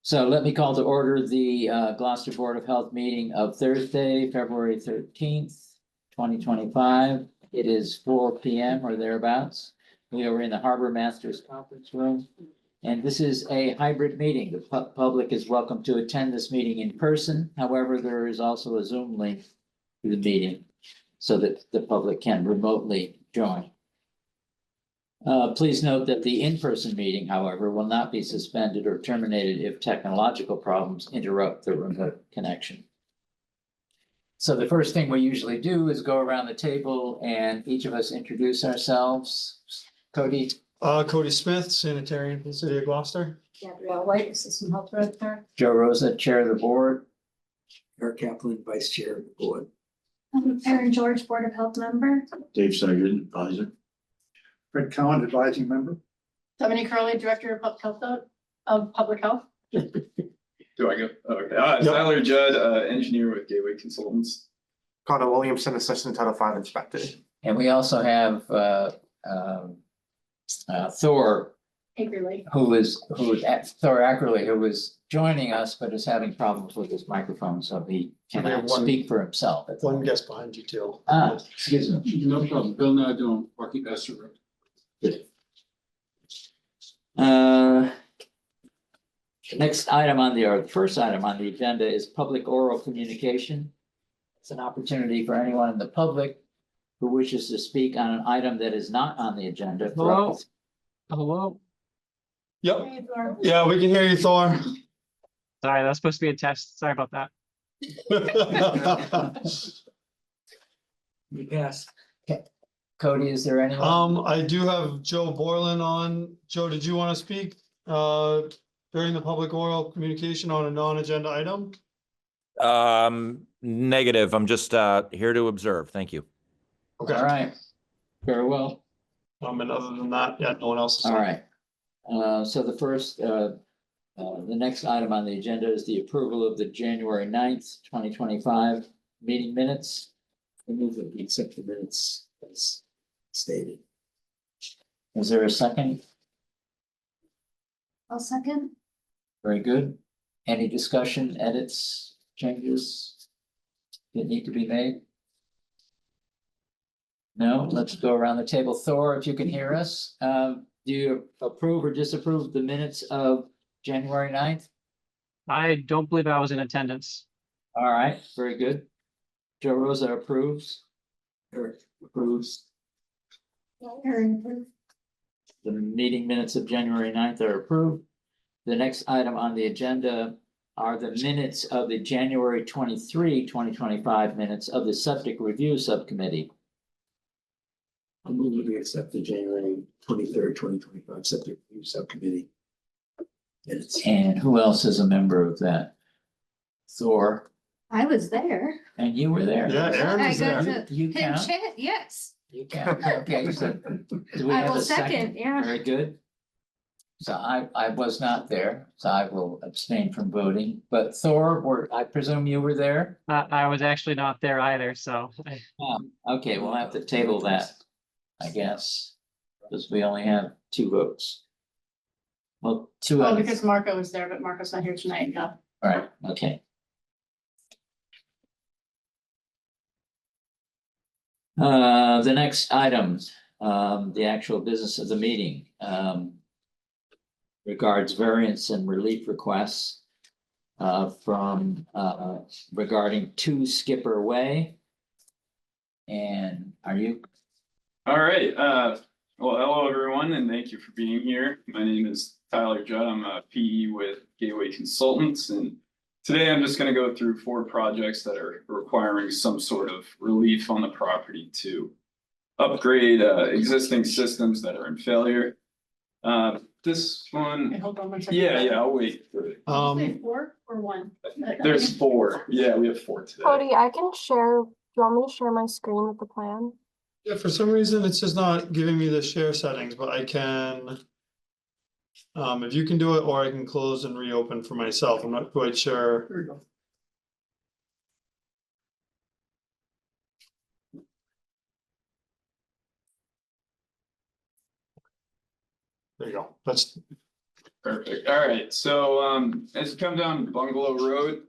So let me call to order the Gloucester Board of Health meeting of Thursday, February 13th, 2025. It is 4 p.m. or thereabouts. We are in the Harbor Masters Conference Room. And this is a hybrid meeting. The public is welcome to attend this meeting in person. However, there is also a Zoom link to the meeting so that the public can remotely join. Please note that the in-person meeting, however, will not be suspended or terminated if technological problems interrupt the remote connection. So the first thing we usually do is go around the table and each of us introduce ourselves. Cody? Cody Smith, sanitarian for the city of Gloucester. Gabrielle White, assistant health director. Joe Rosa, chair of the board. Eric Kaplan, vice chair of the board. Erin George, board of health member. Dave Sargent, advisor. Fred Cowan, advising member. Dominique Curley, director of public health. Do I go? Okay. Tyler Judd, engineer with Gateway Consultants. Connor Williamson, assistant Title V inspector. And we also have Thor, Acrely. who is Thor Ackerley, who is joining us, but is having problems with his microphone, so he We have cannot one- speak for himself. One guest behind you too. Excuse me. No problem. Bill Nardone, Rocky Pastor Road. Next item on the first item on the agenda is public oral communication. It's an opportunity for anyone in the public who wishes to speak on an item that is not on the agenda. Hello? Hello? Yep, Hey, Thor. yeah, we can hear you, Thor. Sorry, that's supposed to be a test. Sorry about that. You passed. Cody, is there anyone? I do have Joe Borland on. Joe, did you want to speak during the public oral communication on a non-agenda item? Negative. I'm just here to observe. Thank you. Okay. All right. Very well. And other than that, yeah, no one else is All on. right. So the next item on the agenda is the approval of the January 9th, 2025 meeting minutes. I move that we accept the minutes as stated. Is there a second? I'll second. Very good. Any discussion, edits, changes that need to be made? No, let's go around the table. Thor, if you can hear us, do you approve or disapprove the minutes of January 9th? I don't believe I was in attendance. All right, very good. Joe Rosa approves. Eric approves. Erin. The meeting minutes of January 9th are approved. The next item on the agenda are the minutes of the January 23, 2025 minutes of the Septic Review Subcommittee. I move that we accept the January 23rd, 2025 septic review subcommittee minutes. And who else is a member of that? Thor, I was there. and you were there. Yeah, Aaron I is got there. to You pinch count, it, yes. you count. Okay, so do we I have will a second? second, yeah. Very good. So I was not there, so I will abstain from voting, but Thor, I presume you were there? I was actually not there either, so Okay, we'll have to table that, I guess, because we only have 2 votes. Well, 2 Oh, out of, because Marco was there, but Marco's not here tonight, no. all right, okay. The next item, the actual business of the meeting, regards variance and relief requests from regarding 2 Skipper Way. And are you? All right. Well, hello everyone, and thank you for being here. My name is Tyler Judd. I'm a PE with Gateway Consultants, and today I'm just going to go through 4 projects that are requiring some sort of relief on the property to upgrade existing systems that are in failure. This one, Hold on one second. yeah, I'll wait for it. Say 4 or 1? There's 4. Yeah, we have 4 today. Cody, I can share, do you want me to share my screen with the plan? Yeah, for some reason, it's just not giving me the share settings, but I can. If you can do it, or I can close and reopen for myself. I'm not quite sure. There we go. There you go. That's Perfect. All right. So as you come down Bungalow Road,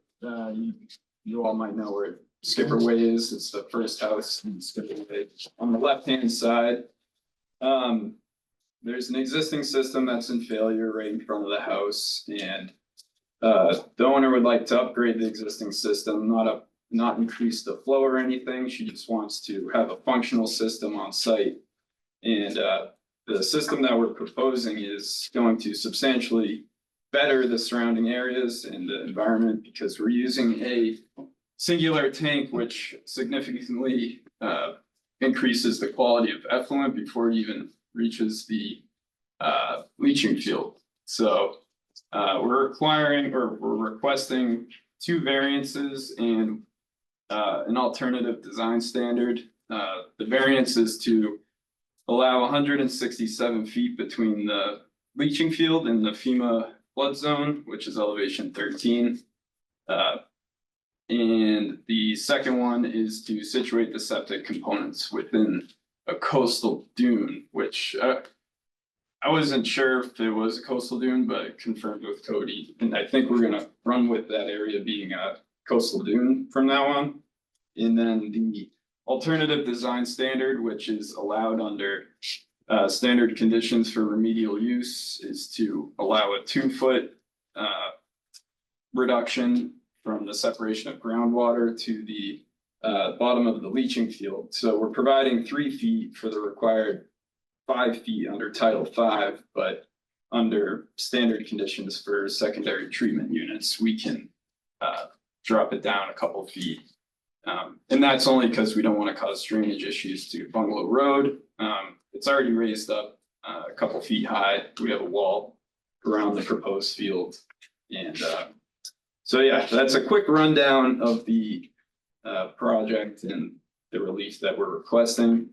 you all might know where Skipper Way is. It's the first house in Skipper Way. On the left-hand side, there's an existing system that's in failure right in front of the house, and the owner would like to upgrade the existing system, not increase the flow or anything. She just wants to have a functional system on site. And the system that we're proposing is going to substantially better the surrounding areas and the environment because we're using a singular tank, which significantly increases the quality of effluent before it even reaches the leaching field. So we're requesting 2 variances and an alternative design standard. The variance is to allow 167 feet between the leaching field and the FEMA flood zone, which is elevation 13. And the second one is to situate the septic components within a coastal dune, which I wasn't sure if it was a coastal dune, but confirmed with Cody. And I think we're gonna run with that area being a coastal dune from now on. And then the alternative design standard, which is allowed under standard conditions for remedial use, is to allow a 2-foot reduction from the separation of groundwater to the bottom of the leaching field. So we're providing 3 feet for the required 5 feet under Title V, but under standard conditions for secondary treatment units, we can drop it down a couple feet. And that's only because we don't want to cause drainage issues to Bungalow Road. It's already raised up a couple feet high. We have a wall around the proposed field. And so, yeah, that's a quick rundown of the project and the relief that we're requesting.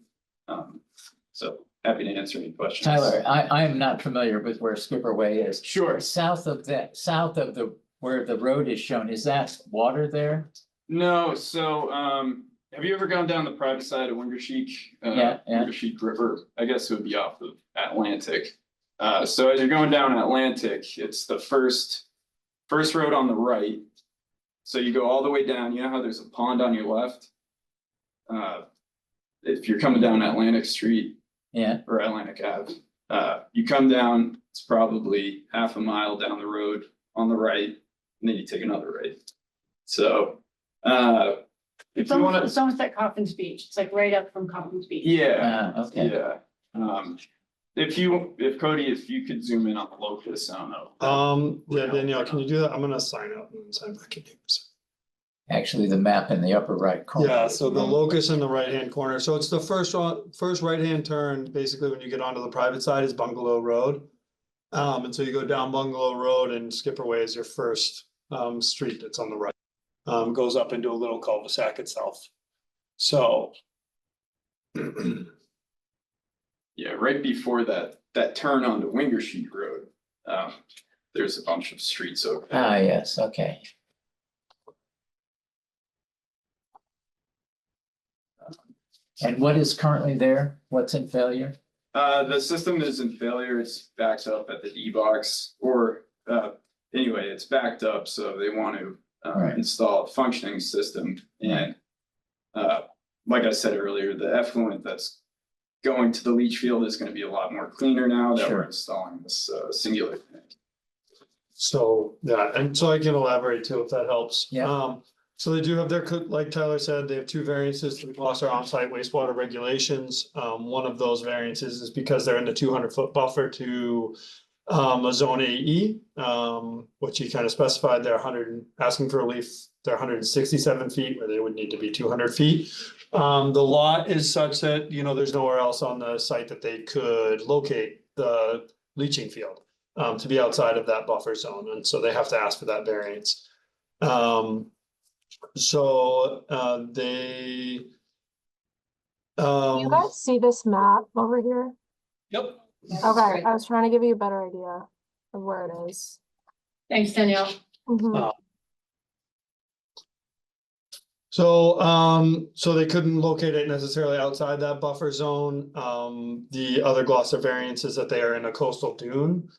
So happy to answer any questions. Tyler, I am not familiar with where Skipper Way is. Sure. South of where the road is shown, is that water there? No, so have you ever gone down the private side of Wingersheek? Yeah. Wingersheek River, I guess it would be off of Atlantic. So as you're going down Atlantic, it's the first road on the right. So you go all the way down, you know how there's a pond on your left? If you're coming down Atlantic Street. Yeah. Or Atlantic Ave, you come down, it's probably half a mile down the road on the right, and then you take another right. So if It's you want almost, to, it's almost at Coffin's Beach. It's like right up from Coffin's Beach. yeah, Okay. yeah. If Cody, if you could zoom in on the locus, I don't know. Yeah, Danielle, can you do that? I'm gonna sign up and sign back in. Actually, the map in the upper right corner. Yeah, so the locus in the right-hand corner. So it's the first right-hand turn, basically when you get onto the private side is Bungalow Road. And so you go down Bungalow Road and Skipper Way is your first street that's on the right. Goes up into a little cul-de-sac itself. So. Yeah, right before that turn onto Wingersheek Road, there's a bunch of streets over there. Ah, yes, okay. And what is currently there? What's in failure? The system is in failure. It's backed up at the D box, or anyway, it's backed up, so they want to Right. install a functioning system. And like I said earlier, the effluent that's going to the leach field is going to be a lot more cleaner now that Sure. we're installing this singular tank. So, yeah, and so I can elaborate too, if that helps. Yeah. So they do have their, like Tyler said, they have 2 variances to the Gloucester on-site wastewater regulations. One of those variances is because they're in the 200-foot buffer to a zone AE, which he kind of specified they're asking for relief, they're 167 feet where they would need to be 200 feet. The lot is such that, you know, there's nowhere else on the site that they could locate the leaching field to be outside of that buffer zone, and so they have to ask for that variance. So they. Do you guys see this map over here? Yep. Okay, I was trying to give you a better idea of where it is. Thanks, Danielle. Mhm. So they couldn't locate it necessarily outside that buffer zone. The other Gloucester variance is that they are in a coastal dune.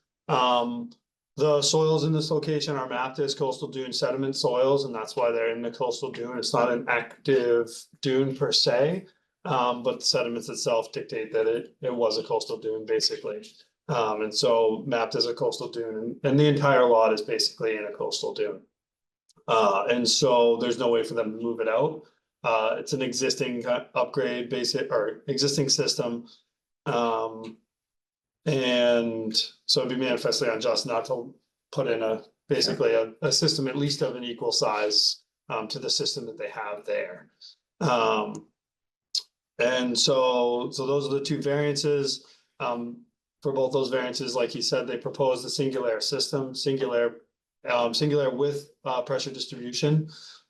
The soils in this location are mapped as coastal dune sediment soils, and that's why they're in the coastal dune. It's not an active dune per se. But the sediments itself dictate that it was a coastal dune, basically. And so mapped as a coastal dune, and the entire lot is basically in a coastal dune. And so there's no way for them to move it out. It's an existing upgrade basic or existing system. And so it'd be manifestly unjust not to put in basically a system at least of an equal size to the system that they have there. And so those are the two variances. For both those variances, like he said, they proposed a singular system, singular with pressure distribution.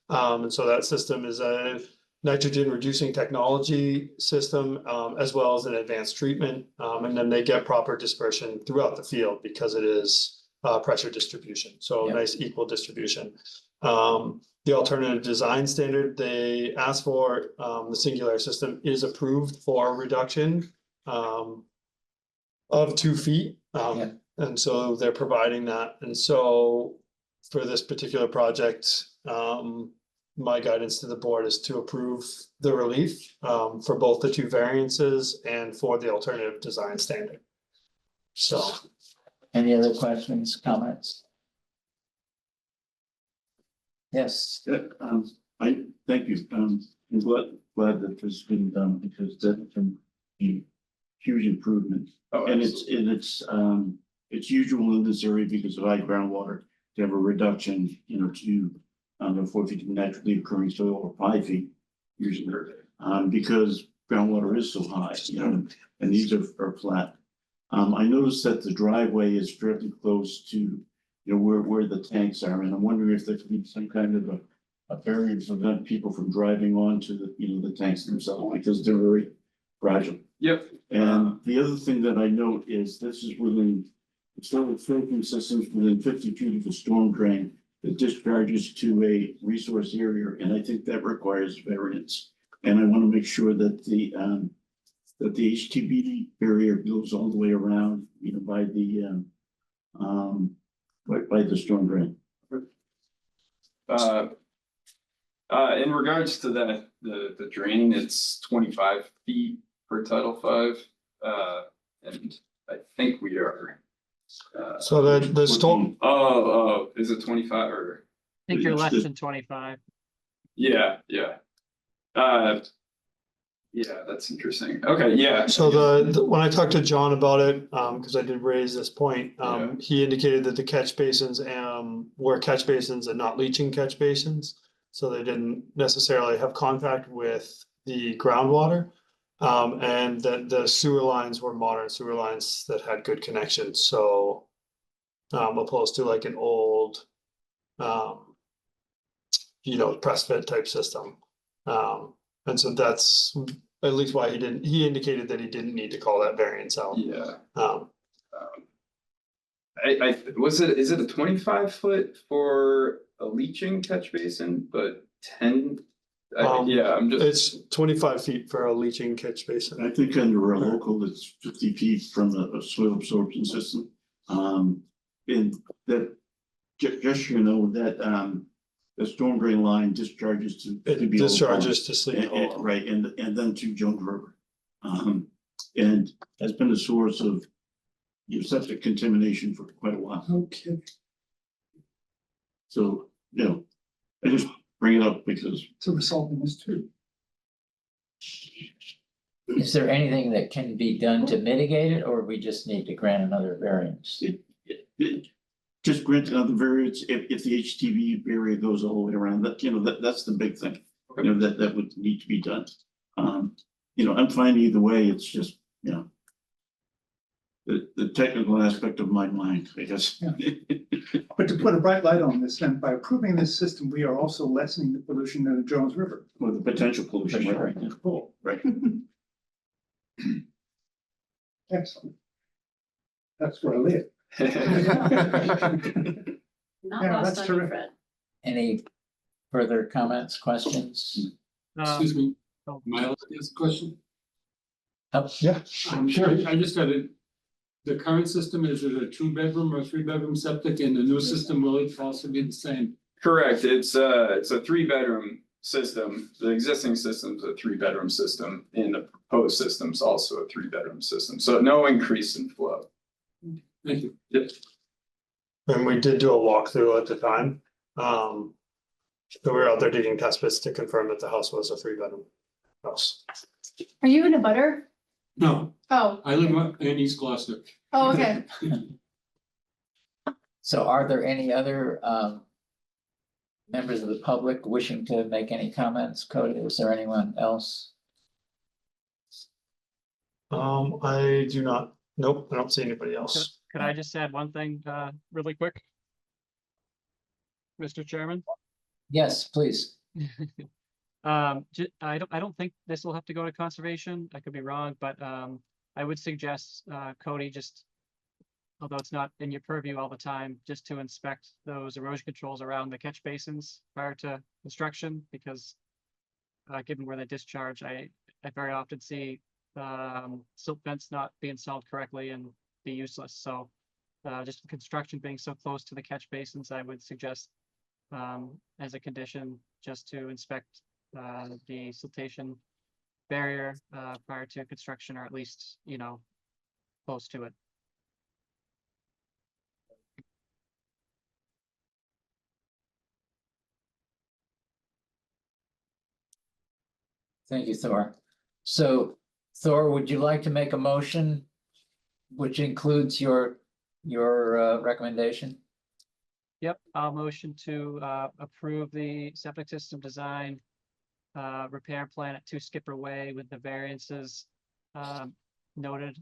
And so that system is a nitrogen reducing technology system, as well as an advanced treatment. And then they get proper dispersion throughout the field because it is pressure distribution. So Yeah. nice equal distribution. The alternative design standard they asked for, the singular system is approved for reduction of 2 feet. Yeah. And so they're providing that. And so for this particular project, my guidance to the board is to approve the relief for both the 2 variances and for the alternative design standard. So. Any other questions, comments? Yes, I, thank you, I'm glad that this has been done, because that's a huge improvement. Oh, And absolutely. it's usual in this area because of high groundwater to have a reduction, to 4 feet of naturally occurring soil, or 5 feet usually. Because groundwater is so high, and these are flat. I noticed that the driveway is fairly close to, where the tanks are, and I'm wondering if there could be some kind of a barrier to prevent people from driving onto the tanks themselves, because they're very fragile. Yep. And the other thing that I note is this is within, it's still filtering systems within 50 feet of a storm drain that discharges to a resource area, and I think that requires variance. And I want to make sure that the HTB barrier goes all the way around, by the storm drain. In regards to that, the drain, it's 25 feet per Title V. And I think we are. So the storm, Is it 25 or? I think you're It's less just- than 25. Yeah. Yeah, that's interesting. Okay, yeah. so when I talked to John about it, because I did raise this point, Yeah. he indicated that the catch basins were catch basins and not leaching catch basins. So they didn't necessarily have contact with the groundwater. And that the sewer lines were modern sewer lines that had good connections, so opposed to like an old press fit type system. And so that's at least why he indicated that he didn't need to call that variance out. Yeah. Um, Is it a 25-foot for a leaching catch basin, but 10? Yeah, I'm just, It's 25 feet for a leaching catch basin. I think under a local, it's 50 feet from a soil absorption system. And that, just that the storm drain line discharges to. It Beal discharges to Pond. Sleepy Hollow. Right, and then to Jones River. And has been a source of septic contamination for quite a while. Okay. So, I just bring it up because So we're solving this too. is there anything that can be done to mitigate it, or we just need to grant another variance? it just grant another variance if the HTV barrier goes all the way around, that's the big thing. That would need to be done. I'm fine either way, it's just, the technical aspect of my mind, I guess. But to put a bright light on this, and by approving this system, we are also lessening the pollution in the Jones River. Or the potential pollution, For sure. right? Cool. Right. Excellent. That's where I live. Not Yeah, lost that's on you, terrific. Fred. Any further comments, questions? Excuse me, oh. am I allowed to ask a question? Oh, Yeah. I'm sure, I just got The current system, is it a 2-bedroom or 3-bedroom septic, and the new system will it also be the same? Correct, it's a 3-bedroom system, the existing system's a 3-bedroom system, and the proposed system's also a 3-bedroom system, so no increase in flow. Thank you. Yep. And we did do a walkthrough at the time. So we were out there digging test pits to confirm that the house was a 3-bedroom house. Are you in a butter? No, Oh, I live in East Gloucester. oh, okay. So are there any other members of the public wishing to make any comments? Cody, is there anyone else? I do not, nope, I don't see anybody else. Could I just add one thing, really quick? Mr. Chairman? Yes, please. I don't think this will have to go to conservation. I could be wrong, but, I would suggest, Cody, just, although it's not in your purview all the time, just to inspect those erosion controls around the catch basins prior to construction, because, given where they discharge, I very often see, silt vents not be installed correctly and be useless. So, just the construction being so close to the catch basins, I would suggest, as a condition, just to inspect the siltation barrier prior to construction, or at least, close to it. Thank you, Thor. So Thor, would you like to make a motion which includes your recommendation? Yep, I'll motion to approve the septic system design repair plan at 2 Skipper Way with the variances noted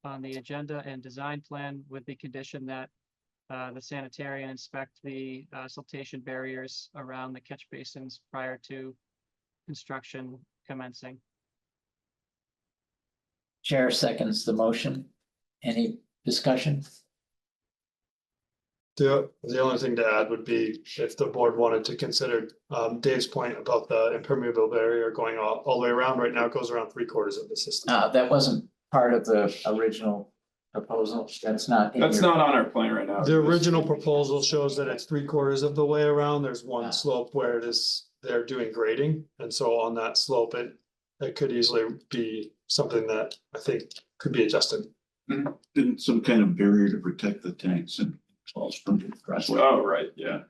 on the agenda and design plan, with the condition that the sanitarian inspect the siltation barriers around the catch basins prior to construction commencing. Chair seconds the motion. Any discussion? The only thing to add would be if the board wanted to consider Dave's point about the impermeable barrier going all the way around. Right now, it goes around 3/4 of the system. That wasn't part of the original proposal. That's not. That's not on our plan right now. The original proposal shows that it's 3/4 of the way around. There's one slope where they're doing grading, and so on that slope, it could easily be something that I think could be adjusted. Didn't some kind of barrier to protect the tanks and all sprinkled across. Oh, right, yeah.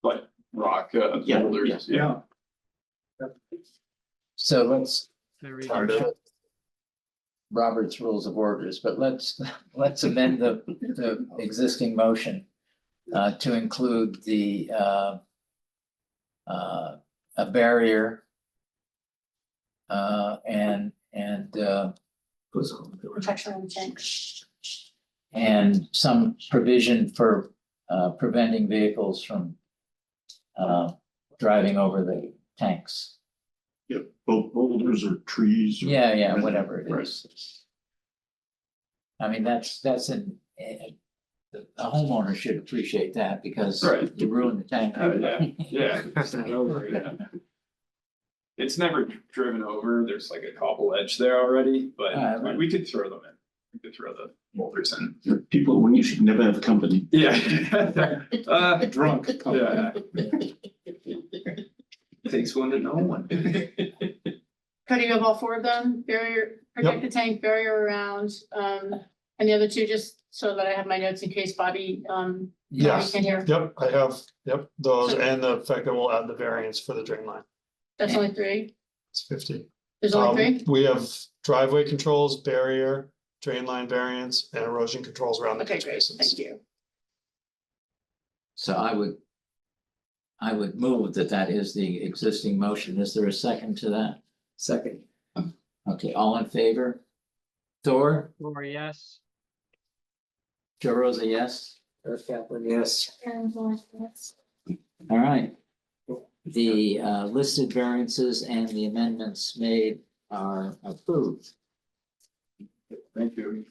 Like rock, Yeah, boulders, yeah. So let's Very Part of it. Robert's Rules of Orders, but let's amend the existing motion to include the a barrier and Protection on the tanks. and some provision for preventing vehicles from driving over the tanks. Yeah, both boulders or trees. or- Yeah, whatever it Right. is. I mean, that's a homeowner should appreciate that because Right. you ruin the tank. Oh, yeah. It's not over, yeah. It's never driven over, there's like a cobble edge there already, but Right. we could throw them in. We could throw the boulders in. There are people when you should never have company. Yeah. Drunk. Yeah. Takes one to know one. Cody, you have all 4 of them, barrier, protect the tank, barrier around, and the other 2, just so that I have my notes in case Bobby, Yes, can hear. yep, I have, those and the fact that we'll add the variance for the drain line. That's only 3. It's 50. There's only 3. We have driveway controls, barrier, drain line variance, and erosion controls around the Okay, catch great, basins. thank you. So I would move that is the existing motion. Is there a second to that? Second. Okay, all in favor? Thor, Lori, yes. Joe Rosa, yes. Earth Kaplan, yes. All right. The listed variances and the amendments made are approved. Thank you.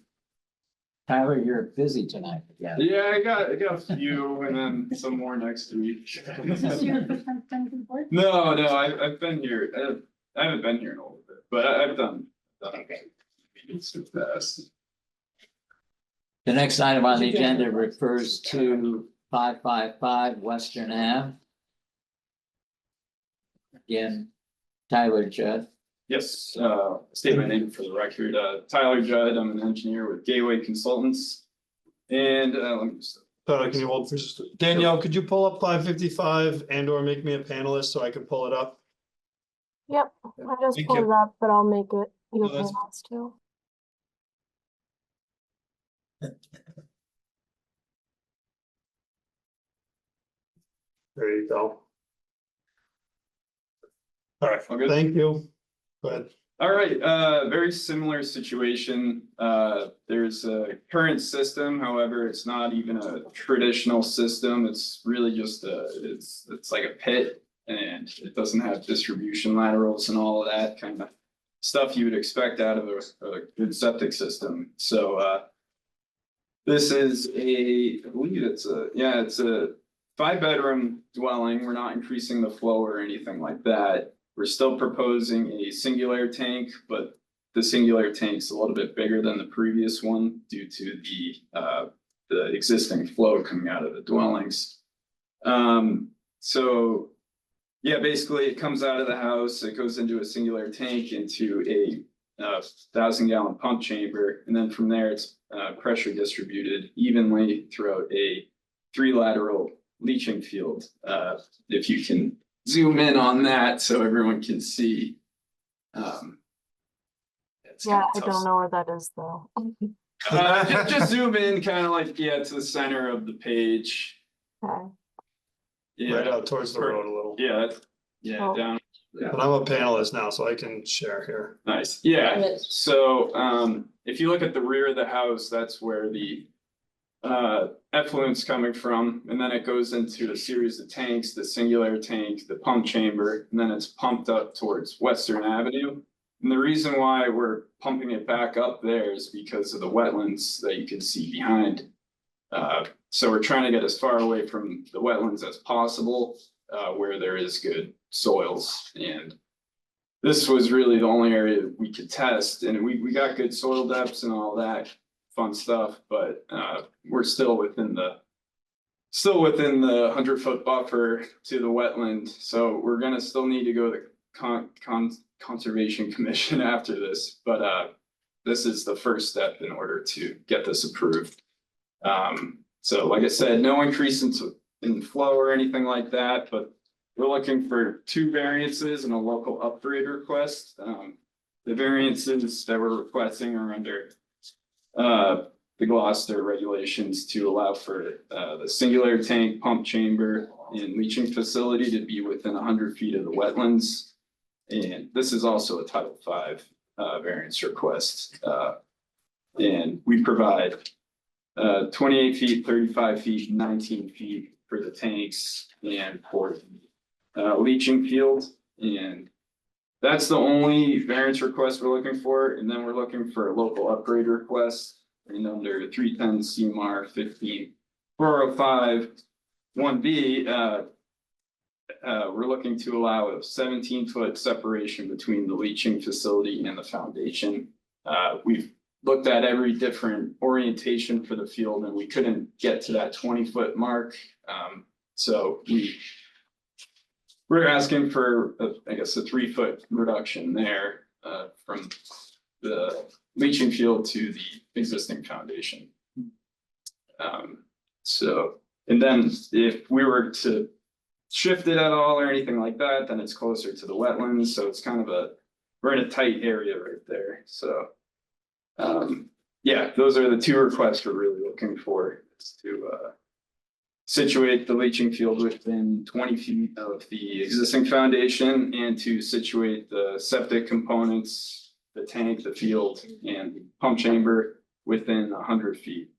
Tyler, you're busy tonight. Yeah. Yeah, I got a few and then some more next week. Is this your first time coming to the board? No, I've been here, I haven't been here in a little bit, but I've done. Okay, great. Meetings too fast. The next item on the agenda refers to 555 Western Ave. Again, Tyler Judd. Yes, state my name for the record, Tyler Judd, I'm an engineer with Gateway Consultants. And, let me just. Can you hold for just, Danielle, could you pull up 555 and or make me a panelist so I can pull it up? Yep, I just Thank pulled you. it up, but I'll make it your No, that's- panels too. There you go. All right, All good? thank you. Go ahead. All right, very similar situation. There's a current system, however, it's not even a traditional system. It's really just it's like a pit and it doesn't have distribution laterals and all of that kind of stuff you would expect out of a good septic system. So, this is I believe it's a 5-bedroom dwelling. We're not increasing the flow or anything like that. We're still proposing a singular tank, but the singular tank's a little bit bigger than the previous one due to the existing flow coming out of the dwellings. So yeah, basically it comes out of the house, it goes into a singular tank into a 1,000-gallon pump chamber, and then from there it's pressure distributed evenly throughout a 3-lateral leaching field. If you can zoom in on that so everyone can see. It's Yeah, kinda I tough. don't know where that is though. Just zoom in kind of like, yeah, to the center of the page. Okay. Yeah. Right out towards the road a little. Yeah, yeah, Oh. down. And I'm a panelist now, so I can share here. Nice, yeah, so if you look at the rear of the house, that's where the effluent's coming from, and then it goes into a series of tanks, the singular tank, the pump chamber, and then it's pumped up towards Western Avenue. And the reason why we're pumping it back up there is because of the wetlands that you can see behind. So we're trying to get as far away from the wetlands as possible, where there is good soils. And this was really the only area we could test, and we got good soil depths and all that fun stuff, but we're still within the 100-foot buffer to the wetland. So we're gonna still need to go to Conservation Commission after this, but this is the first step in order to get this approved. So like I said, no increase in flow or anything like that, but we're looking for 2 variances and a local upgrade request. The variances that we're requesting are under the Gloucester regulations to allow for the singular tank, pump chamber, and leaching facility to be within 100 feet of the wetlands. And this is also a Title V variance request. And we provide 28 feet, 35 feet, 19 feet for the tanks and for the leaching field. And that's the only variance request we're looking for. And then we're looking for a local upgrade request. And under 310 CMR 15405 1B, we're looking to allow a 17-foot separation between the leaching facility and the foundation. We've looked at every different orientation for the field and we couldn't get to that 20-foot mark. So we're asking for, I guess, a 3-foot reduction there from the leaching field to the existing foundation. So, and then if we were to shift it at all or anything like that, then it's closer to the wetlands. So it's kind of we're in a tight area right there. So, yeah, those are the 2 requests we're really looking for. It's to situate the leaching field within 20 feet of the existing foundation and to situate the septic components, the tank, the field, and the pump chamber within 100 feet.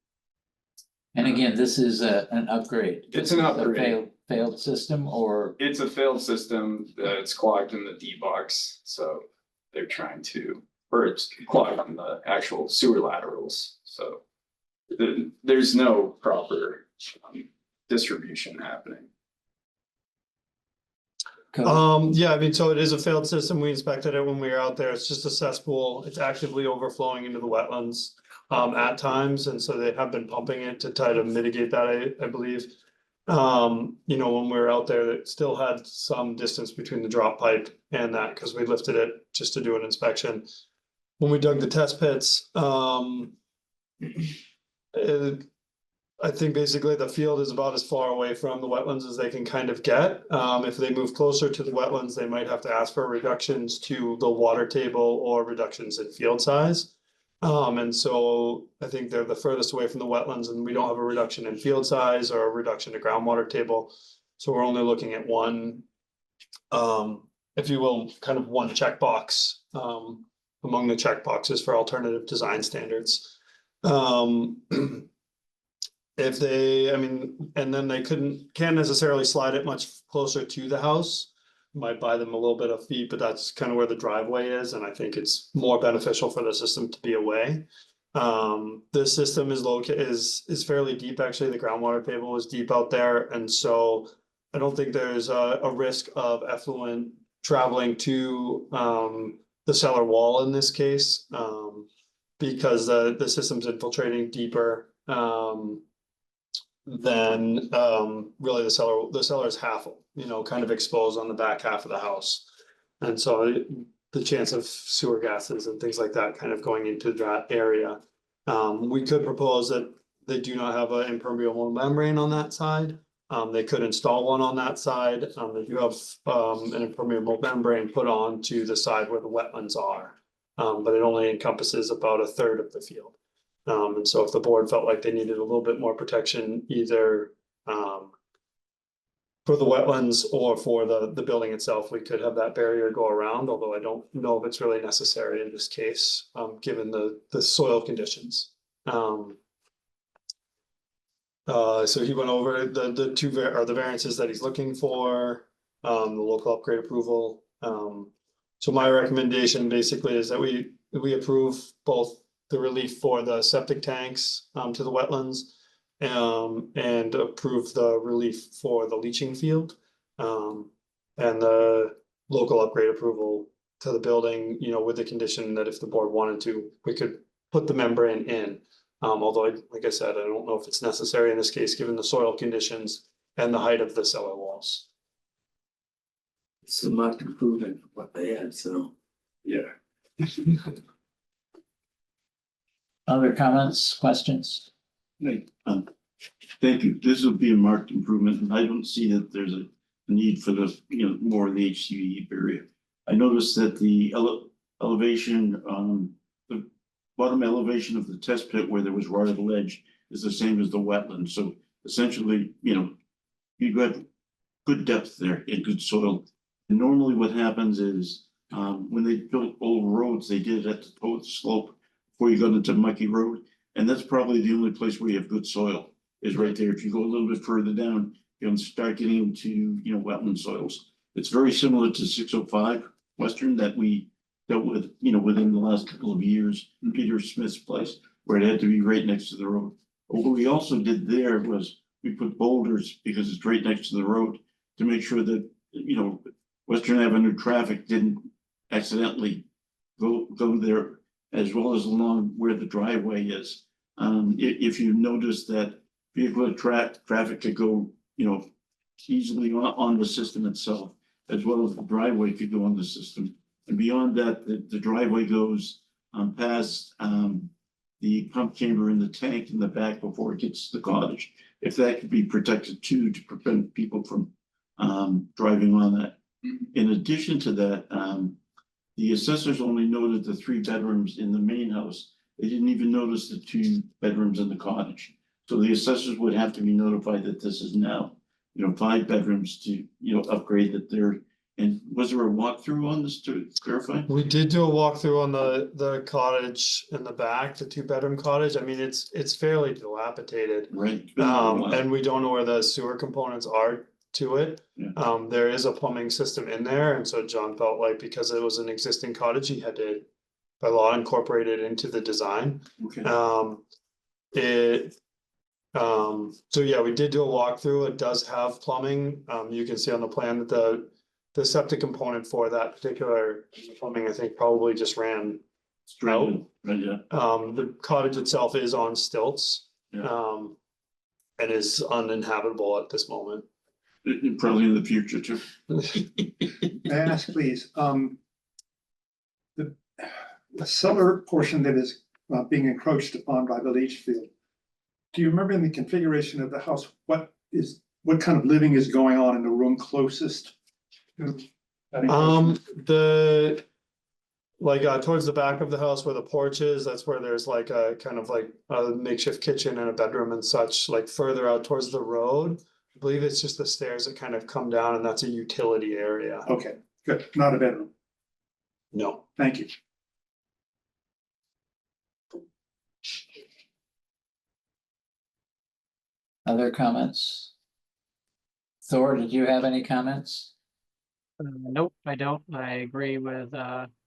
And again, this is an upgrade. It's an This is a upgrade. Failed system, or It's a failed system, it's clogged in the D box, so they're trying to, or it's clogged in the actual sewer laterals, so there's no proper distribution happening. Yeah, I mean, so it is a failed system. We inspected it when we were out there. It's just a cesspool. It's actively overflowing into the wetlands. at times, and so they have been pumping it to try to mitigate that, I believe. You know, when we were out there, it still had some distance between the drop pipe and that, because we lifted it just to do an inspection. When we dug the test pits, I think basically the field is about as far away from the wetlands as they can kind of get. If they move closer to the wetlands, they might have to ask for reductions to the water table or reductions in field size. And so I think they're the furthest away from the wetlands, and we don't have a reduction in field size or a reduction to groundwater table. So we're only looking at one, if you will, kind of one checkbox, among the checkboxes for alternative design standards. If they, I mean, and then they can't necessarily slide it much closer to the house. Might buy them a little bit of feet, but that's kind of where the driveway is, and I think it's more beneficial for the system to be away. This system is fairly deep, actually. The groundwater table is deep out there, and so I don't think there's a risk of effluent traveling to the cellar wall in this case, because the system's infiltrating deeper. Then really the cellar is half, kind of exposed on the back half of the house. And so the chance of sewer gases and things like that kind of going into that area. We could propose that they do not have an impermeable membrane on that side. They could install one on that side. They do have an impermeable membrane put on to the side where the wetlands are. But it only encompasses about a third of the field. And so if the board felt like they needed a little bit more protection, either for the wetlands or for the building itself, we could have that barrier go around, although I don't know if it's really necessary in this case, given the soil conditions. So he went over the two variances that he's looking for, the local upgrade approval. So my recommendation basically is that we approve both the relief for the septic tanks to the wetlands, and approve the relief for the leaching field, and the local upgrade approval to the building, with the condition that if the board wanted to, we could put the membrane in. Although, like I said, I don't know if it's necessary in this case, given the soil conditions and the height of the cellar walls. It's a marked improvement from what they had, so. Yeah. Other comments, questions? Right, thank you. This will be a marked improvement, and I don't see that there's a need for the, more of the HCV area. I noticed that the elevation, the bottom elevation of the test pit where there was rotted ledge is the same as the wetland. So essentially, you have good depth there and good soil. And normally what happens is, when they built old roads, they did it at the toe of the slope before you got into mucky road. And that's probably the only place where you have good soil, is right there. If you go a little bit further down, you're gonna start getting into, wetland soils. It's very similar to 605 Western that we dealt with, within the last couple of years, Peter Smith's place, where it had to be right next to the road. But what we also did there was we put boulders, because it's right next to the road, to make sure that, Western Avenue traffic didn't accidentally go there, as well as along where the driveway is. If you notice that vehicular traffic could go, easily on the system itself, as well as the driveway could go on the system. And beyond that, the driveway goes past the pump chamber in the tank in the back before it gets to the cottage. If that could be protected too, to prevent people from driving on that. In addition to that, the assessors only noted the 3 bedrooms in the main house. They didn't even notice the 2 bedrooms in the cottage. So the assessors would have to be notified that this is now, 5 bedrooms to, upgrade that there. And was there a walkthrough on this to verify? We did do a walkthrough on the cottage in the back, the 2-bedroom cottage. I mean, it's fairly dilapidated. Right. And we don't know where the sewer components are to it. Yeah. There is a plumbing system in there, and so John felt like because it was an existing cottage, he had to, by law, incorporate it into the design. Okay. So yeah, we did do a walkthrough. It does have plumbing. You can see on the plan that the septic component for that particular plumbing, I think, probably just ran Straight, right, yeah, The cottage itself is on stilts. Yeah. And is uninhabitable at this moment. Probably in the future too. May I ask, please, the cellar portion that is being encroached upon by the leach field. Do you remember in the configuration of the house, what kind of living is going on in the room closest to that encroachment? Towards the back of the house where the porch is, that's where there's like a kind of like a makeshift kitchen and a bedroom and such, like further out towards the road. I believe it's just the stairs that kind of come down and that's a utility area. Okay, good, not a bedroom. No. Thank you. Other comments? Thor, did you have any comments? Nope, I don't. I agree with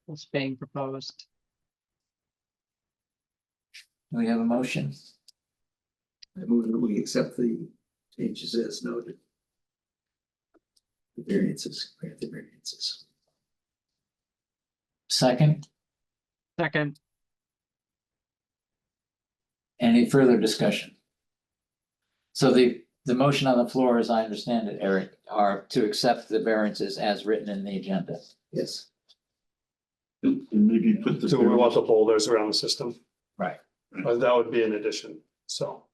what's being proposed. Do we have a motion? I move that we accept the changes as noted. The variances, grant the variances. Second, Second, any further discussion? So the motion on the floor, as I understand it, Eric, are to accept the variances as written in the agenda. Yes. And maybe put the. So we want the boulders around the system. Right. That would be an addition, so.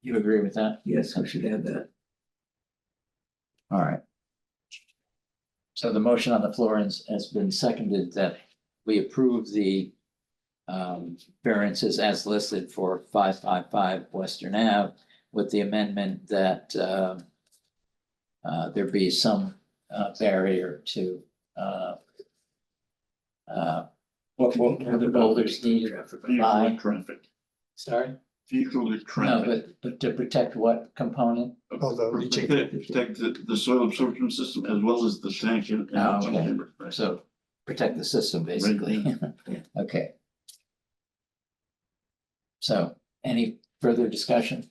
You agree with that? Yes, I should add that. All right. So the motion on the floor has been seconded that we approve the variances as listed for 555 Western Ave with the amendment that there be some barrier to what the boulders needed by, Traffic, sorry? vehicular No, traffic. but to protect what component? Oh, the leaching. Protect the soil absorption system as well as the tank and. Oh, okay. chamber, right. So protect the system, basically. Okay. So any further discussion?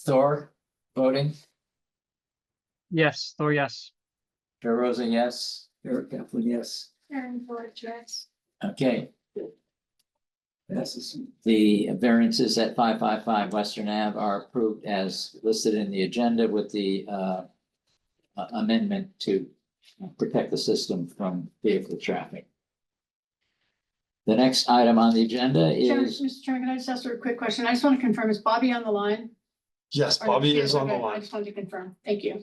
Thor, voting? yes, Thor, yes. Joe Rosa, yes. Eric Kaplan, yes. Aaron George, yes. Okay, Passes. the variances at 555 Western Ave are approved as listed in the agenda with the amendment to protect the system from vehicle traffic. The next item on the agenda is, Mr. Chairman, can I just ask her a quick question? I just want to confirm, is Bobby on the line? Yes, Or no, Bobby she is on the Okay, I line. just wanted to confirm. Thank you.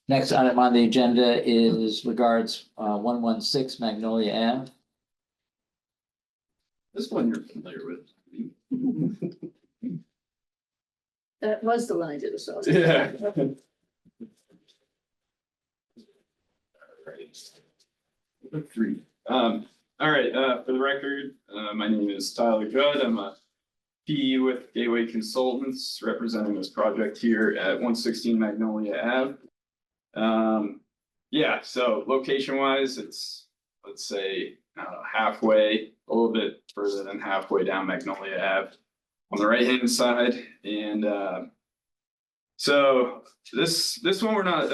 next item on the agenda is regards 116 Magnolia Ave. This one you're familiar with. That was the one I did the sauce. Yeah. Three. All right, for the record, my name is Tyler Judd. I'm a PE with Gateway Consultants representing this project here at 116 Magnolia Ave. Yeah, so location wise, it's, let's say, halfway, a little bit further than halfway down Magnolia Ave on the right hand side. And so this one we're not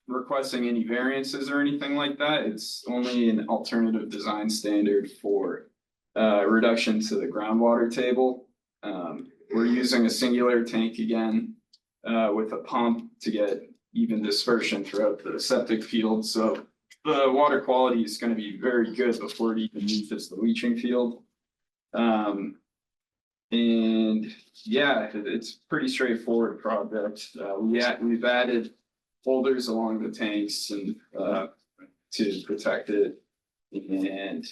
requesting any variances or anything like that. It's only an alternative design standard for reduction to the groundwater table. We're using a singular tank again with a pump to get even dispersion throughout the septic field. So the water quality is going to be very good before it even reaches the leaching field. And yeah, it's a pretty straightforward project. We've added holders along the tanks and to protect it. And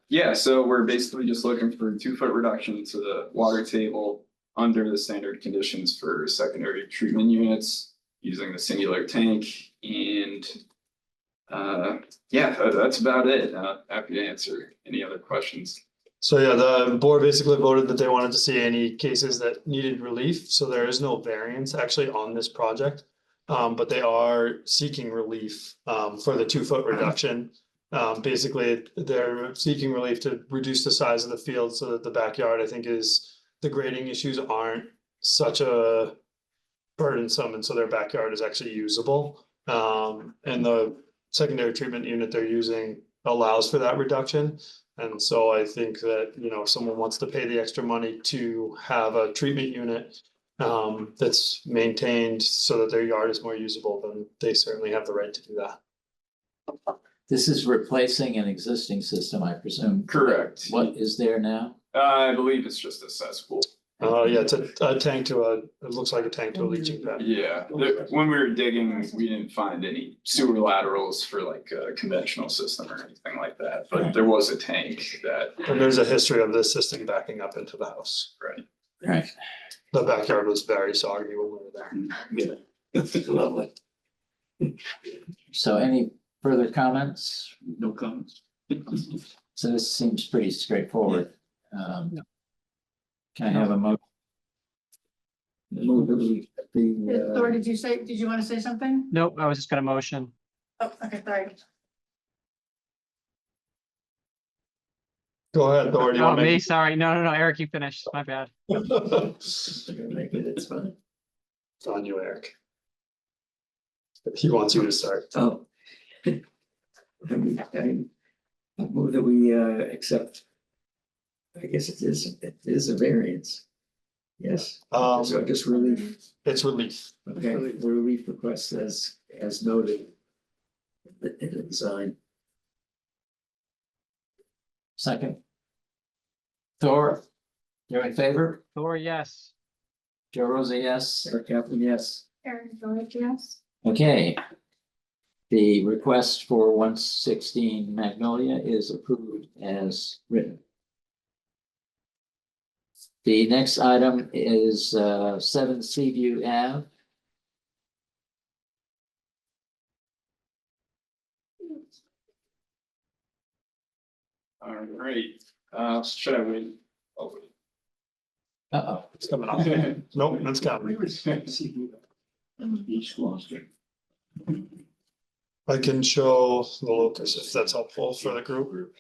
yeah, so we're basically just looking for a 2-foot reduction to the water table under the standard conditions for secondary treatment units using the singular tank. And yeah, that's about it. Happy to answer any other questions. So yeah, the board basically voted that they wanted to see any cases that needed relief. So there is no variance actually on this project. But they are seeking relief for the 2-foot reduction. Basically, they're seeking relief to reduce the size of the field so that the backyard, I think, is the grading issues aren't such a burdensome, and so their backyard is actually usable. And the secondary treatment unit they're using allows for that reduction. And so I think that, you know, if someone wants to pay the extra money to have a treatment unit that's maintained so that their yard is more usable, then they certainly have the right to do that. This is replacing an existing system, I presume. Correct. What is there now? I believe it's just a cesspool. Yeah, it's a tank to a, it looks like a tank to a leaching pad. Yeah, when we were digging, we didn't find any sewer laterals for like a conventional system or anything like that, but there was a tank that. And there's a history of this system backing up into the house. Right. Right. The backyard was very soggy when we were there. Yeah. Lovely. So any further comments? No comments. So this seems pretty straightforward. Can I have a motion? Move that we, Thor, did you want to say something? Nope, I was just gonna motion. Oh, okay, sorry. Go ahead, Thor, do you Oh, want me, me? sorry. No, Eric, you finished. My bad. It's it's fine. on you, Eric. He wants you to start. Oh. I move that we accept. I guess it is a variance. Yes, so just relief, It's relief. okay, the relief request as noted. In the design. Second. Thor, you're in favor? Thor, yes. Joe Rosa, yes. Eric Kaplan, yes. Erin, yes. Okay. The request for 116 Magnolia is approved as written. The next item is 7 Seaview Ave. All right, should I wait? I'll wait. Uh-oh. It's coming up. Nope, that's coming. East Gloucester. I can show the locus if that's helpful for the group.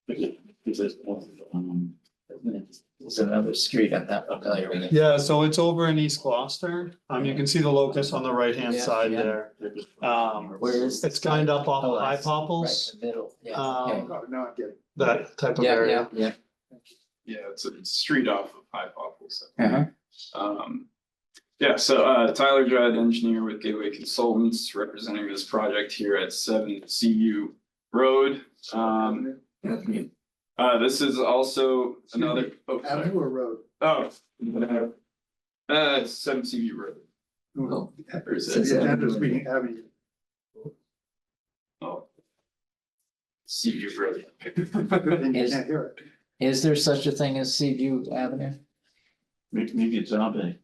It's another street I'm not familiar with. Yeah, so it's over in East Gloucester. You can see the locus on the right-hand Yeah, side yeah. there. Where is? It's kind of up off Oh, of High I see. Popples, Right in the middle, yeah. Um, Oh, no, I get it. that type of Yeah, area. yeah, Yeah, it's a street off of High Popples. yeah. Yeah, so Tyler Judd, engineer with Gateway Consultants, representing this project here at 7 CU Road. This is also another. Oh, sorry. Avenue or road? Oh. It's 7 CU Road. Oh. Or is The it? agenda's reading Avenue. Oh. CU Road. Then you Is- can't hear it. Is there such a thing as Seaview Avenue? Maybe it's Abe.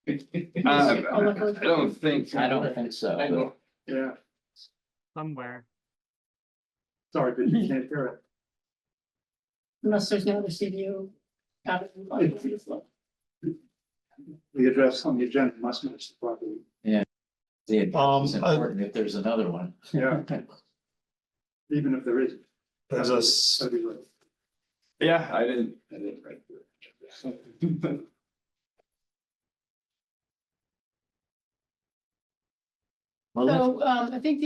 I don't think. I don't think so. I don't- Yeah, Somewhere. sorry, but you can't hear it. Unless there's no other CVU. The address on the agenda must match the property. The address is I- important if there's another one. Yeah. Even if there isn't. There's a, s- That'd be right. Yeah, I didn't write through it. Well, let's- So, I think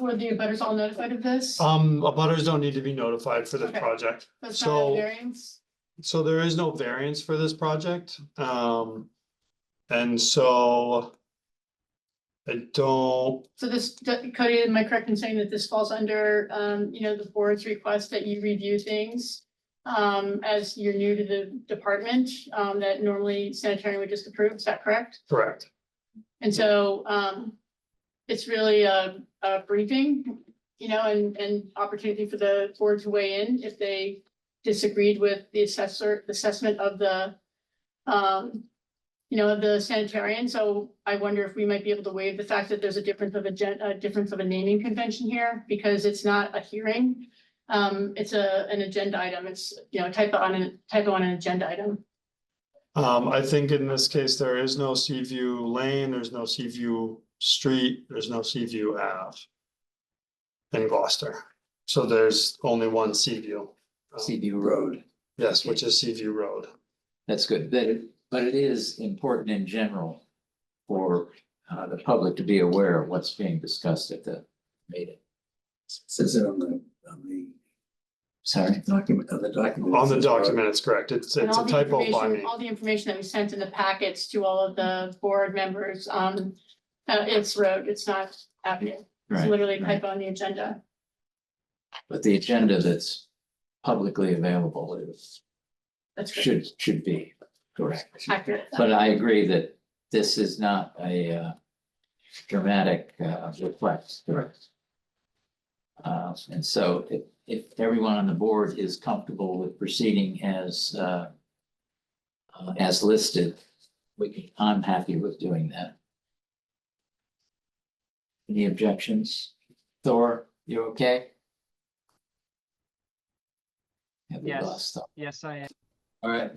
were the abutters all notified of this? abutters don't need to be notified for this Okay. project. That's not a so- variance? So there is no variance for this project. And so I don't, So this, Cody, am I correct in saying that this falls under, the board's request that you review things? As you're new to the department, that normally sanitarian would just approve, is that correct? correct. And so, it's really a briefing, and opportunity for the board to weigh in if they disagreed with the assessment of the, of the sanitarian. So I wonder if we might be able to waive the fact that there's a difference of a naming convention here, because it's not a hearing. It's an agenda item. It's, typo on an agenda item. I think in this case, there is no Seaview Lane, there's no Seaview Street, there's no Seaview Ave. In Gloucester, so there's only one Seaview. Seaview Road, Yes, which is Seaview Road. that's good, but it is important in general for the public to be aware of what's being discussed at the meeting. Says it on the Sorry. document, on the document. On the document, it's correct. It's And a all the typo by information, me. all the information that we sent in the packets to all of the board members, it's road, it's not avenue. It's Right, literally right. typo on the agenda. But the agenda that's publicly available is, That's good. should be correct. Accurate. But I agree that this is not a dramatic request. Correct. And so if everyone on the board is comfortable with proceeding as listed, I'm happy with doing that. Any objections? Thor, you okay? Have we Yes. lost Thor? Yes, I am. All right,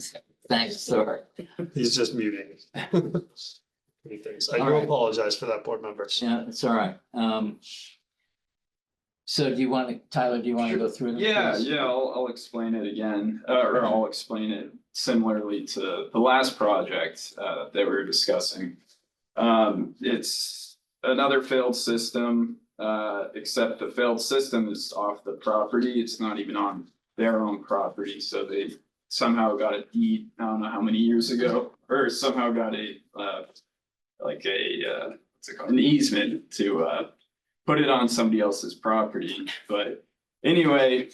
thanks, Thor. He's just muting. Many things. I All do right. apologize for that, board members. Yeah, it's all right. So do you want to, Tyler, do you want to go through them? Yeah, please? yeah, I'll explain it again, or I'll explain it similarly to the last project that we were discussing. It's another failed system, except the failed system is off the property. It's not even on their own property, so they somehow got a deed, I don't know how many years ago, or somehow got a what's it called, an easement to put it on somebody else's property. But anyway,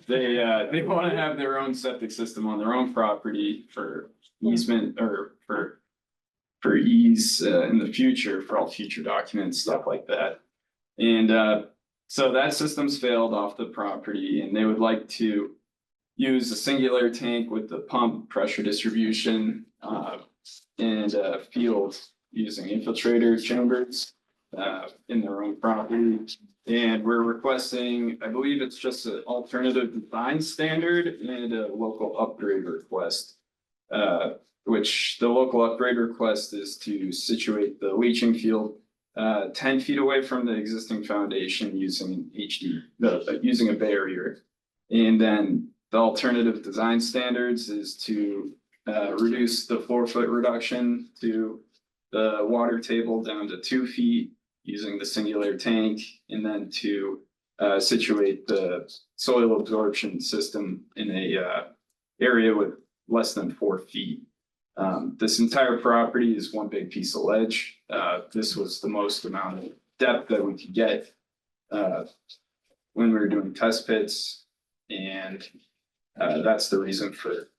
they want to have their own septic system on their own property for easement or for ease in the future, for all future documents, stuff like that. And so that system's failed off the property, and they would like to use a singular tank with the pump pressure distribution and field using infiltrator chambers in their own property. And we're requesting, I believe it's just an alternative design standard and a local upgrade request. Which the local upgrade request is to situate the leaching field 10 feet away from the existing foundation using using a barrier. And then the alternative design standards is to reduce the 4-foot reduction to the water table down to 2 feet using the singular tank, and then to situate the soil absorption system in a area with less than 4 feet. This entire property is one big piece of ledge. This was the most amount of depth that we could get when we were doing test pits, and that's the reason for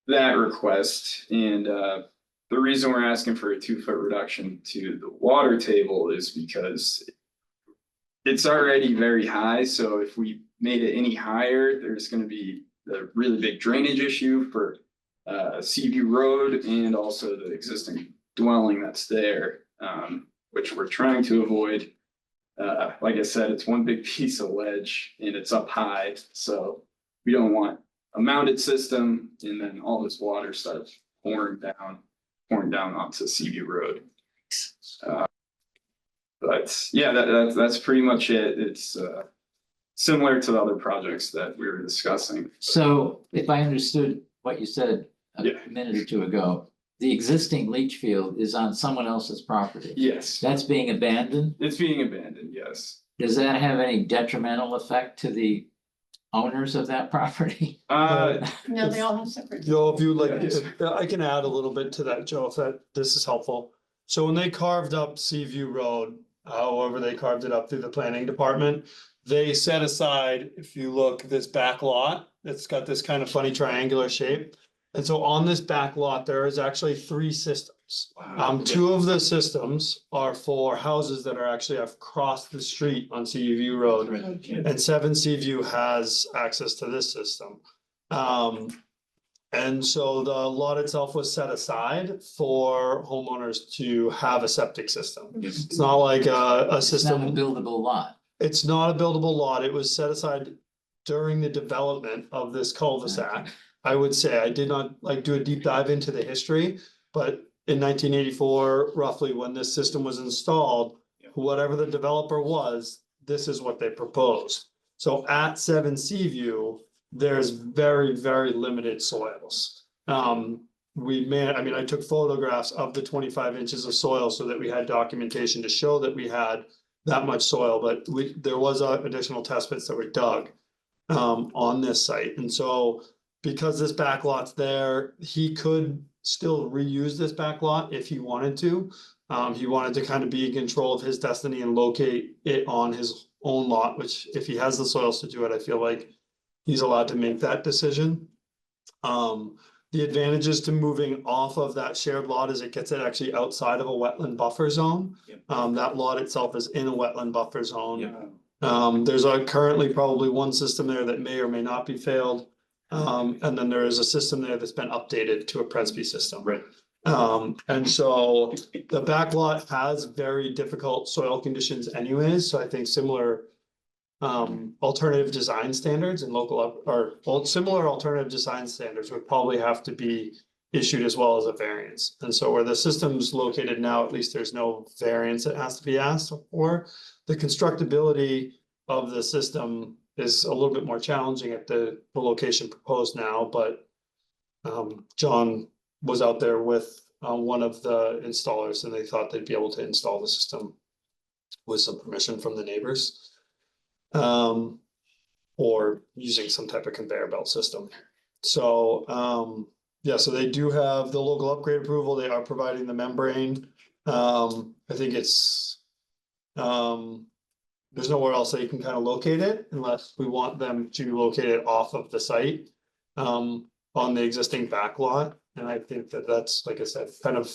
that request. And the reason we're asking for a 2-foot reduction to the water table is because it's already very high. So if we made it any higher, there's going to be a really big drainage issue for Seaview Road and also the existing dwelling that's there, which we're trying to avoid. Like I said, it's one big piece of ledge and it's up high, so we don't want a mounted system and then all this water starts pouring down onto Seaview Road. But yeah, that's pretty much it. It's similar to the other projects that we were discussing. So if I understood what you said a Yeah. minute or two ago, the existing leach field is on someone else's property. Yes, That's being abandoned. it's being abandoned, yes. Does that have any detrimental effect to the owners of that property? No, they all have separate. Joe, if you like, I can add a little bit to that, Joe, if this is helpful. So when they carved up Seaview Road, however they carved it up through the planning department, they set aside, if you look, this back lot, it's got this kind of funny triangular shape. And so on this back lot, there is actually 3 systems. 2 of the systems are for houses that are actually across the street on Seaview Road. And 7 Seaview has access to this system. And so the lot itself was set aside for homeowners to have a septic system. It's not like a It's not system. a buildable lot. It's not a buildable lot. It was set aside during the development of this cul-de-sac. I would say I did not like do a deep dive into the history, but in 1984, roughly when this system was installed, whatever the developer was, this is what they proposed. So at 7 Seaview, there's very, very limited soils. I took photographs of the 25 inches of soil so that we had documentation to show that we had that much soil, but there was additional test pits that were dug on this site, and so because this back lot's there, he could still reuse this back lot if he wanted to. He wanted to kind of be in control of his destiny and locate it on his own lot, which if he has the soils to do it, I feel like he's allowed to make that decision. The advantages to moving off of that shared lot is it gets it actually outside of a wetland buffer zone. That lot itself is in a wetland buffer zone. There's currently probably one system there that may or may not be failed. And then there is a system there that's been updated to a Presby system. Right. And so the back lot has very difficult soil conditions anyways, so I think similar alternative design standards and similar alternative design standards would probably have to be issued as well as a variance. And so where the system's located now, at least there's no variance that has to be asked for. The constructability of the system is a little bit more challenging at the location proposed now, but John was out there with one of the installers and they thought they'd be able to install the system with some permission from the neighbors. Or using some type of conveyor belt system. So, yeah, so they do have the local upgrade approval. They are providing the membrane. I think it's, there's nowhere else they can kind of locate it unless we want them to locate it off of the site, on the existing back lot. And I think that that's, like I said, kind of,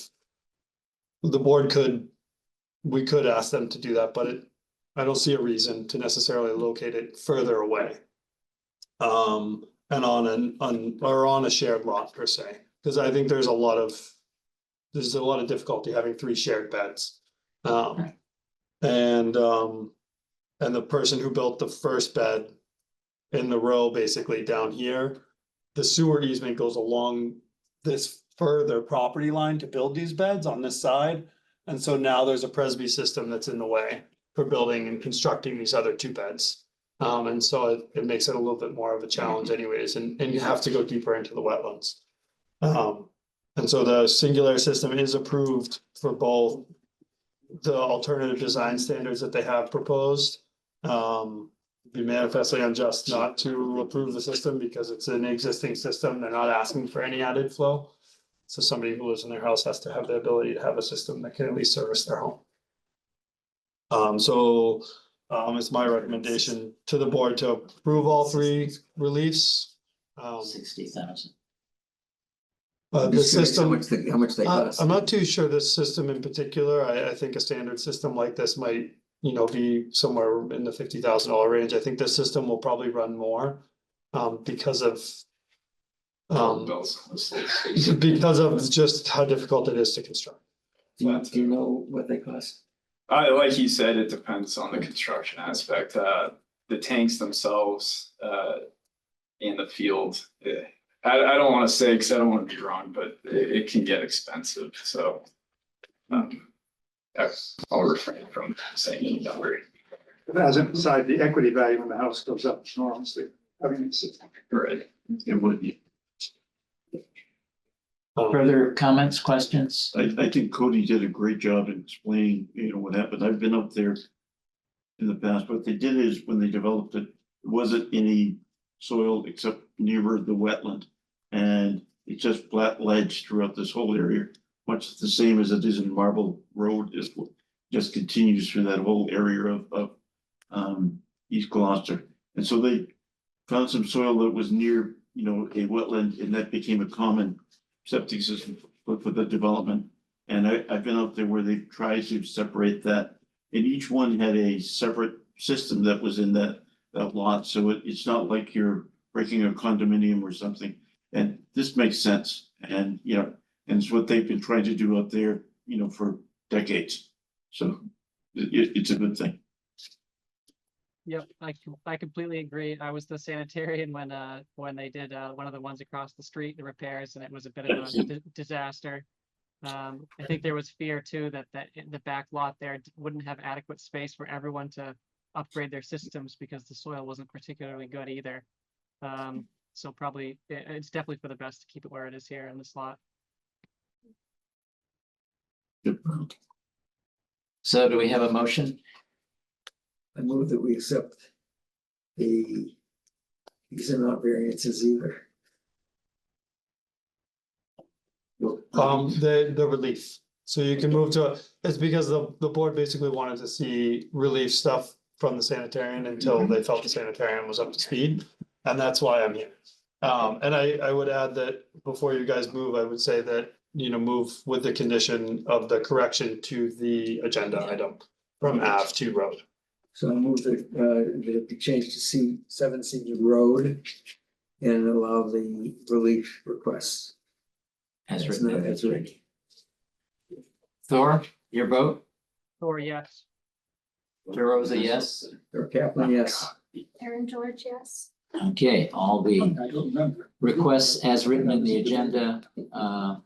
we could ask them to do that, but I don't see a reason to necessarily locate it further away. And on a shared lot per se, because I think there's a lot of difficulty having 3 shared beds. And the person who built the first bed in the row, basically down here, the sewer easement goes along this further property line to build these beds on this side. And so now there's a Presby system that's in the way for building and constructing these other 2 beds. And so it makes it a little bit more of a challenge anyways, and you have to go deeper into the wetlands. And so the singular system is approved for both the alternative design standards that they have proposed. Be manifestly unjust not to approve the system because it's an existing system. They're not asking for any added flow. So somebody who lives in their house has to have the ability to have a system that can at least service their home. It's my recommendation to the board to approve all 3 reliefs. 60,000. The system, How much they cost? I'm not too sure this system in particular. I think a standard system like this might, be somewhere in the $50,000 range. I think this system will probably run more, because of just how difficult it is to construct. Do you know what they cost? Like he said, it depends on the construction aspect. The tanks themselves, in the field, I don't want to say because I don't want to be wrong, but it can get expensive. So I'll refrain from saying any number. As inside, the equity value in the house goes up enormously. I mean, it's. Right. It would be. Further comments, questions? I think Cody did a great job in explaining, what happened. I've been up there in the past. What they did is when they developed it, there wasn't any soil except near the wetland. And it's just flat ledge throughout this whole area, much the same as it is in Marble Road, is just continues through that whole area of East Gloucester. And so they found some soil that was near, a wetland, and that became a common septic system for the development. And I've been out there where they've tried to separate that, and each one had a separate system that was in that lot. So it's not like you're breaking a condominium or something. And this makes sense. And, and it's what they've been trying to do out there, for decades. So it's a good thing. Yep, I completely agree. I was the sanitarian when they did one of the ones across the street, the repairs, and it was a bit of a disaster. I think there was fear too that the back lot there wouldn't have adequate space for everyone to upgrade their systems because the soil wasn't particularly good either. So probably it's definitely for the best to keep it where it is here in this lot. So do we have a motion? I move that we accept these are not variances either. The relief. So you can move to, it's because the board basically wanted to see relief stuff from the sanitarian until they felt the sanitarian was up to speed. And that's why I'm here. And I would add that before you guys move, I would say that, move with the condition of the correction to the agenda item from Ave to road. So I move that it be changed to C7 Road and allow the relief requests. As As written. written. Thor, your vote? Or yes. DeRosa, yes. Or Kaplan, yes. Aaron George, yes. Okay, all the I don't remember. requests as written in the agenda are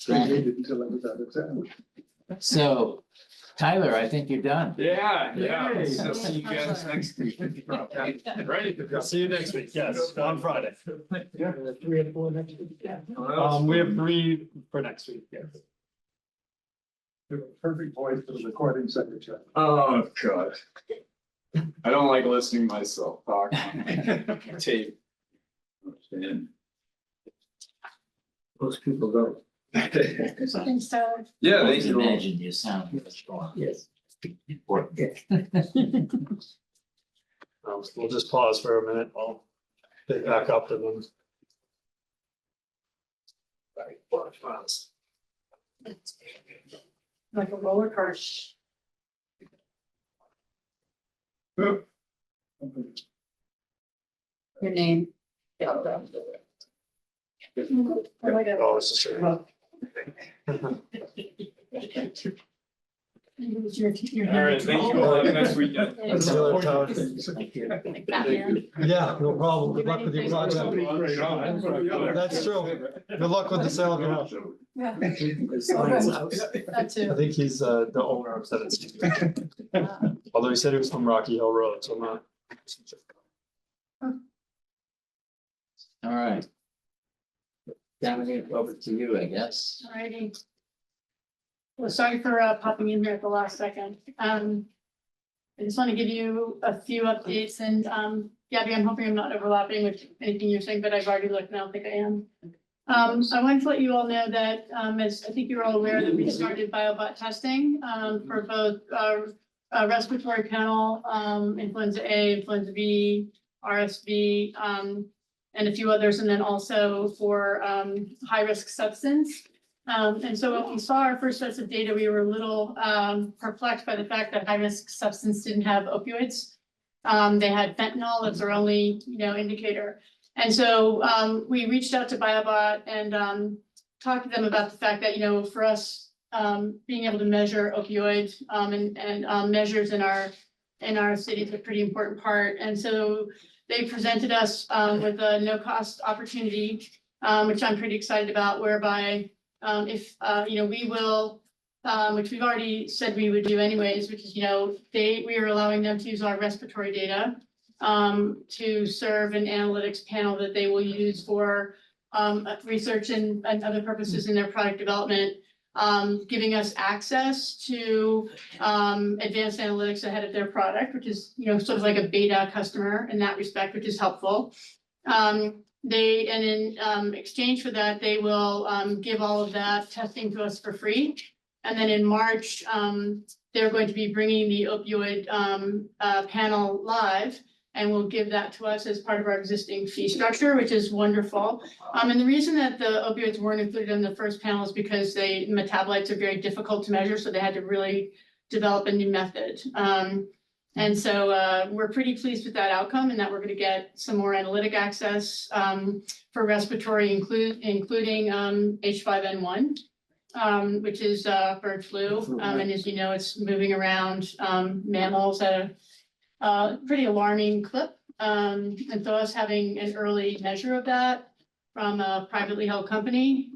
granted. So Tyler, I think you're done. Yeah, Yay. So see you guys next week. Right? I'll see you next week. Yes, on Friday. Yeah, 3 and 4 next week. Yeah. We have 3 for next week. Yes. Perfect voice for the recording secretary. Oh, God. I don't like listening to myself talk on tape. Most people don't. Thanks, Tyler. Yeah, Always thank you all. imagine you sound much more Yes. important. We'll just pause for a minute. I'll pick back up and then. Like a roller coaster. Your name. Oh, this is true. All right, thank you all. Have a nice weekend. See you later, Tyler. Thank you. Like Batman. Yeah, no problem. Good luck with your project. That's true. Good luck with the sale of your house. That I too. think he's the owner of 7 Although he said he was from Rocky Hill Road, so I'm not. All right. Dominic, over to you, I guess. Alrighty. Well, sorry for popping in here at the last second. I just want to give you a few updates and Gabby, I'm hoping I'm not overlapping with anything you're saying, but I've already looked and I don't think I am. I wanted to let you all know that as I think you're all aware that we started biobot testing for both respiratory panel, influenza A, influenza B, RSV, and a few others, and then also for high-risk substance. And so when we saw our first sets of data, we were a little perplexed by the fact that high-risk substance didn't have opioids. They had fentanyl as their only, indicator. And so we reached out to biobot and talked to them about the fact that, for us, being able to measure opioid and measures in our city is a pretty important part. And so they presented us with a no-cost opportunity, which I'm pretty excited about, whereby if we will, which we've already said we would do anyways, which is, we are allowing them to use our respiratory data to serve an analytics panel that they will use for research and other purposes in their product development, giving us access to advanced analytics ahead of their product, which is, sort of like a beta customer in that respect, which is helpful. In exchange for that, they will give all of that testing to us for free. And then in March, they're going to be bringing the opioid panel live, and will give that to us as part of our existing fee structure, which is wonderful. And the reason that the opioids weren't included in the first panel is because metabolites are very difficult to measure, so they had to really develop a new method. And so we're pretty pleased with that outcome, and that we're going to get some more analytic access for respiratory, including H5N1, which is bird flu. And as you know, it's moving around mammals at a pretty alarming clip. And so us having an early measure of that from a privately held company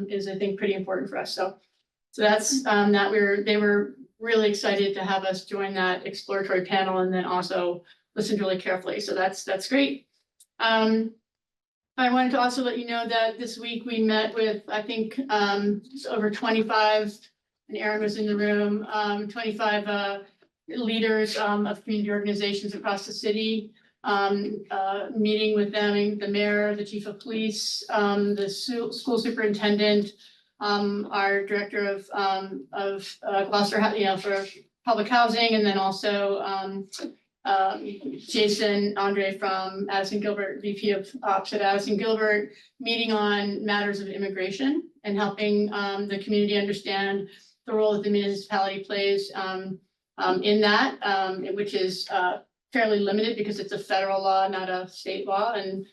is, I think, pretty important for us. So that's that they were really excited to have us join that exploratory panel and then also listened really carefully. So that's great. I wanted to also let you know that this week we met with, I think, over 25 and Aaron was in the room, 25 leaders of community organizations across the city. Meeting with them, the mayor, the chief of police, the school superintendent, our director of Gloucester, for public housing, and then also Jason Andre from Addison Gilbert, VP of Ops at Addison Gilbert, meeting on matters of immigration and helping the community understand the role that the municipality plays in that, which is fairly limited because it's a federal law, not a state law, and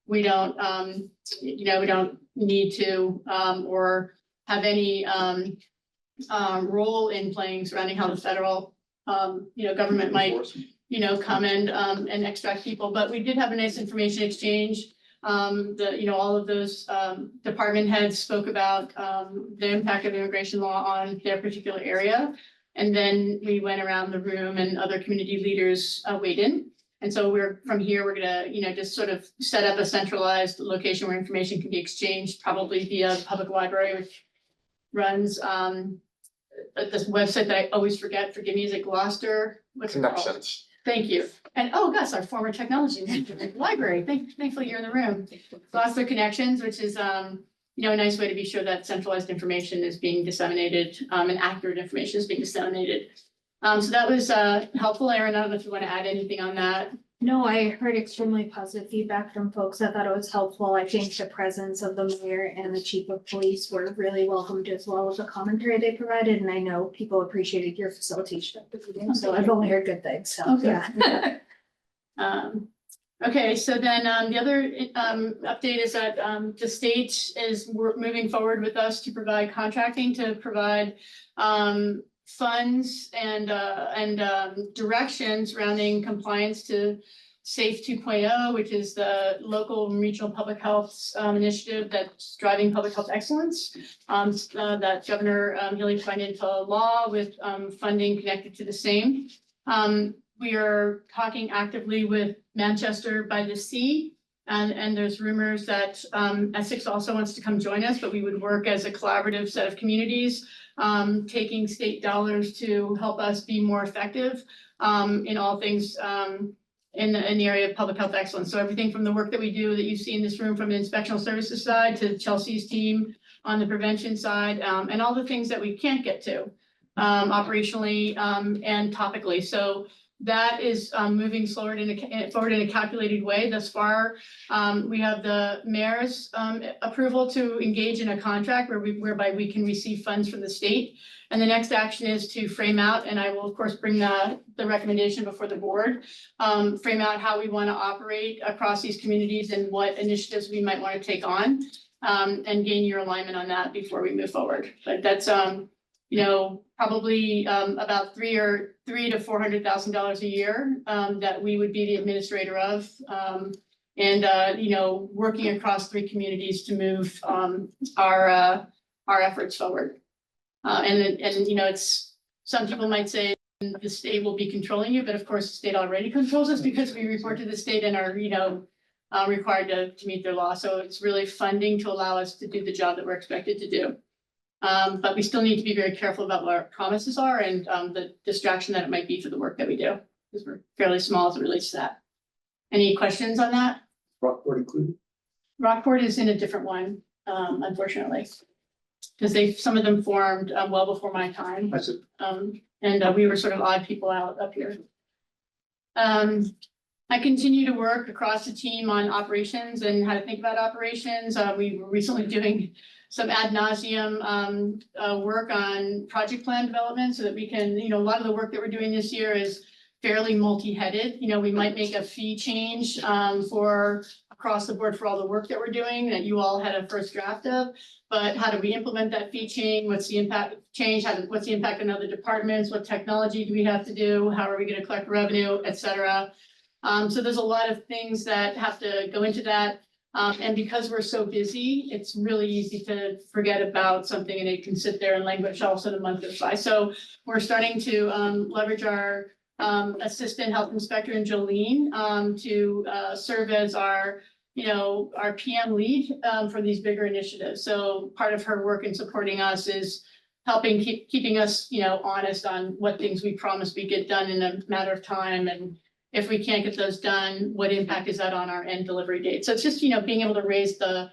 we don't, we don't need to or have any role in playing surrounding how the federal government might come and extract people. But we did have a nice information exchange. All of those department heads spoke about the impact of immigration law on their particular area. And then we went around the room and other community leaders weighed in. And so we're gonna, just sort of set up a centralized location where information can be exchanged, probably via the public library, which runs this website that I always forget, forgive me, is it Gloucester? What's it called? Connections. Thank you. And Gus, our former technology manager at the library, thankfully you're in the room. Gloucester Connections, which is a nice way to be sure that centralized information is being disseminated and accurate information is being disseminated. So that was helpful. Erin, I don't know if you want to add anything on that. No, I heard extremely positive feedback from folks. I thought it was helpful. I think the presence of the mayor and the chief of police were really welcomed, as well as the commentary they provided. And I know people appreciated your facilitation at the meeting, so I've only heard good things. So, Okay. yeah. Okay, so then the other update is that the state is moving forward with us to provide contracting to provide funds and directions surrounding compliance to SAFE 2.0, which is the local and regional public health initiative that's driving public health excellence. That Governor Healy signed into law with funding connected to the same. We are talking actively with Manchester by the Sea, and there's rumors that Essex also wants to come join us, but we would work as a collaborative set of communities, taking state dollars to help us be more effective in all things in the area of public health excellence. So everything from the work that we do that you see in this room from the inspectional services side to Chelsea's team on the prevention side, and all the things that we can't get to operationally and topically. So that is moving forward in a calculated way. Thus far, we have the mayor's approval to engage in a contract whereby we can receive funds from the state. And the next action is to frame out, and I will of course bring the recommendation before the board, frame out how we want to operate across these communities and what initiatives we might want to take on, and gain your alignment on that before we move forward. But that's probably about $300,000 to $400,000 a year that we would be the administrator of, and working across 3 communities to move our efforts forward. And it's, some people might say the state will be controlling you, but of course the state already controls us because we report to the state and are required to meet their law. So it's really funding to allow us to do the job that we're expected to do. But we still need to be very careful about what our promises are and the distraction that it might be for the work that we do, because we're fairly small as it relates to that. Any questions on that? Rockport included? Rockport is in a different one, unfortunately. Because some of them formed well before my time. I said, And we were sort of odd people out up here. I continue to work across the team on operations and how to think about operations. We were recently doing some ad nauseum work on project plan development so that we can, a lot of the work that we're doing this year is fairly multi-headed. We might make a fee change for across the board for all the work that we're doing that you all had a first draft of. But how do we implement that fee change? What's the impact change? What's the impact on other departments? What technology do we have to do? How are we going to collect revenue, et cetera? So there's a lot of things that have to go into that. And because we're so busy, it's really easy to forget about something and it can sit there and languish also the month goes by. So we're starting to leverage our assistant health inspector in Jolene to serve as our PM lead for these bigger initiatives. So part of her work in supporting us is helping keeping us, honest on what things we promise we get done in a matter of time. And if we can't get those done, what impact is that on our end delivery date? So it's just, being able to raise the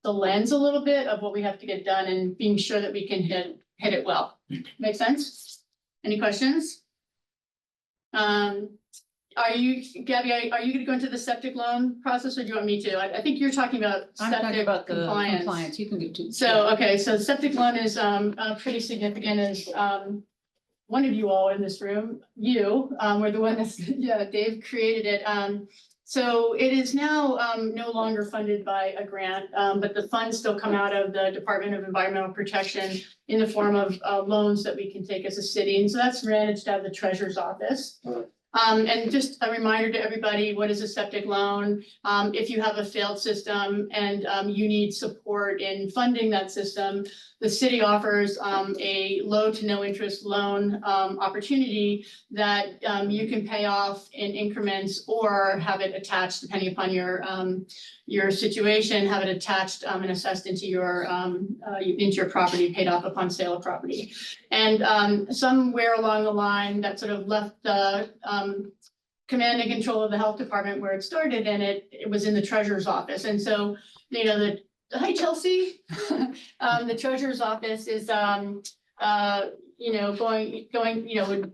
lens a little bit of what we have to get done and being sure that we can hit it well. Make sense? Any questions? Are you, Gabby, are you gonna go into the septic loan process, or do you want me to? I think you're talking about I'm talking septic about the compliance. compliance, you can do two. So, okay, so septic loan is pretty significant as one of you all in this room, were the one that's, Dave created it. So it is now no longer funded by a grant, but the funds still come out of the Department of Environmental Protection in the form of loans that we can take as a city. And so that's managed out of the treasurer's office. And just a reminder to everybody, what is a septic loan? If you have a failed system and you need support in funding that system, the city offers a low to no interest loan opportunity that you can pay off in increments or have it attached, depending upon your situation, have it attached and assessed into your property, paid off upon sale of property. And somewhere along the line that sort of left the command and control of the health department where it started, and it was in the treasurer's office. And so, hi, Chelsea. The treasurer's office is, would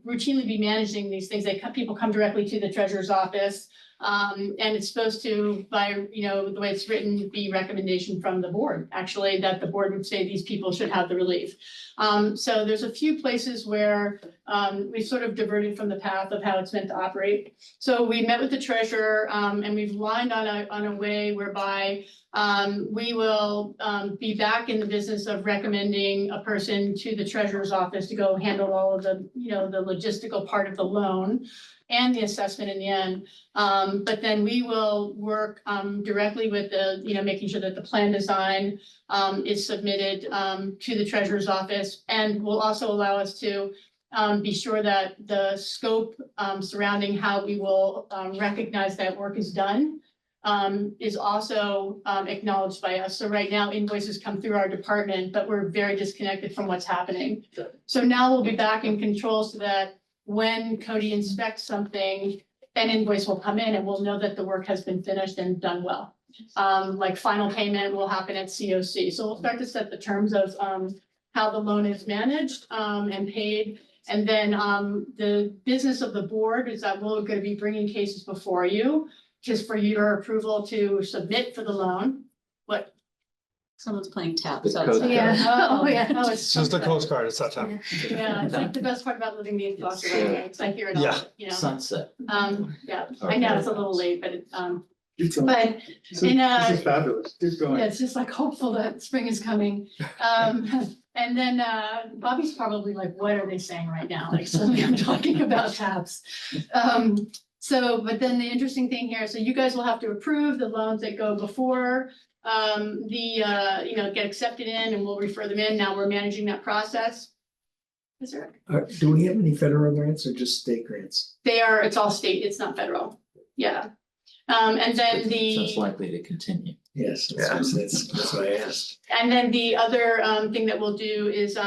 routinely be managing these things. People come directly to the treasurer's office. And it's supposed to, by, the way it's written, be recommendation from the board, actually, that the board would say these people should have the relief. So there's a few places where we sort of diverted from the path of how it's meant to operate. So we met with the treasurer and we've lined on a way whereby we will be back in the business of recommending a person to the treasurer's office to go handle all of the, the logistical part of the loan and the assessment in the end. But then we will work directly with the, making sure that the plan design is submitted to the treasurer's office, and will also allow us to be sure that the scope surrounding how we will recognize that work is done is also acknowledged by us. So right now invoices come through our department, but we're very disconnected from what's happening. So now we'll be back in control so that when Cody inspects something, an invoice will come in and we'll know that the work has been finished and done well. Like final payment will happen at COC. So we'll start to set the terms of how the loan is managed and paid. And then the business of the board is that we're going to be bringing cases before you, just for your approval to submit for the loan. What? Someone's playing taps The outside. code. Yeah, oh, yeah, no, It's just a Coast Guard, it's that time. Yeah, it's like the best part about living in Gloucester, It's, I hear it all, Yeah. Sunset. Yeah, I know it's a little late, but Keep going. but This in is fabulous. Keep going. yeah, it's just like hopeful that spring is coming. And then Bobby's probably like, what are they saying right now? Like suddenly I'm talking about taps. So, but then the interesting thing here, so you guys will have to approve the loans that go before get accepted in, and we'll refer them in. Now we're managing that process. Is there? Do we have any federal grants or just state grants? It's all state, it's not federal. Yeah. And then So it's the, likely to continue. Yes, that's what I asked. and then the other thing that we'll do is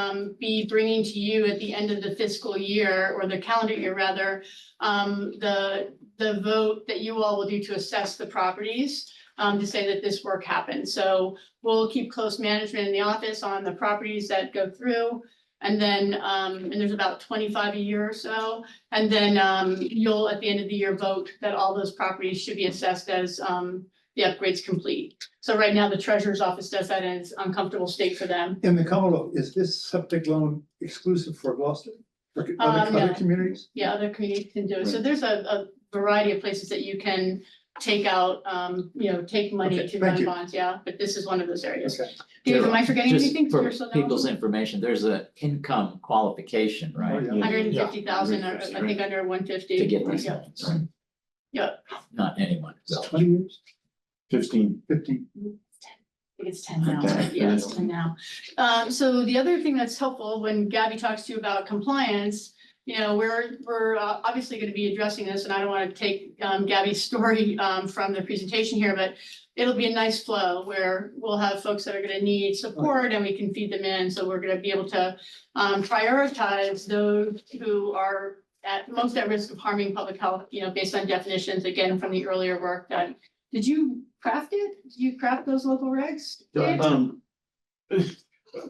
be bringing to you at the end of the fiscal year, or the calendar year rather, the vote that you all will do to assess the properties. To say that this work happened. So we'll keep close management in the office on the properties that go through. And then, and there's about 25 a year or so. And then you'll, at the end of the year, vote that all those properties should be assessed as the upgrades complete. So right now, the treasurer's office does that, and it's uncomfortable state for them. In the Commonwealth, is this septic loan exclusive for Gloucester? For No. other communities? Yeah, other communities can do it. So there's a variety of places that you can take out, take money Okay, to thank run you. bonds. Yeah, but this is one of those areas. Okay. Dave, am I forgetting Just anything? for You're so people's knowledgeable? information, there's an income qualification, right? Oh, yeah. 150,000, or I think under 150. To get these Yeah. loans. Yeah, Not anyone. So 20 years, 15. 50? I think it's 10 now. Okay. Yeah, it's 10 now. So the other thing that's helpful when Gabby talks to you about compliance we're obviously gonna be addressing this, and I don't wanna take Gabby's story from the presentation here, but it'll be a nice flow where we'll have folks that are gonna need support and we can feed them in, so we're gonna be able to prioritize those who are most at risk of harming public health, based on definitions, again, from the earlier work done. Did you craft it? Did you craft those local regs? Dave?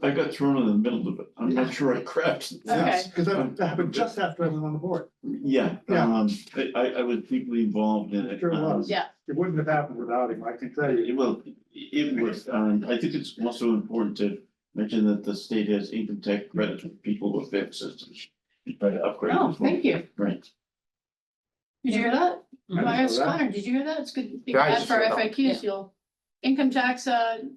I got thrown in the middle of it. I'm not sure I crafted. Okay. Because that happened just after I went on the board. Yeah, Yeah. I was deeply involved in it. Sure was. Yeah. It wouldn't have happened without him, I can tell you. Well, it was, I think it's also important to mention that the state has income tax credit for people with fixed systems. Try to upgrade. Oh, as well. thank you. Right. Did you hear that? I didn't I asked know that. Connor, did you hear that? It's good. Yeah, I Bad just for heard that. FAQs, you'll income tax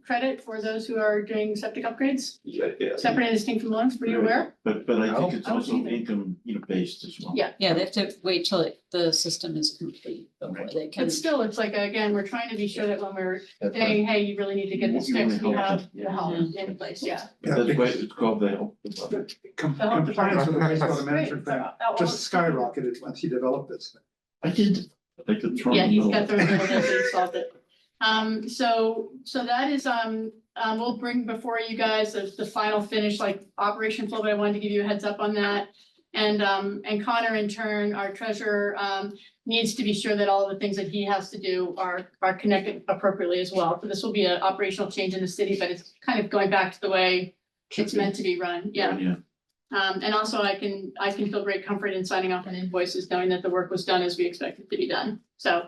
credit for those who are doing septic upgrades, Yeah, separate and distinct from loans. Were you aware? But I think it's I wasn't also either. income, based as well. Yeah. Yeah, they have to wait till the system is complete before they can. But still, it's like, again, we're trying to be sure that when we're saying, hey, you really need to get this You wanna fixed, we help have them. the help in place, yeah. Yeah, That's why because it's called the health department. compliance with the wastewater Great. management thing Oh, just skyrocketed once he developed this. I did. I could throw. Yeah, in he's the got middle. the he solved it. So that is, we'll bring before you guys the final finish, like operation flow, but I wanted to give you a heads up on that. And Connor, in turn, our treasurer, needs to be sure that all the things that he has to do are connected appropriately as well. So this will be an operational change in the city, but it's kind of going back to the way it's meant to be run, yeah. Yeah. And also I can feel great comfort in signing off on invoices, knowing that the work was done as we expected to be done. So,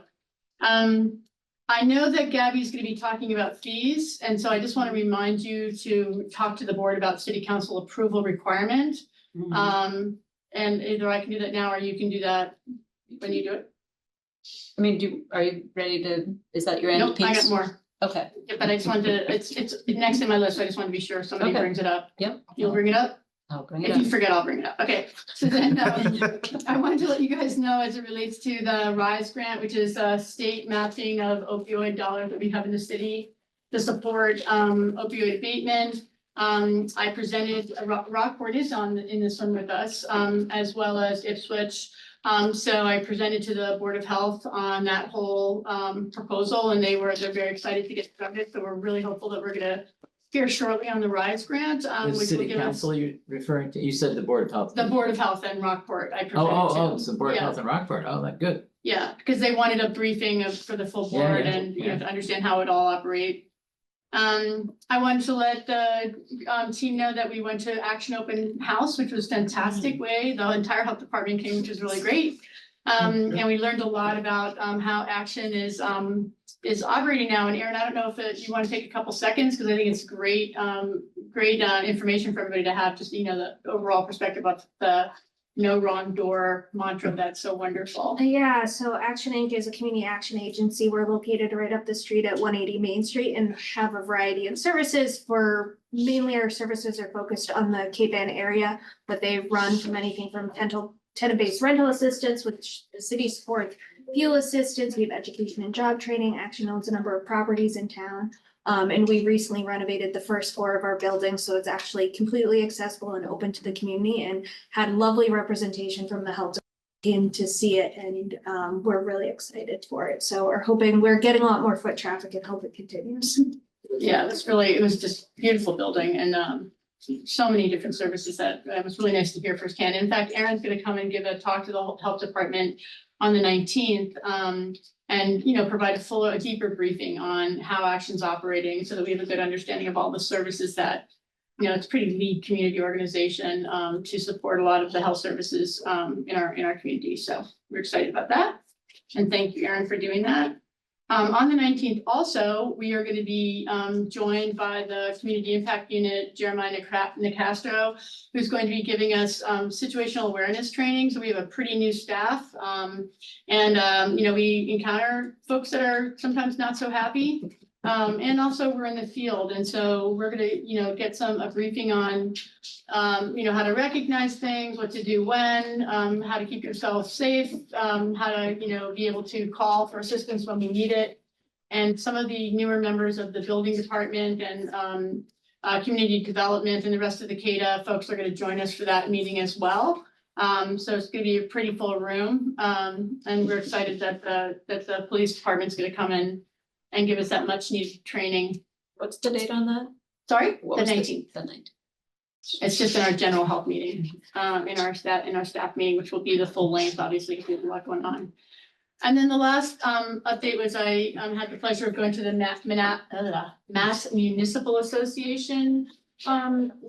I know that Gabby's gonna be talking about fees, and so I just want to remind you to talk to the board about city council approval requirement. And either I can do that now or you can do that when you do it. I mean, are you ready to, is that your end Nope, I piece? got more, Okay, but I just wanted to, it's next in my list, so I just want to be sure somebody Okay. brings it up. yep. You'll bring it up? I'll bring it If you up. forget, I'll bring it up. Okay, so then I wanted to let you guys know as it relates to the RISE grant, which is a state matching of opioid dollars that we have in the city to support opioid abatement. I presented, Rockport is in this one with us, as well as Ipswich. So I presented to the Board of Health on that whole proposal, and they're very excited to get started. So we're really hopeful that we're gonna hear shortly on the RISE grant, The which will city give us council you referring to, you said the Board of Health. the Board of Health and Rockport. I presented to. It's the Board of Yeah. Health in Rockport. Oh, that's good. Yeah, because they wanted a briefing for the full Yeah, board yeah, and, yeah. to understand how it all operate. I wanted to let the team know that we went to Action Open House, which was fantastic way. The entire health department came, which was really great. And we learned a lot about how Action is operating now. And Aaron, I don't know if you want to take a couple seconds, because I think it's great information for everybody to have, just, the overall perspective of the no wrong door mantra that's so wonderful. Yeah, so Action Inc. is a community action agency. We're located right up the street at 180 Main Street and have a variety of services. Mainly our services are focused on the Cape Ann area, but they run from anything from tenant-based rental assistance, which the city supports, fuel assistance, we have education and job training. Action owns a number of properties in town. And we recently renovated the first floor of our building, so it's actually completely accessible and open to the community, and had lovely representation from the health team to see it, and we're really excited for it. So we're getting a lot more foot traffic and hope it continues. Yeah, it was just beautiful building and so many different services that it was really nice to hear firsthand. In fact, Aaron's gonna come and give a talk to the health department on the 19th. And, provide a deeper briefing on how Action's operating so that we have a good understanding of all the services that, it's a pretty lead community organization to support a lot of the health services in our community. So we're excited about that. And thank you, Aaron, for doing that. On the 19th also, we are going to be joined by the Community Impact Unit, Jeremiah Nicastro, who's going to be giving us situational awareness training. So we have a pretty new staff. We encounter folks that are sometimes not so happy. And also we're in the field. And so we're going to, get a briefing on, how to recognize things, what to do when, how to keep yourself safe, how to, be able to call for assistance when we need it. And some of the newer members of the building department and community development and the rest of the CADA folks are going to join us for that meeting as well. So it's gonna be a pretty full room. And we're excited that the police department's gonna come in and give us that much needed training. What's the date on that? Sorry, What the was 19th. The 19th. It's just in our general health meeting, in our staff meeting, which will be the full length, obviously, because we have a lot going on. And then the last update was I had the pleasure of going to the Mass Municipal Association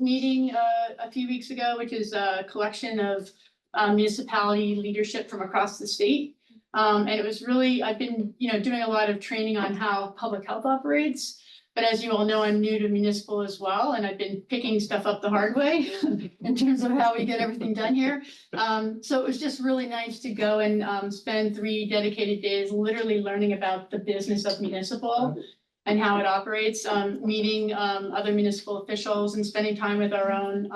meeting a few weeks ago, which is a collection of municipality leadership from across the state. And it was really, I've been, doing a lot of training on how public health operates. But as you all know, I'm new to municipal as well, and I've been picking stuff up the hard way in terms of how we get everything done here. So it was just really nice to go and spend 3 dedicated days literally learning about the business of municipal and how it operates, meeting other municipal officials and spending time with our own,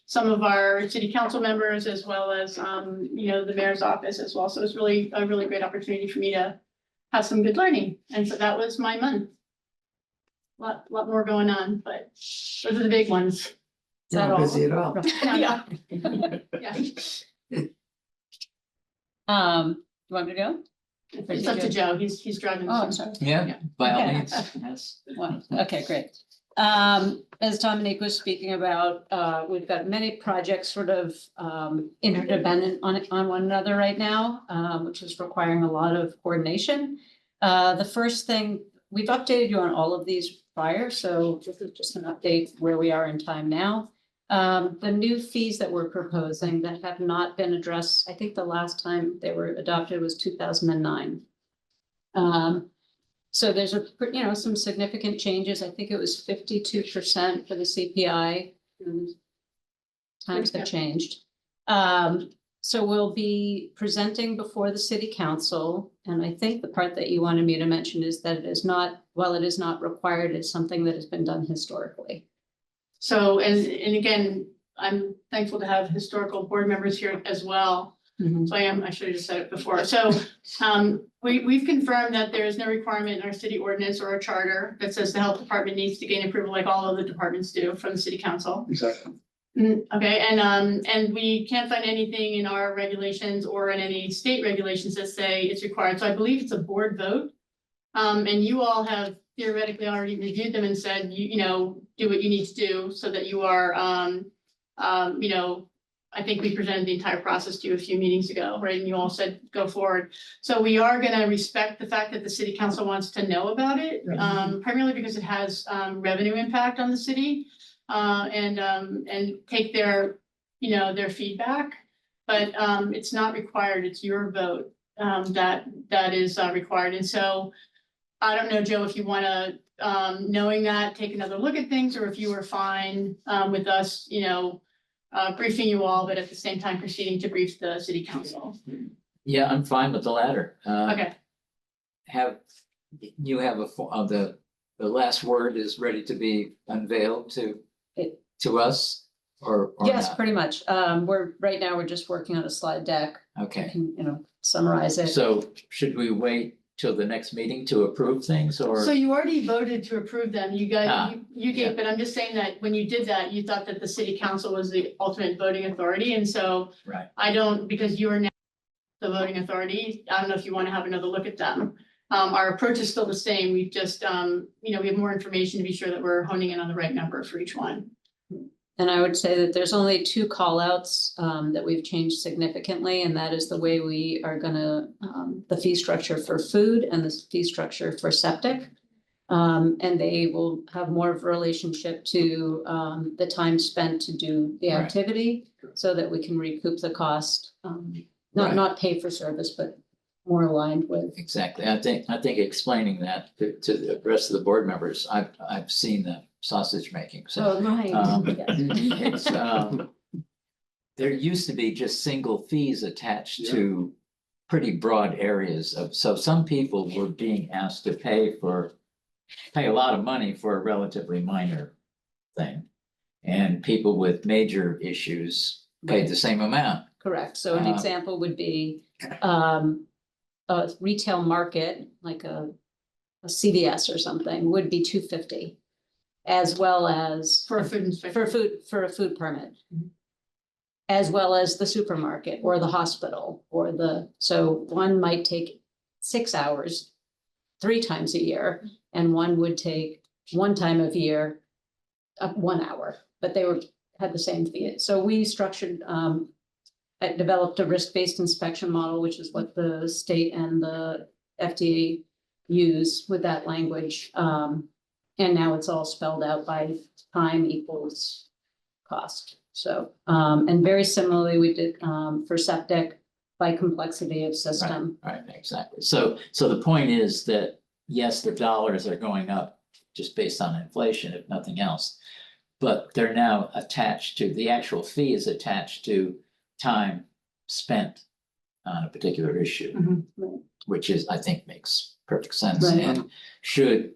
some of our city council members, as well as, the mayor's office as well. So it was really a really great opportunity for me to have some good learning. And so that was my month. Lot more going on, but those are the big ones. Is that all? Busy at all. Yeah. Yeah, You want me to go? it's up to Joe. He's driving. Oh, I'm sorry. Yeah, by all Okay. means, yes. Wow, okay, great. As Dominique was speaking about, we've got many projects sort of interdependent on one another right now, which is requiring a lot of coordination. The first thing, we've updated you on all of these prior, so this is just an update where we are in time now. The new fees that we're proposing that have not been addressed, I think the last time they were adopted was 2009. So there's some significant changes. I think it was 52% for the CPI. Times have changed. So we'll be presenting before the city council. And I think the part that you wanted me to mention is that it is not, while it is not required, it's something that has been done historically. So, and again, I'm thankful to have historical board members here as well. So I should have just said it before. So we've confirmed that there is no requirement in our city ordinance or our charter that says the health department needs to gain approval like all other departments do from the city council. Exactly. Okay, and we can't find anything in our regulations or in any state regulations that say it's required. So I believe it's a board vote. And you all have theoretically already reviewed them and said, do what you need to do so that you are, I think we presented the entire process to you a few meetings ago, right? And you all said, go forward. So we are gonna respect the fact that the city council wants to know about it, primarily because it has revenue impact on the city. And take their, their feedback, but it's not required. It's your vote that is required. And so I don't know, Joe, if you want to, knowing that, take another look at things, or if you were fine with us, briefing you all, but at the same time proceeding to brief the city council. Yeah, I'm fine with the latter. Okay. You have the last word is ready to be unveiled to us or Yes, not? pretty much. Right now, we're just working on a slide deck. I Okay, can, summarize it. so should we wait till the next meeting to approve things or? So you already voted to approve them. You Ah, guys, you yeah. did, but I'm just saying that when you did that, you thought that the city council was the ultimate voting authority. And so Right, I don't, because you are now the voting authority, I don't know if you want to have another look at them. Our approach is still the same. We've just, we have more information to be sure that we're honing in on the right number for each one. And I would say that there's only 2 call outs that we've changed significantly, and that is the way we are gonna, the fee structure for food and the fee structure for septic. And they will have more of a relationship to the time spent to do the Right. activity so that we can recoup the cost. Right. Not pay for service, but more aligned with. exactly. I think explaining that to the rest of the board members, I've seen the sausage making, so. Oh, right. It's, there used to be just single fees attached to pretty broad areas of, so some people were being asked to pay a lot of money for a relatively minor thing. And people with major issues paid the same amount. Correct. So an example would be a retail market, like a CVS or something, would be $250. As well as For a food inspector. for a food permit. as well as the supermarket or the hospital or so one might take 6 hours 3 times a year, and one would take one time of year 1 hour, but they had the same fee. So we structured, developed a risk-based inspection model, which is what the state and the FDA use with that language. And now it's all spelled out by time equals cost. So, and very similarly, we did for septic by complexity of system. Right, exactly. So the point is that, yes, the dollars are going up just based on inflation, if nothing else. But they're now attached to, the actual fee is attached to time spent on a particular issue, Mhm. which is, I think, makes perfect sense Right. and should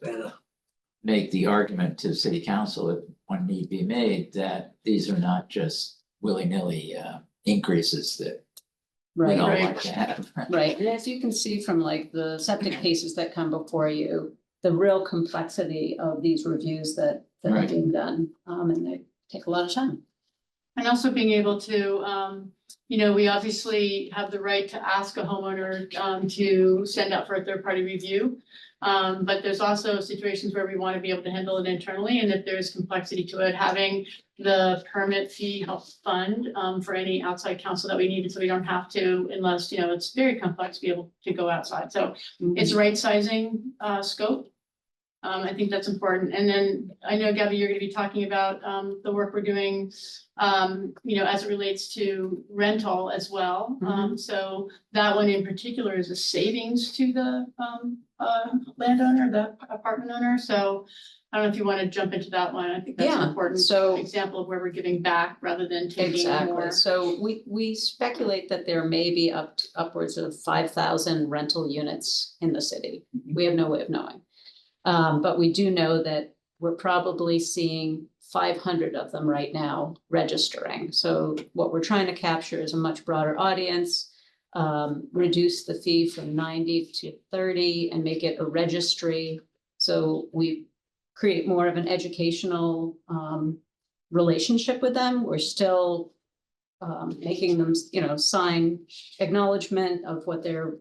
make the argument to city council, if one need be made, that these are not just willy-nilly increases that we Right. all Right. like to have. Right, and as you can see from like the septic cases that come before you, the real complexity of these reviews that are Right. being done, and they take a lot of time. And also being able to, we obviously have the right to ask a homeowner to send out for a third-party review. But there's also situations where we want to be able to handle it internally, and if there's complexity to it, having the permit fee help fund for any outside counsel that we needed, so we don't have to, unless, it's very complex, be able to go outside. So it's right sizing scope. I think that's important. And then I know, Gabby, you're going to be talking about the work we're doing, as it relates to rental as well. So that one in particular is a savings to the landowner, the apartment owner. So I don't know if you want to jump into that one. I think that's an Yeah, important so- example of where we're giving back rather than taking Exactly, more. so we speculate that there may be upwards of 5,000 rental units in the city. We have no way of knowing. But we do know that we're probably seeing 500 of them right now registering. So what we're trying to capture is a much broader audience, reduce the fee from 90 to 30 and make it a registry. So we create more of an educational relationship with them. We're still making them, sign acknowledgement of what their,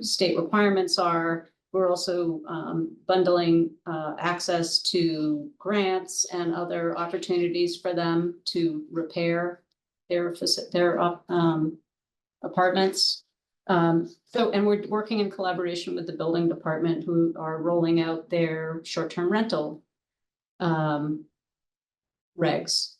state requirements are. We're also bundling access to grants and other opportunities for them to repair their apartments. And we're working in collaboration with the building department, who are rolling out their short-term rental regs.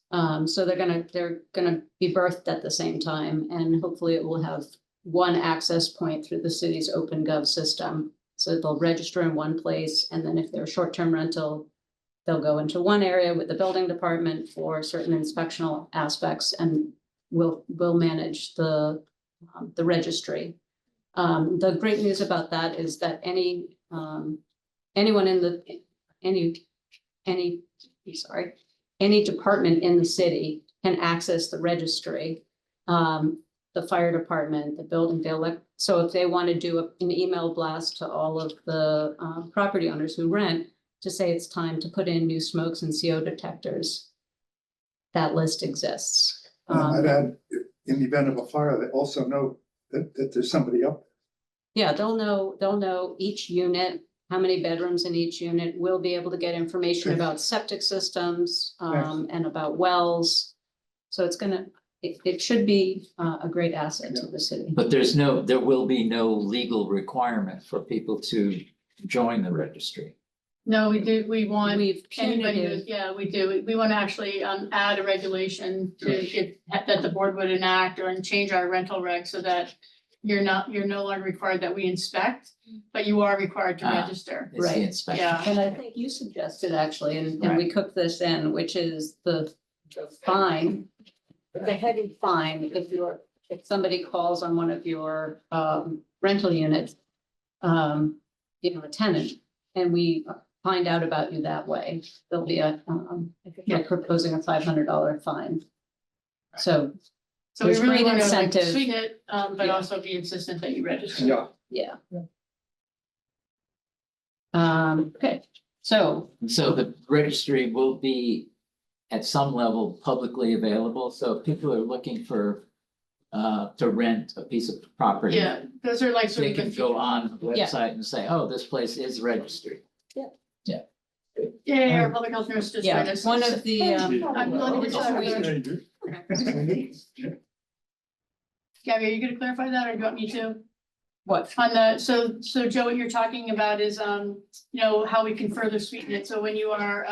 So they're gonna be birthed at the same time, and hopefully it will have one access point through the city's OpenGov system. So they'll register in one place, and then if they're short-term rental, they'll go into one area with the building department for certain inspectional aspects, and we'll manage the registry. The great news about that is that anyone in any department in the city can access the registry. The fire department, the building, so if they want to do an email blast to all of the property owners who rent to say it's time to put in new smokes and CO detectors, that list exists. I'd add, in the event of a fire, they also know that there's somebody up. Yeah, they'll know each unit, how many bedrooms in each unit. We'll be able to get information about septic systems and about wells. So it should be a great asset to the city. But there will be no legal requirement for people to join the registry. No, we want We've anybody punitive. we do. We want to actually add a regulation to get that the board would enact and change our rental reg so that you're no longer required that we inspect, but you are required to register. It's the Right. inspection. Yeah. And I think you suggested actually, and we cooked this in, which is the fine, the heavy fine if somebody calls on one of your rental units, a tenant, and we find out about you that way, there'll be I think they're proposing a $500 fine. So So we there's really great want to incentive. sweeten it, but Yeah. also be insistent that you register. Yeah. Yeah. Okay, so So the registry will be at some level publicly available. So if people are looking for to rent a piece of property, Yeah, those are like sort they of the can go on the Yeah. website and say, oh, this place is registered. Yeah, our public health nurse just. Yeah, joined us. one of the, I'm willing to tell her. Gabby, are you gonna clarify that or do you want me to? what, On the, so Joe, what you're talking about is, you know, how we can further sweeten it. So when you are,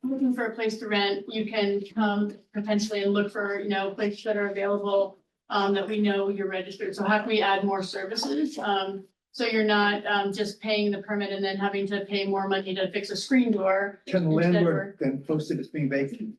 looking for a place to rent, you can come potentially and look for, you know, places that are available, that we know you're registered. So how can we add more services? So you're not, just paying the permit and then having to pay more money to fix a screen door. Can the Instead landlord then post it as being vacant?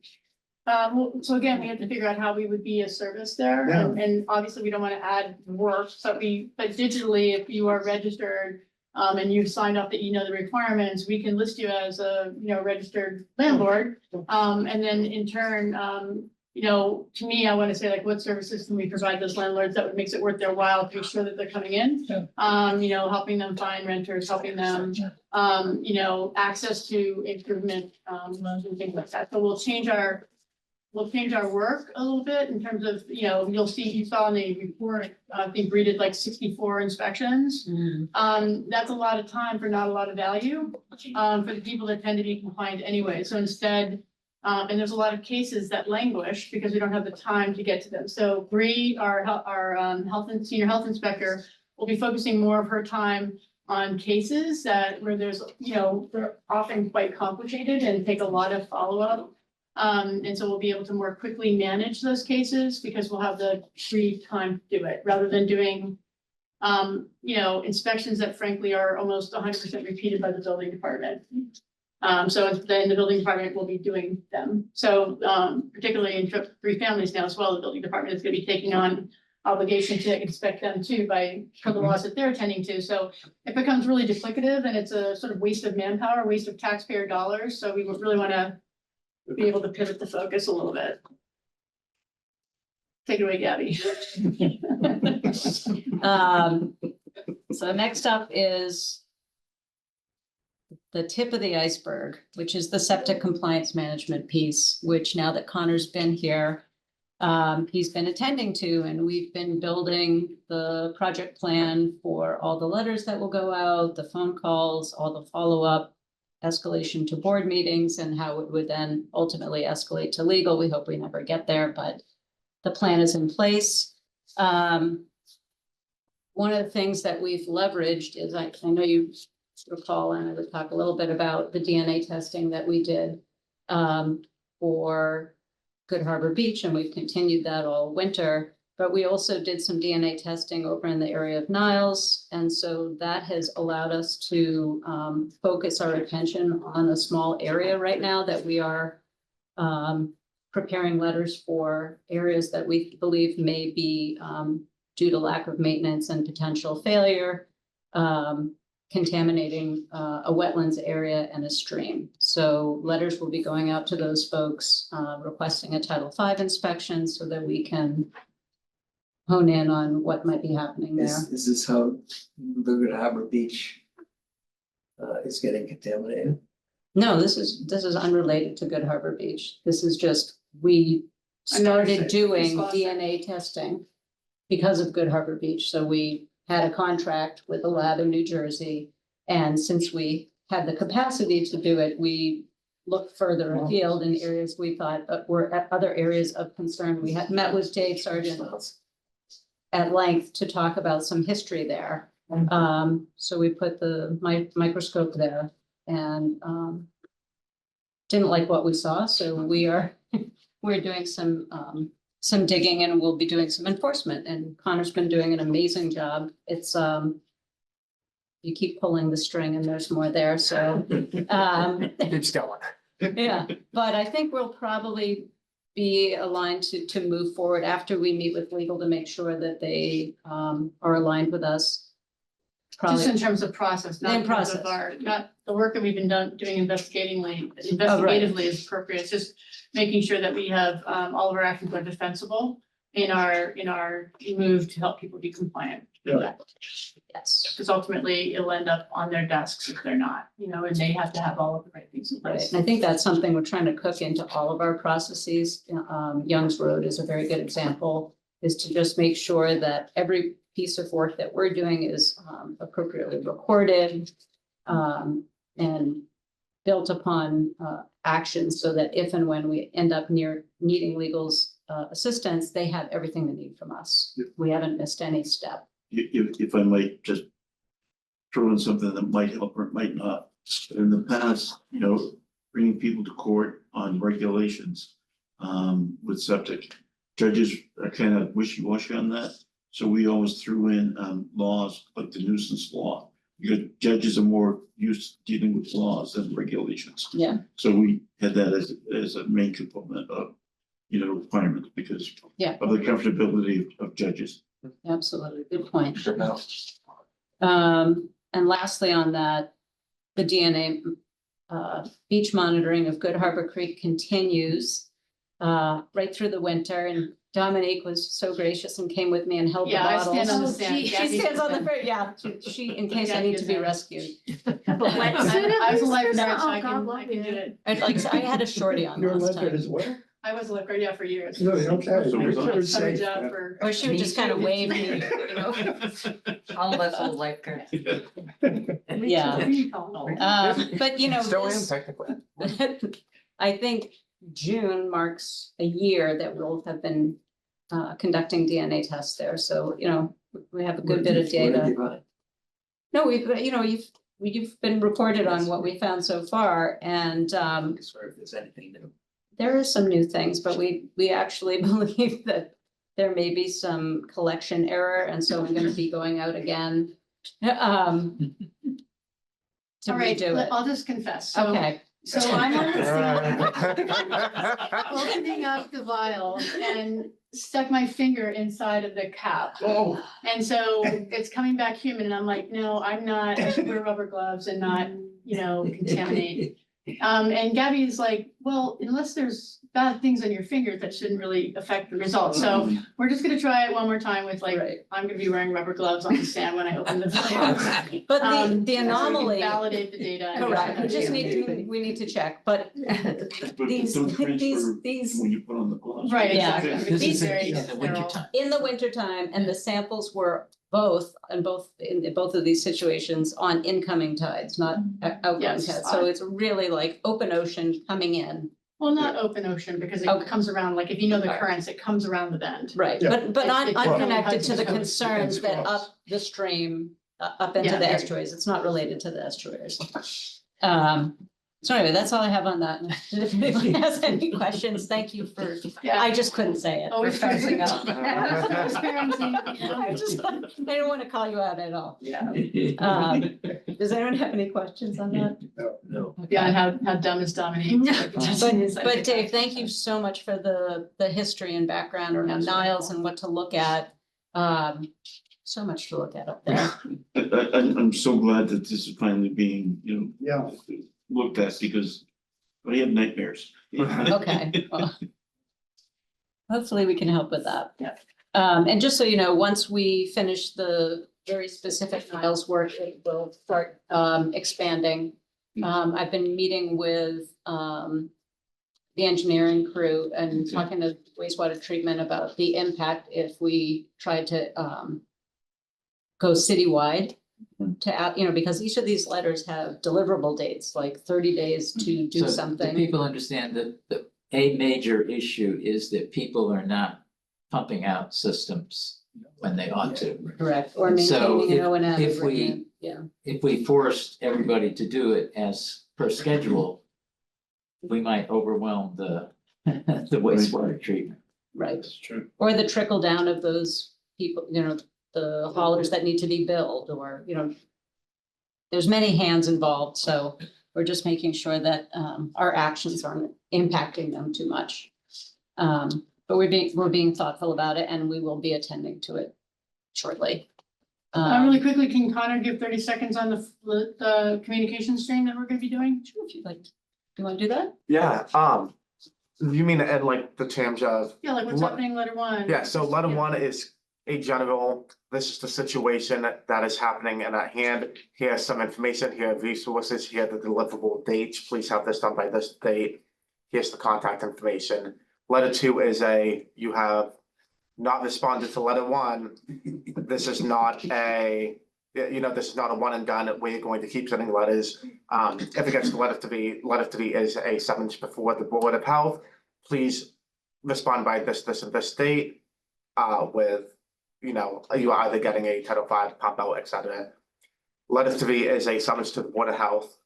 Well, so again, we have to figure out how we would be a service there, and obviously we don't want to add work, but digitally, if you are registered. And you've signed off that you know the requirements, we can list you as a, you know, registered landlord. And then in turn, you know, to me, I want to say like, what services can we provide those landlords that would makes it worth their while to be sure that they're coming in? You know, helping them find renters, helping them, you know, access to improvement, loans and things like that. So we'll change our work a little bit in terms of, you know, you saw in the report, I think we did like 64 inspections. That's a lot of time for not a lot of value, for the people that tend to be compliant anyway. So instead, and there's a lot of cases that languish because we don't have the time to get to them. So Bree, our senior health inspector, will be focusing more of her time on cases where there's, you know, they're often quite complicated and take a lot of follow-up. And so we'll be able to more quickly manage those cases because we'll have the free time to do it rather than doing, you know, inspections that frankly are almost 100% repeated by the building department. So then the building department will be doing them. So, particularly in 3 families now as well, the building department is going to be taking on obligation to inspect them too for the laws that they're attending to. So it becomes really duplicative and it's a sort of waste of manpower, waste of taxpayer dollars. So we would really want to be able to pivot the focus a little bit. Take it away, Gabby. So next up is the tip of the iceberg, which is the septic compliance management piece, which now that Connor's been here, he's been attending to, and we've been building the project plan for all the letters that will go out, the phone calls, all the follow-up, escalation to board meetings, and how it would then ultimately escalate to legal. We hope we never get there, but the plan is in place. One of the things that we've leveraged is, I know you recall, and I would talk a little bit about the DNA testing that we did for Good Harbor Beach, and we've continued that all winter. But we also did some DNA testing over in the area of Niles. And so that has allowed us to focus our attention on a small area right now that we are preparing letters for areas that we believe may be due to lack of maintenance and potential failure, contaminating a wetlands area and a stream. So letters will be going out to those folks requesting a Title V inspection so that we can hone in on what might be happening there. Is this how the Good Harbor Beach is getting contaminated? No, this is unrelated to Good Harbor Beach. This is just, we started doing DNA testing because of Good Harbor Beach. So we had a contract with a lab in New Jersey. And since we had the capacity to do it, we looked further afield in areas we thought were other areas of concern. We had met with Dave Sargent at length to talk about some history there. So we put the microscope there and didn't like what we saw. So we're doing some digging, and we'll be doing some enforcement, and Connor's been doing an amazing job. It's you keep pulling the string and there's more there. So It's still on. yeah, but I think we'll probably be aligned to move forward after we meet with legal to make sure that they are aligned with us. Just in terms of process, not in terms of not the work that we've been investigatively is appropriate. It's just making sure that we have all of our actions are defensible in our move to help people be compliant. Yeah. Yes, Because ultimately it'll end up on their desks if they're not, and they have to have all of the right things in right. place. And I think that's something we're trying to cook into all of our processes. Young's Road is a very good example, is to just make sure that every piece of work that we're doing is appropriately recorded and built upon actions so that if and when we end up needing legal's assistance, they have everything they need from us. We haven't missed any step. If I might just throw in something that might help or it might not. In the past, bringing people to court on regulations with septic, judges are kind of wishy-washy on that. So we always threw in laws like the nuisance law, because judges are more used to dealing with laws than regulations. Yeah. So we had that as a main component of, requirements because Yeah. of the comfortability of judges. Absolutely, good point. And lastly on that, the DNA beach monitoring of Good Harbor Creek continues right through the winter, and Dominique was so gracious and came with me and held the Yeah, I bottles. stand on the Oh, stand. gee. She Gabby stands on the has first, yeah, she, in case I Gabby need to be has rescued. Wetsuit I was a at lifeguard, least? so Oh, I God, can love do you. it. I had a shorty on Your last lifeguard time. is what? I was a lifeguard, for years. Really? Okay. So You're we're Summer safe, job man. for. Or she would just kind of wave me, All of us old lifeguards. Yeah. But Still am this- technically. I think June marks a year that we'll have been conducting DNA tests there, so, we have a good bit of data. No, you've been reported on what we found so far, and Sorry if there's anything new. there are some new things, but we actually believe that there may be some collection error, and so I'm gonna be going out again. To All right, redo it. I'll just confess. So, Okay, so I'm on the opening up the vial and stuck my finger inside of the cap. Oh. And so it's coming back human and I'm like, no, I'm not, I should wear rubber gloves and not, contaminate. And Gabby is like, well, unless there's bad things on your finger, that shouldn't really affect the results. So we're just gonna try it one more time with Right. I'm gonna be wearing rubber gloves on the stand when I open the vial. but the So we can anomaly, validate the data. and correct, we get just that to you. we need to check, but But these, don't transfer these. when you put on the gloves. Right, Yeah. exactly. This It's is very in the sterile. wintertime. In the wintertime, and the samples were in both of these situations on incoming tides, not outgoing Yes. tides. So it's really like open ocean coming in. Well, not open ocean because it Okay. comes around, like if you know the currents, it comes around the bend. Right, Yeah. but not It's unconnected to the really concerns that across. up the stream, up into Yeah, the very. estuaries. It's not related to the estuaries. So anyway, that's all I have on that. If anybody has any questions, thank you for, I just couldn't say it. for Always fessing up. transparency. I didn't want to call you out at all. Yeah, Does anyone have any questions on that? No. yeah, and how dumb is Dominique? But Dave, thank you so much for the history and background around Niles and what to look at. So much to look at up there. I'm so glad that this is finally being, Yeah. looked at because I have nightmares. Okay, well. Hopefully we can help with that. Yeah. And just so you know, once we finish the very specific Niles work, it will start expanding. I've been meeting with the engineering crew and talking to wastewater treatment about the impact if we try to go citywide to, because each of these letters have deliverable dates, like 30 days to do So something. People understand that a major issue is that people are not pumping out systems when they ought to. Correct, or So maintaining an O and M. if we- Yeah, If we forced everybody to do it as per schedule, we might overwhelm the wastewater treatment. right. That's true. Or the trickle down of those people, the haulers that need to be billed, or, there's many hands involved, so we're just making sure that our actions aren't impacting them too much. But we're being thoughtful about it, and we will be attending to it shortly. Really quickly, can Connor give 30 seconds on the communication stream that we're gonna be doing? Sure, if you'd like. Do you want to do that? Yeah, you mean to end like the TAMJA? Yeah, like what's What- happening, letter one? Yeah, so letter Yeah. one is a general, this is the situation that is happening and at hand. Here's some information, here are resources, here are the deliverable dates, please have this done by this date. Here's the contact information. Letter 2 is you have not responded to letter 1. This is not this is not a one and done, we're going to keep sending letters. If it gets to letter 3 is a summons before the Board of Health. Please respond by this and this date, with, you are either getting a Title V pop out, etc. Letter 3 is a summons to the Board of Health.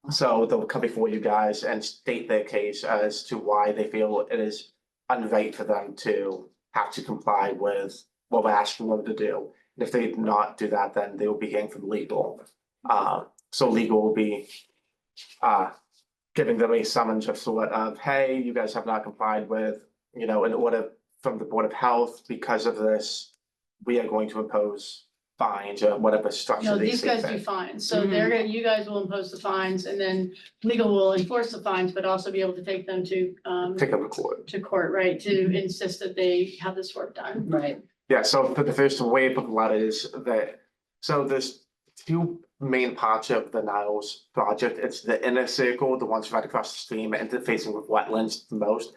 So they'll come before you guys and state their case as to why they feel it is unright for them to have to comply with what we're asking them to do. And if they do not do that, then they will be hearing from legal. So legal will be giving them a summons of sort of, hey, you guys have not complied with, an order from the Board of Health. Because of this, we are going to impose fines or whatever structure they These see guys do fit. fines, so you guys will impose the fines, and then legal will enforce the fines, but also be able to take them to Take them to court. right, to insist that they have this work done. Right. Yeah, so for the first wave of letters there's 2 main parts of the Niles project. It's the inner circle, the ones right across the stream, interfacing with wetlands the most.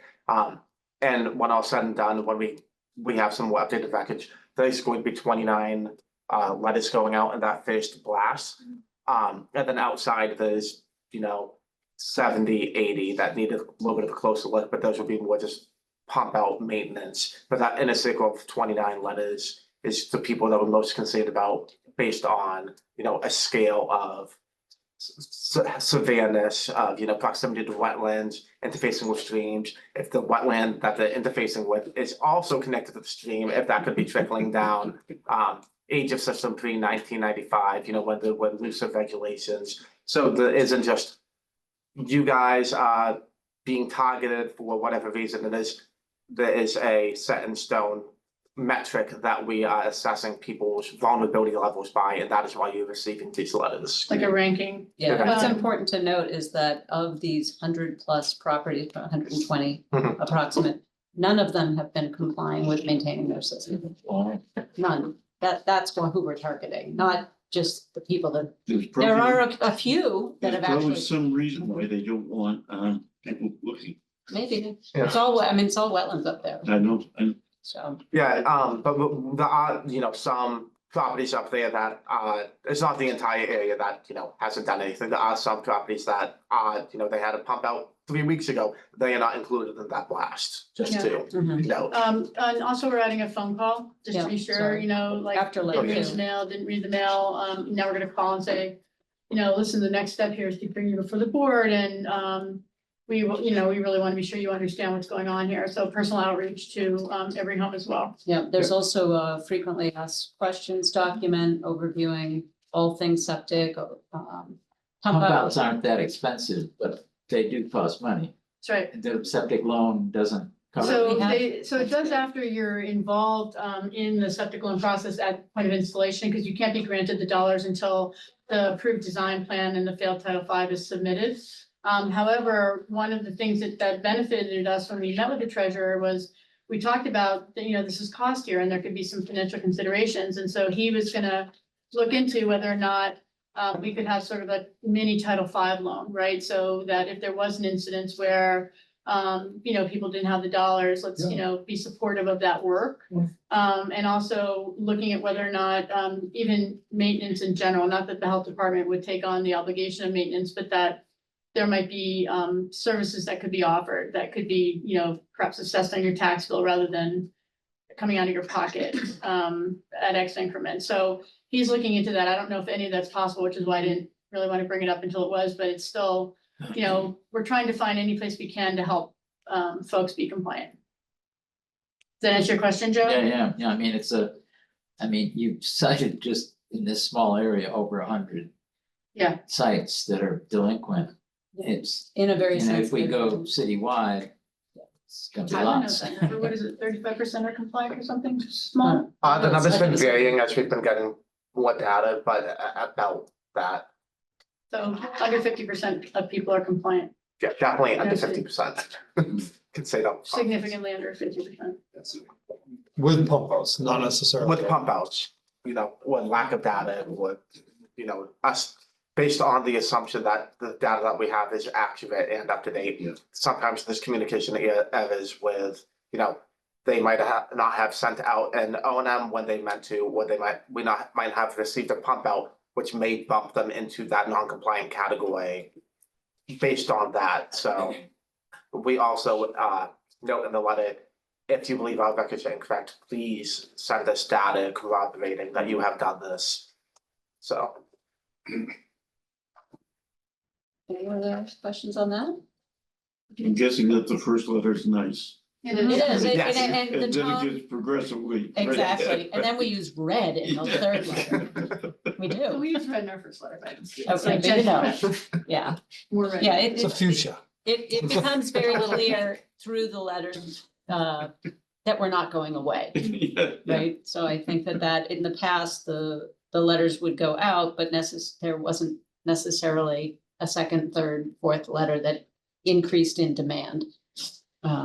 And when all said and done, when we have some more updated package, there's going to be 29 letters going out in that first blast. And then outside there's, 70, 80 that need a little bit of a closer look, but those will be more just pump out maintenance. But that inner circle of 29 letters is the people that we're most concerned about based on, a scale of severeness of, proximity to wetlands, interfacing with streams. If the wetland that they're interfacing with is also connected to the stream, if that could be trickling down, age of system pre-1995, when looser regulations. So there isn't just you guys being targeted for whatever reason it is. There is a set in stone metric that we are assessing people's vulnerability levels by, and that is why you're receiving these letters. Like a ranking. Yeah, Okay. what's important to note is that of these 100+ properties, 120 Mhm. approximate, none of them have been complying with maintaining their system. None. That's who we're targeting, not just the people that, there are a few that have There's actually, probably some reason why they don't want people looking. maybe, Yeah. it's all wetlands up there, I know, so. Yeah, but there are, some properties up there that it's not the entire area that, hasn't done anything. There are some properties that they had a pump out 3 weeks ago. They are not included in that blast, just Yeah. to, Mhm. And also we're adding a phone call, just to Yeah, be sure, sorry. like, After letter didn't read two. the mail, didn't read the mail, now we're gonna call and say, listen, the next step here is to bring you before the board, and we really want to be sure you understand what's going on here, so personal outreach to every home as well. Yeah, there's also a frequently asked questions document overviewing all things septic, pump Pump out. outs aren't that expensive, but they do cost money. That's right. The septic loan doesn't cover. So We have- it does after you're involved in the septic loan process at point of installation, because you can't be granted the dollars until the approved design plan and the failed Title V is submitted. However, one of the things that benefited us when we met with the treasurer was we talked about, this is costier and there could be some financial considerations. And so he was gonna look into whether or not we could have sort of a mini Title V loan, right? So that if there was an incident where people didn't have the dollars, let's, be supportive of that work. And also looking at whether or not even maintenance in general, not that the health department would take on the obligation of maintenance, but that there might be services that could be offered, that could be, perhaps assessed on your tax bill rather than coming out of your pocket at X increments. So he's looking into that. I don't know if any of that's possible, which is why I didn't really want to bring it up until it was, but it's still, we're trying to find any place we can to help folks be compliant. Does that answer your question, Joe? Yeah, I mean, you cited just in this small area over 100 Yeah. sites that are delinquent. It's, In a very if we sensitive. go citywide, it's gonna be I don't know lots. that number. What is it, 35% are compliant or something small? the numbers been varying as we've been getting more data, but about that, So under 50% of people are compliant, yeah, definitely under That's it. 50%. Could say that. significantly under 50%. With pump outs, not necessarily. with pump outs, you know, with lack of data, with, you know, us, based on the assumption that the data that we have is accurate and up to date. Yeah. Sometimes there's communication errors with, you know, they might not have sent out an O&M when they meant to, or they might have received a pump out, which may bump them into that non-compliant category based on that. So we also note in the letter, if you believe our records are incorrect, please send us data corroborating that you have done this. So. Any other questions on that? I'm guessing that the first letter is nice. It It is, Yes. and the And then it tone, gets progressively. exactly, and then we use red in the third letter, we Well, do, we used red in our first letter, but it's okay, like good to know, gentle red, yeah, more red. yeah, It's a fuchsia. it becomes very clear through the letters, that we're not going away. Yeah, yeah. Right, so I think that in the past, the letters would go out, but there wasn't necessarily a second, third, fourth letter that increased in demand.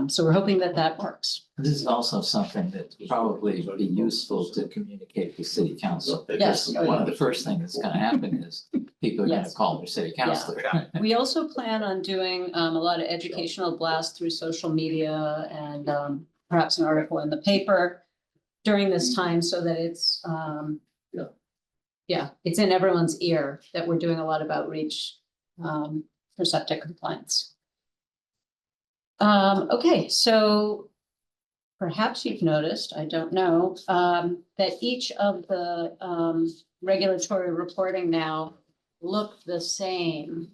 So we're hoping that that works. This is also something that probably would be useful to communicate to city council. Yes. Because one of the first things that's gonna happen is people are gonna Yes. call their city councilor. We also plan on doing a lot of educational blasts through social media and perhaps an article in the paper during this time so that it's it's in everyone's ear that we're doing a lot of outreach for septic compliance. Okay, so perhaps you've noticed, I don't know, that each of the regulatory reporting now look the same.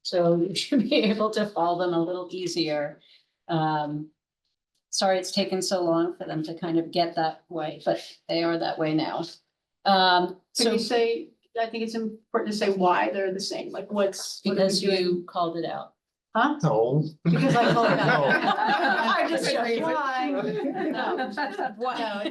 So you should be able to follow them a little easier. Sorry it's taken so long for them to kind of get that way, but they are that way now. Can So you say, I think it's important to say why they're the same, like what are we because doing? you called it out. Huh? No. Because I called it No. out. I'm just joking. Why? No. No,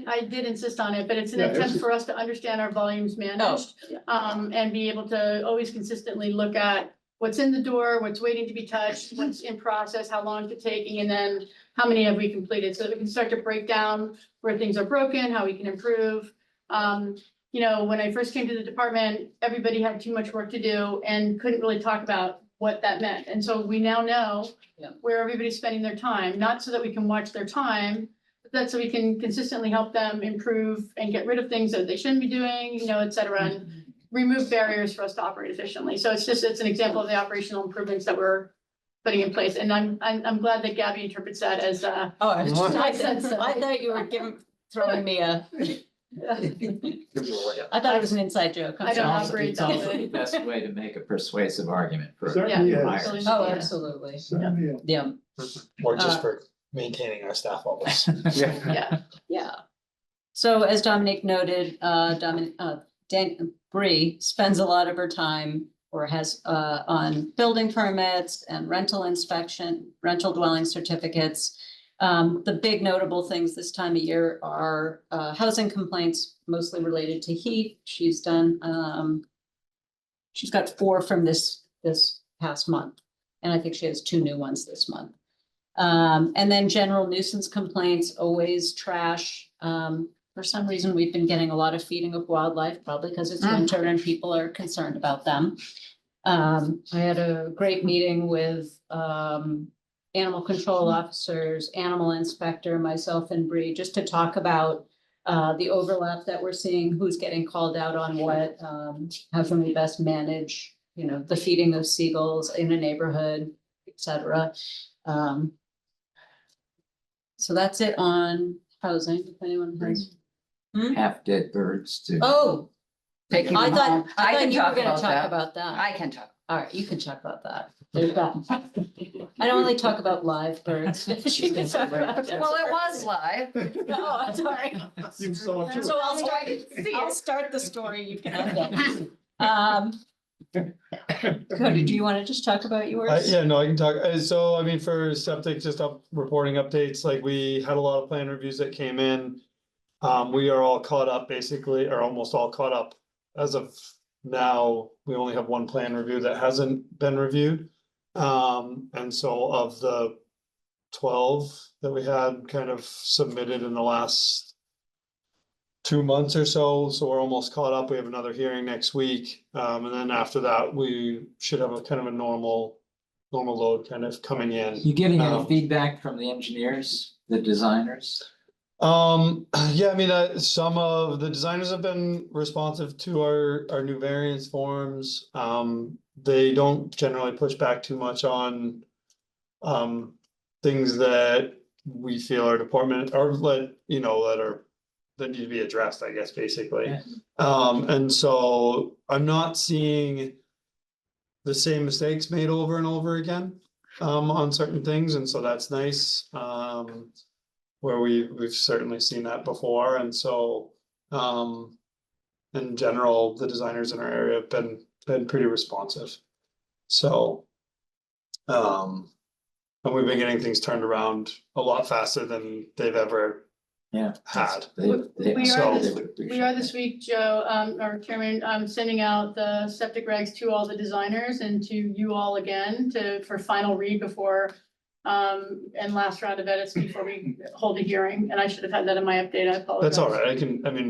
I did insist on it, but it's an attempt for us to understand our volumes managed. And be able to always consistently look at what's in the door, what's waiting to be touched, what's in process, how long it's taking, and then how many have we completed, so that we can start to break down where things are broken, how we can improve. You know, when I first came to the department, everybody had too much work to do and couldn't really talk about what that meant. And so we now know where everybody's spending their time, not so that we can watch their time, but that's so we can consistently help them improve and get rid of things that they shouldn't be doing, you know, et cetera, and remove barriers for us to operate efficiently. So it's an example of the operational improvements that we're putting in place. And I'm glad that Gabby interprets that as Oh, I said so. thought you were throwing me a. I thought it was an inside joke. I'm I don't sorry. operate It's that also way. the best way to make a persuasive argument for. Certainly new is. hires. Oh, absolutely. Certainly is. Yeah, Or just for maintaining our staff levels. Yeah. yeah. So as Dominique noted, Bree spends a lot of her time or has on building permits and rental inspection, rental dwelling certificates. The big notable things this time of year are housing complaints, mostly related to heat. She's done, she's got 4 from this past month. And I think she has 2 new ones this month. And then general nuisance complaints, always trash. For some reason, we've been getting a lot of feeding of wildlife, probably because it's winter and people are concerned about them. I had a great meeting with animal control officers, animal inspector, myself and Bree, just to talk about the overlap that we're seeing, who's getting called out on what, how can we best manage, you know, the feeding of seagulls in a neighborhood, et cetera. So that's it on housing, if anyone has. Half dead birds too. Oh, Taking I them home. thought I can you were talk gonna about talk that. about that. I can talk. All right, you can talk about that. There's that. I don't really talk about live birds. She can talk about that. Well, it was live. No, I'm sorry. You saw it too. So I'll start the story, you can end it. Cody, do you want to just talk about yours? Yeah, no, I can talk. So, I mean, for septic, just reporting updates, like we had a lot of plan reviews that came in. We are all caught up basically, or almost all caught up. As of now, we only have 1 plan review that hasn't been reviewed. And so of the 12 that we had kind of submitted in the last 2 months or so, so we're almost caught up. We have another hearing next week. And then after that, we should have a kind of a normal load kind of coming in. You getting any Um, feedback from the engineers, the designers? Yeah, I mean, some of the designers have been responsive to our new variance forms. They don't generally push back too much on things that we feel our department or that need to be addressed, I guess, basically. Yeah. And so I'm not seeing the same mistakes made over and over again on certain things, and so that's nice. Where we've certainly seen that before, and so in general, the designers in our area have been pretty responsive. So and we've been getting things turned around a lot faster than they've ever Yeah. had. We are So- this, we are this week, Joe, or Chairman, sending out the septic regs to all the designers and to you all again for final read before. And last round of edits before we hold a hearing, and I should have had that in my update, I apologize. That's all right,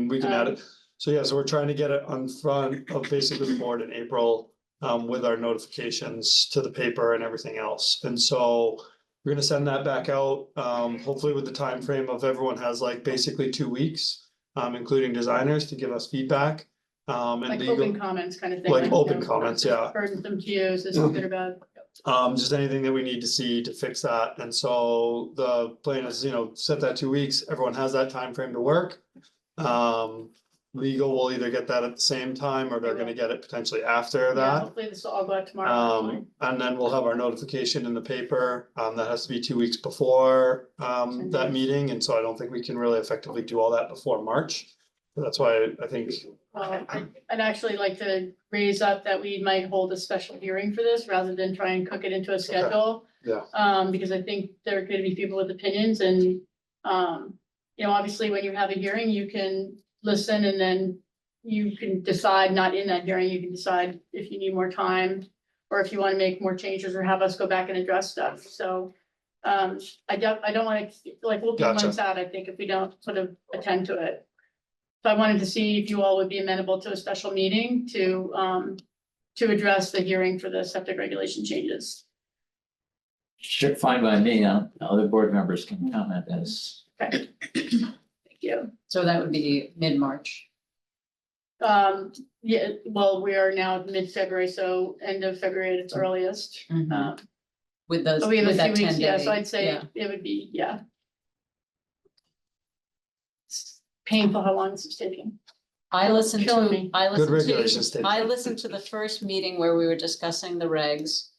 we can add it. So yeah, so we're trying to get it on front of basically the board in April, with our notifications to the paper and everything else. And so we're gonna send that back out, hopefully with the time frame of everyone has like basically 2 weeks, including designers to give us feedback. And Like legal, open comments kind of thing. like you open know, comments, yeah. Burden them to you, is this good or bad? Just anything that we need to see to fix that, and so the plan is, set that 2 weeks, everyone has that time frame to work. Legal will either get that at the same time, or they're gonna get it potentially after Yeah, that. hopefully this will all go out tomorrow. And then we'll have our notification in the paper, that has to be 2 weeks before, that meeting, and so I don't think we can really effectively do all that before March. So that's why I think, I'd actually like to raise up that we might hold a special hearing for this rather than try and cook it into a schedule. yeah, Because I think there are gonna be people with opinions and, obviously when you have a hearing, you can listen and then you can decide, not in that hearing, you can decide if you need more time or if you wanna make more changes or have us go back and address stuff, so. I don't wanna, like, we'll be Gotcha. months out, I think, if we don't sort of attend to it. So I wanted to see if you all would be amenable to a special meeting to address the hearing for the septic regulation changes. Sure, fine by me. Other board members can comment as. Okay. Thank you. So that would be mid-March. Yeah, well, we are now mid-February, so end of February at its earliest. With those, So we have with a that few 10 weeks, yeah, day, so I'd say yeah. it would be, yeah. It's painful how long this is taking. I listened Killing to, me. I listened regulations, to, Dave. I listened to the first meeting where we were discussing the regs.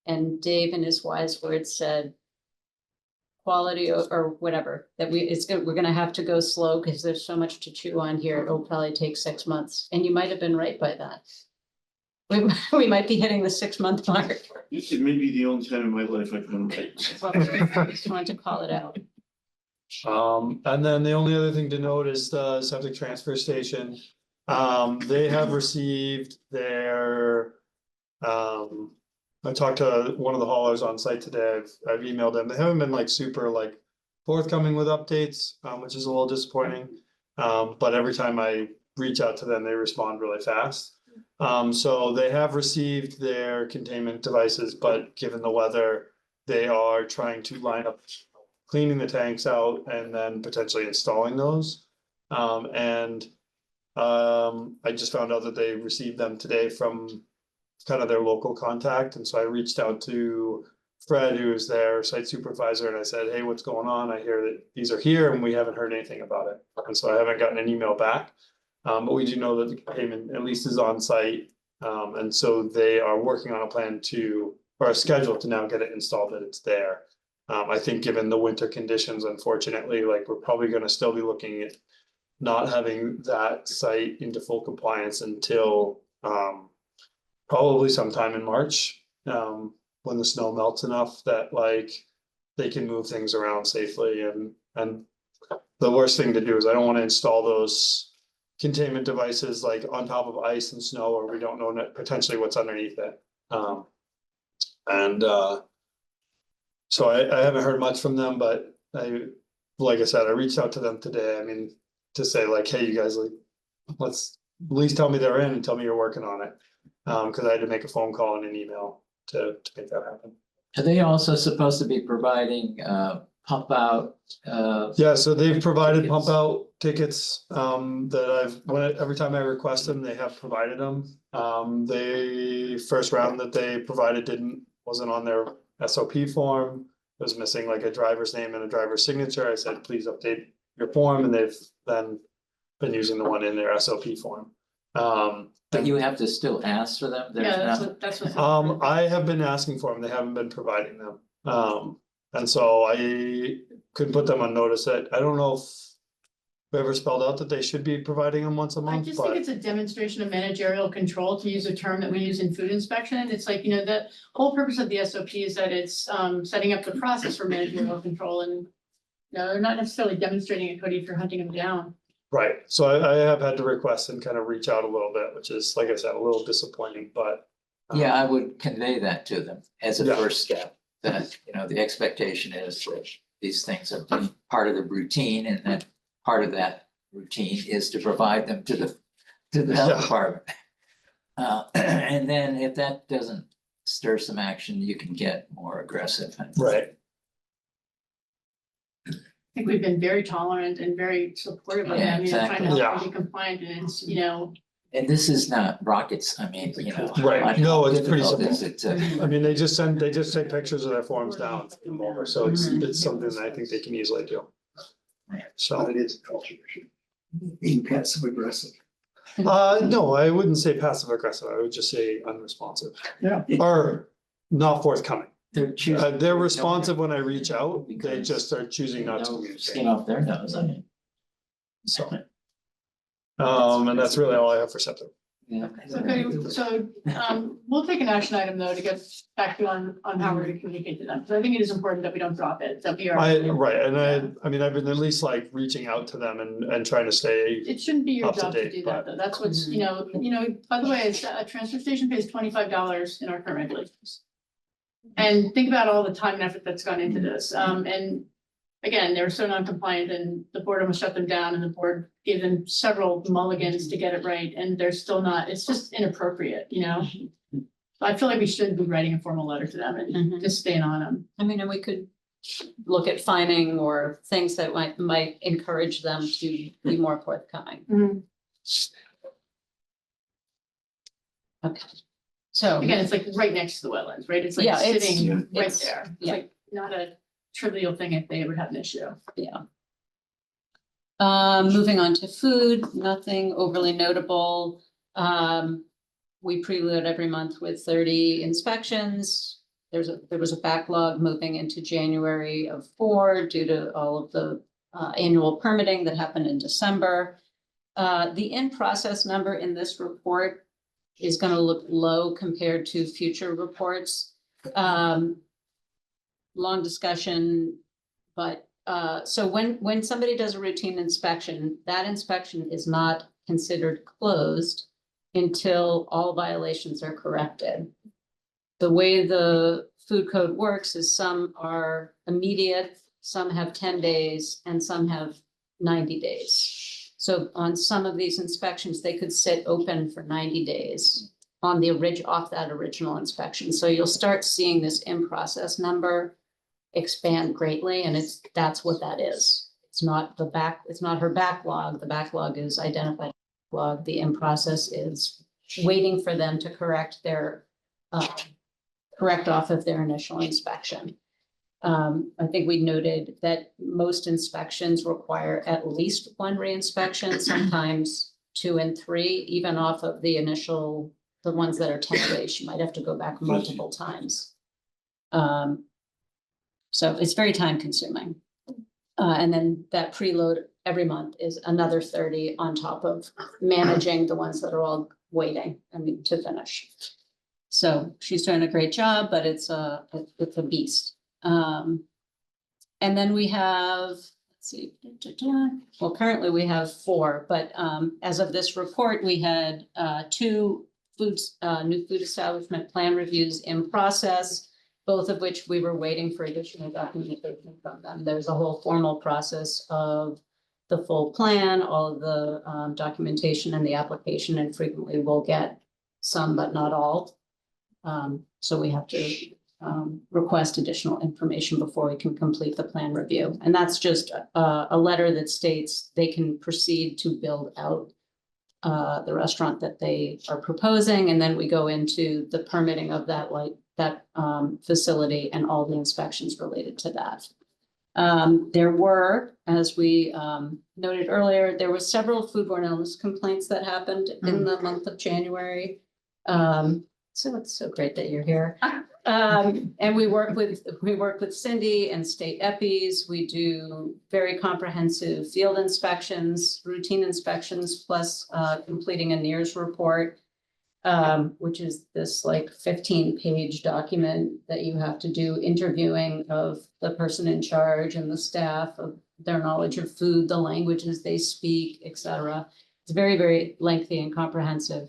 And Dave in his wise words said. Quality or whatever, that we're gonna have to go slow because there's so much to chew on here. It'll probably take 6 months, and you might have been right by that. We might be hitting the 6-month mark. It may be the only time in my life I've done that. Well, just wanted to call it out. and then the only other thing to note is the septic transfer station. They have received their, I talked to one of the haulers on site today. I've emailed them. They haven't been like super like forthcoming with updates, which is a little disappointing. But every time I reach out to them, they respond really fast. So they have received their containment devices, but given the weather, they are trying to line up cleaning the tanks out and then potentially installing those. I just found out that they received them today from kind of their local contact, and so I reached out to Fred, who is their site supervisor, and I said, hey, what's going on? I hear that these are here and we haven't heard anything about it, and so I haven't gotten an email back. But we do know that the payment at least is on site, and so they are working on a plan or a schedule to now get it installed, that it's there. I think given the winter conditions, unfortunately, like we're probably gonna still be looking at not having that site into full compliance until probably sometime in March, when the snow melts enough that like they can move things around safely, and the worst thing to do is I don't want to install those containment devices like on top of ice and snow, or we don't know potentially what's underneath it. So I haven't heard much from them, but like I said, I reached out to them today. I mean, to say like, hey, you guys, like, let's at least tell me they're in and tell me you're working on it. Cause I had to make a phone call and an email to make that happen. Are they also supposed to be providing pump out? Yeah, so they've provided pump Tickets. out tickets, that every time I request them, they have provided them. The first round that they provided wasn't on their SOP form. It was missing like a driver's name and a driver's signature. I said, please update your form, and they've then been using the one in their SOP form. But you have to still ask for them? There's Yeah, not- that's what. I have been asking for them, they haven't been providing them. And so I could put them on notice that, I don't know if whoever spelled out that they should be providing them once a I month, just think but it's a demonstration of managerial control, to use a term that we use in food inspection. It's like, the whole purpose of the SOP is that it's setting up the process for managerial control, and they're not necessarily demonstrating it, Cody, if you're hunting them down. right, so I have had to request and kind of reach out a little bit, which is, like I said, a little disappointing, but. Yeah, I would convey that to them as a Yeah. first step, that, the expectation is that these things are part of the routine, and that part of that routine is to provide them to the health Yeah. department. And then if that doesn't stir some action, you can get more aggressive. Right, I think we've been very tolerant and very supportive of Yeah, them, trying to exactly. help Yeah. them be compliant, and it's, And this is not rockets, I mean, Right. how No, it's pretty difficult is simple. it to- I mean, they just take pictures of their forms down, and send them over, so it's something that I think they can easily do. So, But it is a culture issue. Being passive aggressive. no, I wouldn't say passive aggressive, I would just say unresponsive. Yeah. Or not forthcoming. They're choosing. They're responsive when I reach out, they Because just are choosing not to no communicate, skin off their nose, I mean. so. And that's really all I have for septic. Yeah. we'll take an action item though to get back to you on how we're gonna communicate to them. So I think it is important that we don't drop it, that we are. Right, and I mean, I've been at least like reaching out to them and trying to stay, It shouldn't be your Up to job to date, do that, but- though. That's what's, by the way, it's a transfer station pays $25 in our current regulations. And think about all the time and effort that's gone into this. And again, they were so non-compliant, and the board almost shut them down, and the board gave them several mulligans to get it right, and they're still not, it's just inappropriate, I feel like we should be writing a formal letter to them and just staying on them. I mean, and we could look at fining or things that might encourage them to be more forthcoming. Okay, so. Again, it's like right next to the wetlands, right? It's like Yeah, it's- sitting right it's- there. It's yeah. like not a trivial thing if they ever have an issue. Yeah. Moving on to food, nothing overly notable. We preload every month with 30 inspections. There was a backlog moving into January of 4 due to all of the annual permitting that happened in December. The in-process number in this report is going to look low compared to future reports. Long discussion, but so when somebody does a routine inspection, that inspection is not considered closed until all violations are corrected. The way the food code works is some are immediate, some have 10 days, and some have 90 days. So on some of these inspections, they could sit open for 90 days on the off that original inspection. So you'll start seeing this in-process number expand greatly, and that's what that is. It's not her backlog. The backlog is identified backlog. The in-process is waiting for them to correct off of their initial inspection. I think we noted that most inspections require at least one reinspection, sometimes 2 and 3, even off of the ones that are 10 days. You might have to go back multiple times. So it's very time consuming. And then that preload every month is another 30 on top of managing the ones that are all waiting, to finish. So she's doing a great job, but it's a beast. And then we have, let's see, well, currently we have 4, but as of this report, we had 2 new food establishment plan reviews in process. both of which we were waiting for additional documentation from them. There's a whole formal process of the full plan, all of the documentation and the application, and frequently we'll get some, but not all. So we have to request additional information before we can complete the plan review. And that's just a letter that states they can proceed to build out the restaurant that they are proposing, and then we go into the permitting of that facility and all the inspections related to that. There were, as we noted earlier, there were several foodborne illness complaints that happened in the month of January. So it's so great that you're here. And we work with Cindy and state EPIs. We do very comprehensive field inspections, routine inspections, plus completing a NERS report, which is this like 15-page document that you have to do, interviewing of the person in charge and the staff, of their knowledge of food, the languages they speak, etc. It's very, very lengthy and comprehensive.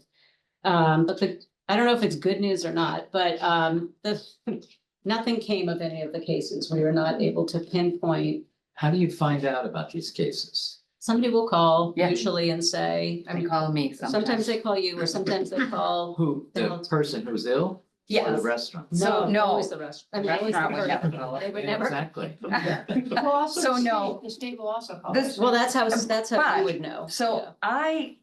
But I don't know if it's good news or not, but nothing came of any of the cases. We were not able to pinpoint. How do you find out about these cases? Somebody will call Yeah. usually and say, They call me sometimes they call you, or sometimes they call. Who, the person who's ill? Or the Yes. restaurant? No, no. always the restaurant. I mean, always the Restaurant would never person. call. They would never. Exactly. So no. The state will also call. This- Well, that's how you But- would know. So I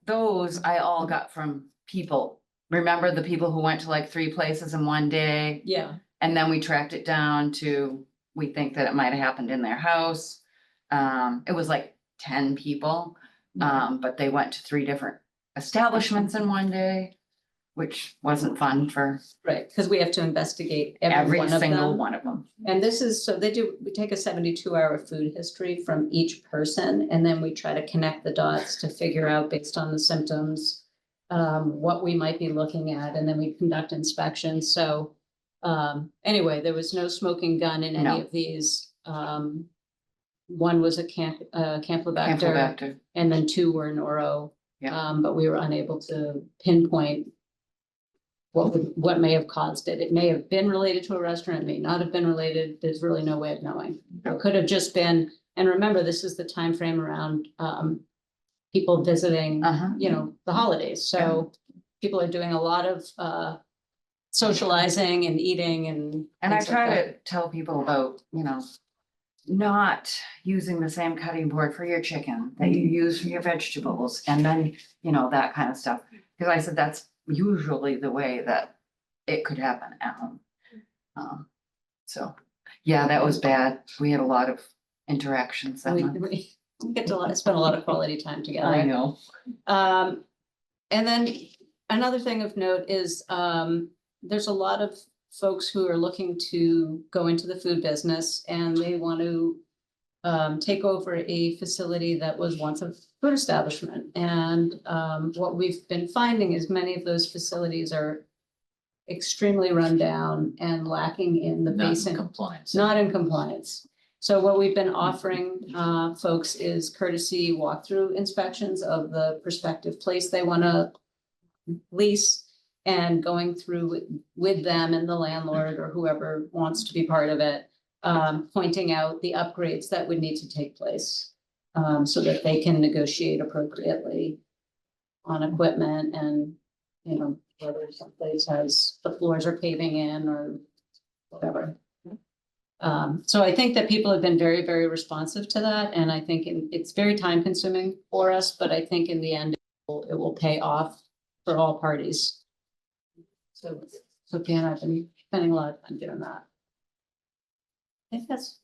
those I all got from people. Remember the people who went to like 3 places in one day? Yeah. And then we tracked it down to, we think that it might have happened in their house. It was like 10 people, but they went to 3 different establishments in one day, which wasn't fun for Right, because we have to investigate every every one of single them. one of them. And this is, so we take a 72-hour food history from each person, and then we try to connect the dots to figure out, based on the symptoms, what we might be looking at, and then we conduct inspections. So anyway, there was no smoking gun in any No. of these. One was a Campylobacter, Campylobacter. and then 2 were noro. Yeah. But we were unable to pinpoint what may have caused it. It may have been related to a restaurant, it may not have been related. There's really no way of knowing. It could have just been, and remember, this is the time frame around people visiting, the holidays. So people are doing a lot of socializing and eating and. And I things like try that. to tell people about, not using the same cutting board for your chicken that you use for your vegetables, and then, that kind of stuff. Because I said that's usually the way that it could happen at home. So, yeah, that was bad. We had a lot of interactions that month. We get to spend a lot of quality time together. I know. And then another thing of note is, there's a lot of folks who are looking to go into the food business, and they want to take over a facility that was once a food establishment. And what we've been finding is many of those facilities are extremely run down and lacking in the basic. Compliance. Not in compliance. So what we've been offering folks is courtesy walkthrough inspections of the prospective place they want to lease, and going through with them and the landlord or whoever wants to be part of it, pointing out the upgrades that would need to take place, so that they can negotiate appropriately on equipment, and, whether someplace has, the floors are paving in or whatever. So I think that people have been very, very responsive to that, and I think it's very time consuming for us, but I think in the end, it will pay off for all parties. So Dan, I've been spending a lot of time doing that. I think that's.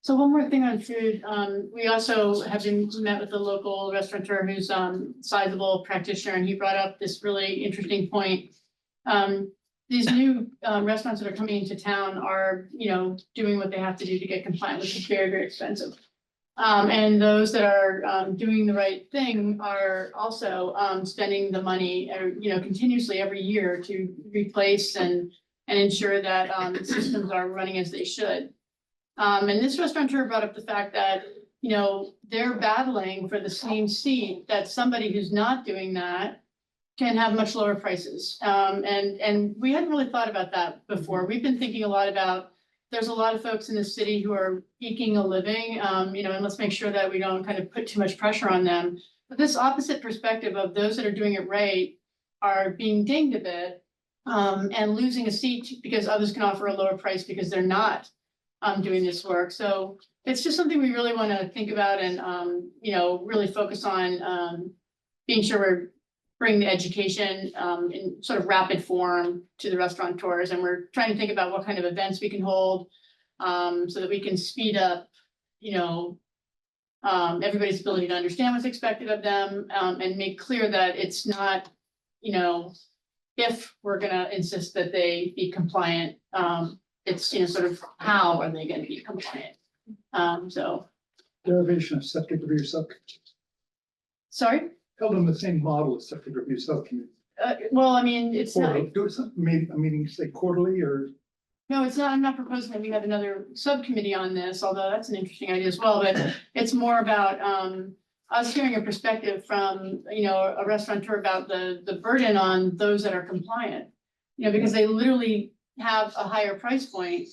So one more thing on food, we also have met with a local restaurateur who's sizable practitioner, and he brought up this really interesting point. These new restaurants that are coming into town are, doing what they have to do to get compliant, which is very, very expensive. And those that are doing the right thing are also spending the money, continuously every year to replace and ensure that the systems are running as they should. And this restaurateur brought up the fact that, they're battling for the same seat that somebody who's not doing that can have much lower prices. And we hadn't really thought about that before. We've been thinking a lot about, there's a lot of folks in the city who are eking a living, and let's make sure that we don't kind of put too much pressure on them. But this opposite perspective of those that are doing it right are being dinged a bit, and losing a seat because others can offer a lower price because they're not doing this work. So it's just something we really want to think about and, really focus on being sure we're bringing the education in sort of rapid form to the restaurateurs. And we're trying to think about what kind of events we can hold so that we can speed up, everybody's ability to understand what's expected of them and make clear that it's not, if we're gonna insist that they be compliant, it's, sort of how are they gonna be compliant? So, Derivation of septic review subcommittee, sorry? held on the same model as septic review subcommittee. Well, I mean, it's not, Or do it some, maybe a meeting, say quarterly or. no, it's not, I'm not proposing that we have another subcommittee on this, although that's an interesting idea as well, but it's more about, us hearing a perspective from, a restaurateur about the burden on those that are compliant. Because they literally have a higher price point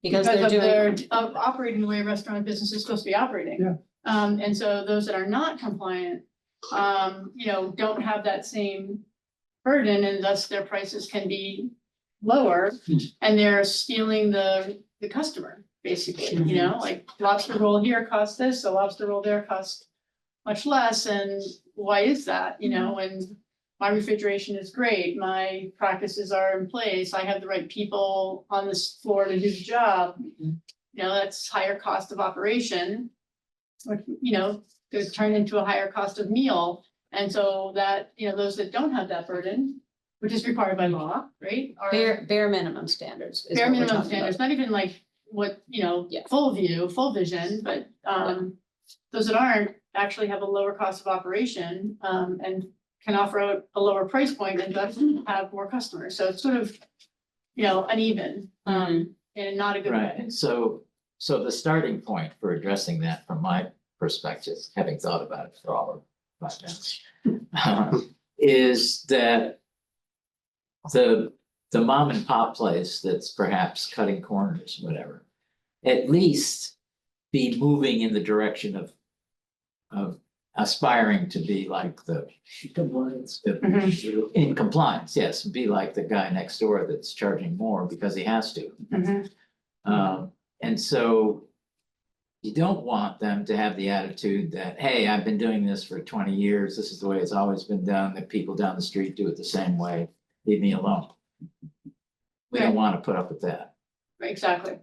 Because because they're of doing, of operating the way a restaurant business is supposed to be operating. Yeah. And so those that are not compliant, don't have that same burden, and thus their prices can be lower, and they're stealing the customer, basically, like lobster roll here costs this, a lobster roll there costs much less, and why is that, when my refrigeration is great, my practices are in place, I have the right people on this floor to do the job. That's higher cost of operation, which, could turn into a higher cost of meal. And so that, those that don't have that burden, which is required by law, right? Are bare minimum standards. is bare what we're minimum talking about. standards, not even like what, Yeah. full view, full vision, but those that aren't actually have a lower cost of operation and can offer a lower price point and thus have more customers. So it's sort of, uneven and not a good Right, way. and so the starting point for addressing that from my perspective, having thought about it for all of 5 minutes, is that the mom and pop place that's perhaps cutting corners, whatever, at least be moving in the direction of aspiring to be like the compliance, in compliance, yes, be like the guy next door that's charging more because he has to. And so you don't want them to have the attitude that, hey, I've been doing this for 20 years. This is the way it's always been done, that people down the street do it the same way. Leave me alone. We don't want to put up with that. Right, exactly.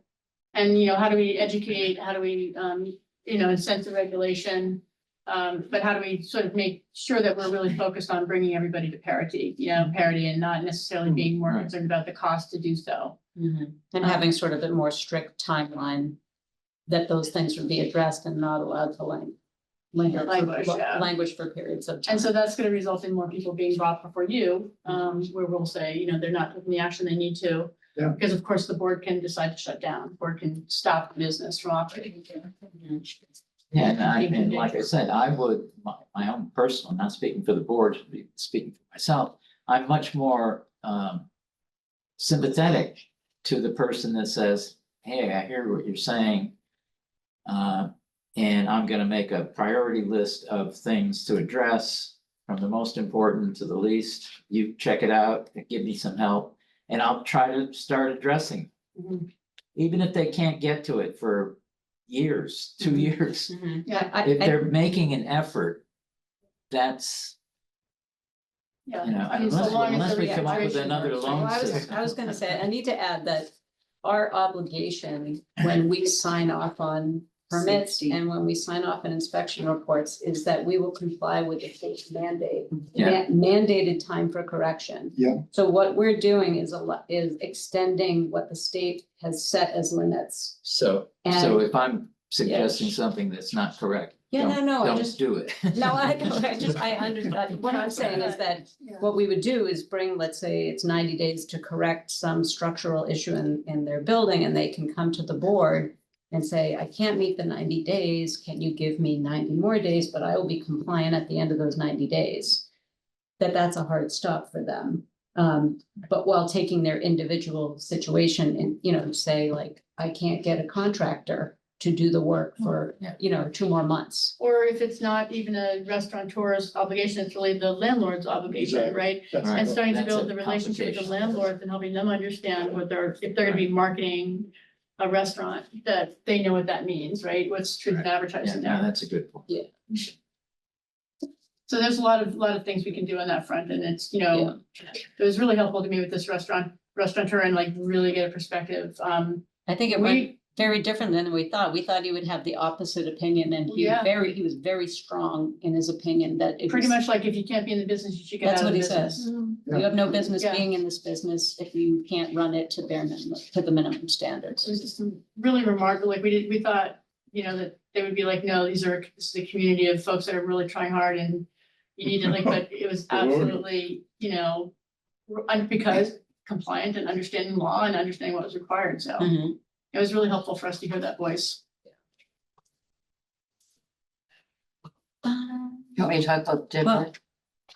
And, how do we educate? How do we, incent the regulation? But how do we sort of make sure that we're really focused on bringing everybody to parity, parity, and not necessarily being more Right. concerned about the cost to do so. And having sort of a more strict timeline that those things would be addressed and not allowed to linger Language, for periods of time. And so that's gonna result in more people being brought before you, where we'll say, they're not taking the action they need to. Yeah. Because of course, the board can decide to shut down, the board can stop the business from operating. Yeah, and like I said, I would, my own personal, not speaking for the board, speaking for myself, I'm much more sympathetic to the person that says, hey, I hear what you're saying. And I'm gonna make a priority list of things to address from the most important to the least. You check it out, give me some help, and I'll try to start addressing. Even if they can't get to it for years, 2 years. Yeah, If they're making an effort, that's, yeah. you know, I mean, so long as unless the we come up with registration another works, loan right? system. I was gonna say, I need to add that our obligation when we sign off on permits and when we sign off on inspection reports is that we will comply with the state's mandate. Yeah. Mandated time for correction. Yeah. So what we're doing is extending what the state has set as limits. So And- if I'm suggesting something that's not correct, Yeah, no, I don't just, do it. no, I know, what I'm saying is that Yeah. what we would do is bring, let's say it's 90 days to correct some structural issue in their building, and they can come to the board and say, I can't meet the 90 days, can you give me 90 more days, but I will be compliant at the end of those 90 days. that's a hard stop for them. But while taking their individual situation and, you know, say like, I can't get a contractor to do the work for, you know, 2 more months. Or if it's not even a restaurateur's obligation, it's really the landlord's obligation, right? That's Right. And starting to That's build a the relationship with the complication. landlords and helping them understand what if they're gonna be marketing a restaurant, that they know what that means, right? What's truth in Yeah, advertising no, there. that's a good point. So there's a lot of things we can do on that front, and it's, you know, it was really helpful to me with this restaurateur and like really get a perspective. I think it went We, very different than we thought. We thought he would have the opposite opinion and Yeah. he was very strong in his opinion that it pretty was, much like, if you can't be in the business, you should get That's out of what the he business. says. You have no business Yeah. being in this business if you can't run it to bare minimum, to the minimum standards. So it's just really remarkable, like we thought, you know, that they would be like, no, this is a community of folks that are really trying hard and you need to like, but it was absolutely, you know, because compliant and understanding law and understanding what was required, so Mhm. it was really helpful for us to hear that voice. You want me to talk about Well, different?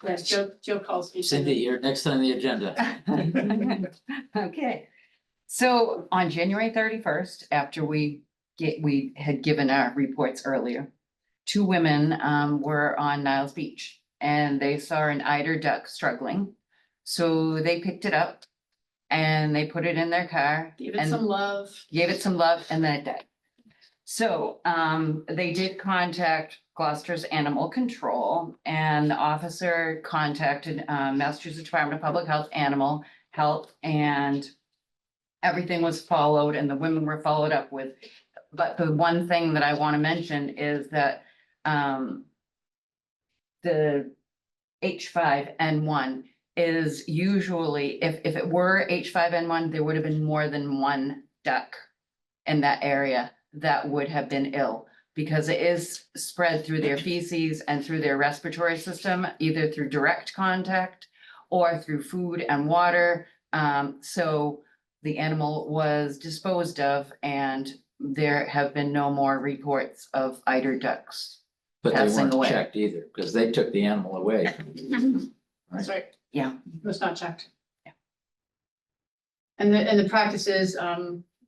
Yes, Joe calls me. Cindy, you're next on the agenda. Okay, so on January 31st, after we had given our reports earlier, 2 women were on Niles Beach and they saw an eider duck struggling. So they picked it up and they put it in their car. Give it and some love. Gave it some love and then it died. So they did contact Gloucester's Animal Control and the officer contacted Massachusetts Department of Public Health, Animal Health, and everything was followed and the women were followed up with. But the one thing that I want to mention is that the H5N1 is usually, if it were H5N1, there would have been more than 1 duck in that area that would have been ill, because it is spread through their feces and through their respiratory system, either through direct contact or through food and water. So the animal was disposed of and there have been no more reports of eider ducks. But they Passing weren't away. checked either, because they took the animal away. That's right. Yeah. It was not checked. Yeah. And the practice is,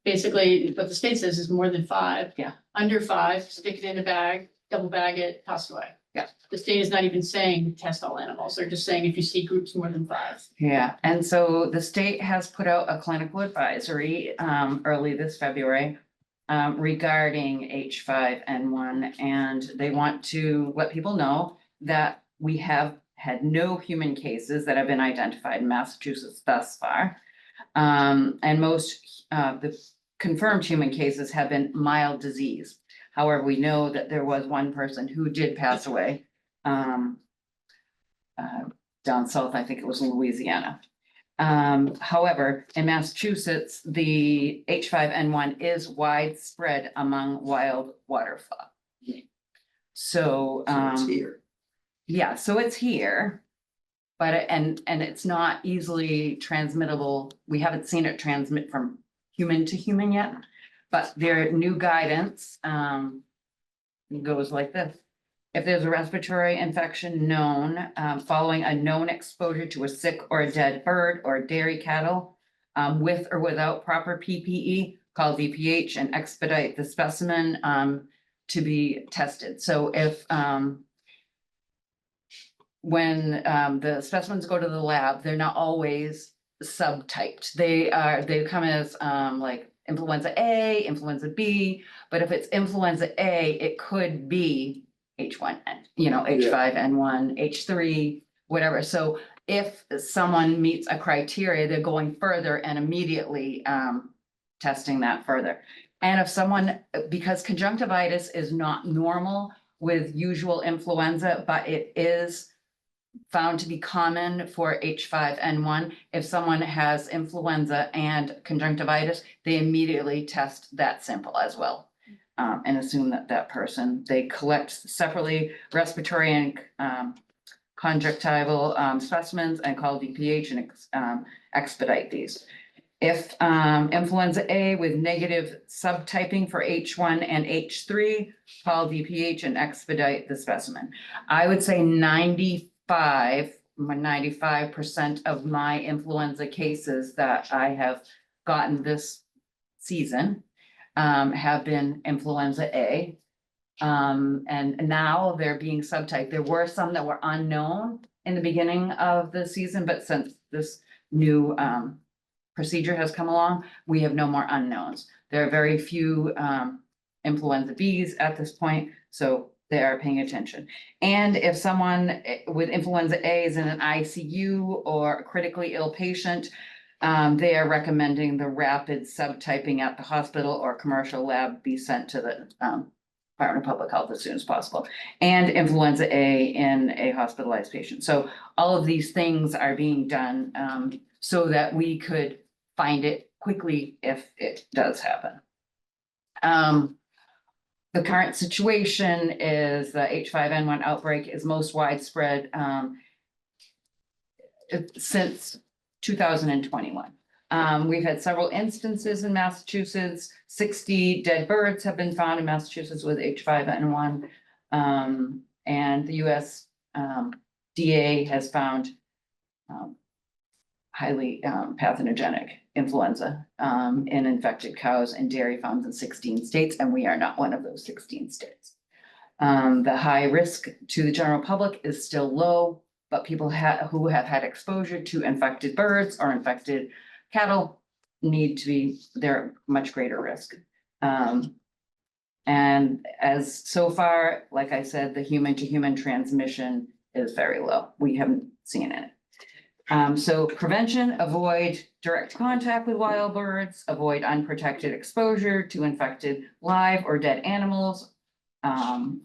basically what the state says is more than 5. Yeah. Under 5, stick it in a bag, double bag it, toss it away. Yeah. The state is not even saying test all animals. They're just saying if you see groups more than 5. Yeah, and so the state has put out a clinical advisory early this February regarding H5N1, and they want to let people know that we have had no human cases that have been identified in Massachusetts thus far. And most the confirmed human cases have been mild disease. However, we know that there was one person who did pass away down south, I think it was in Louisiana. However, in Massachusetts, the H5N1 is widespread among wild waterfowl. So, So it's here. yeah, so it's here. But, and it's not easily transmittable. We haven't seen it transmit from human to human yet, but their new guidance goes like this. If there's a respiratory infection known, following a known exposure to a sick or a dead bird or dairy cattle, with or without proper PPE, call DPH and expedite the specimen to be tested. So if when the specimens go to the lab, they're not always subtyped. They come as like influenza A, influenza B, but if it's influenza A, it could be H1N, H5N1, H3, whatever. So if someone meets a criteria, they're going further and immediately testing that further. And if someone, because conjunctivitis is not normal with usual influenza, but it is found to be common for H5N1. If someone has influenza and conjunctivitis, they immediately test that sample as well. And assume that person, they collect separately respiratory and conjunctival specimens and call DPH and expedite these. If influenza A with negative subtyping for H1 and H3, call DPH and expedite the specimen. I would say 95, my 95% of my influenza cases that I have gotten this season have been influenza A. And now they're being subtyped. There were some that were unknown in the beginning of the season, but since this new procedure has come along, we have no more unknowns. There are very few influenza Bs at this point, so they are paying attention. And if someone with influenza A is in an ICU or a critically ill patient, they are recommending the rapid subtyping at the hospital or commercial lab be sent to the Department of Public Health as soon as possible, and influenza A in a hospitalized patient. So all of these things are being done so that we could find it quickly if it does happen. The current situation is the H5N1 outbreak is most widespread since 2021. We've had several instances in Massachusetts. 60 dead birds have been found in Massachusetts with H5N1. And the US DA has found highly pathogenic influenza in infected cows and dairy farms in 16 states, and we are not one of those 16 states. The high risk to the general public is still low, but people who have had exposure to infected birds or infected cattle need to be, they're much greater risk. And as so far, like I said, the human to human transmission is very low. We haven't seen it. So prevention, avoid direct contact with wild birds, avoid unprotected exposure to infected live or dead animals,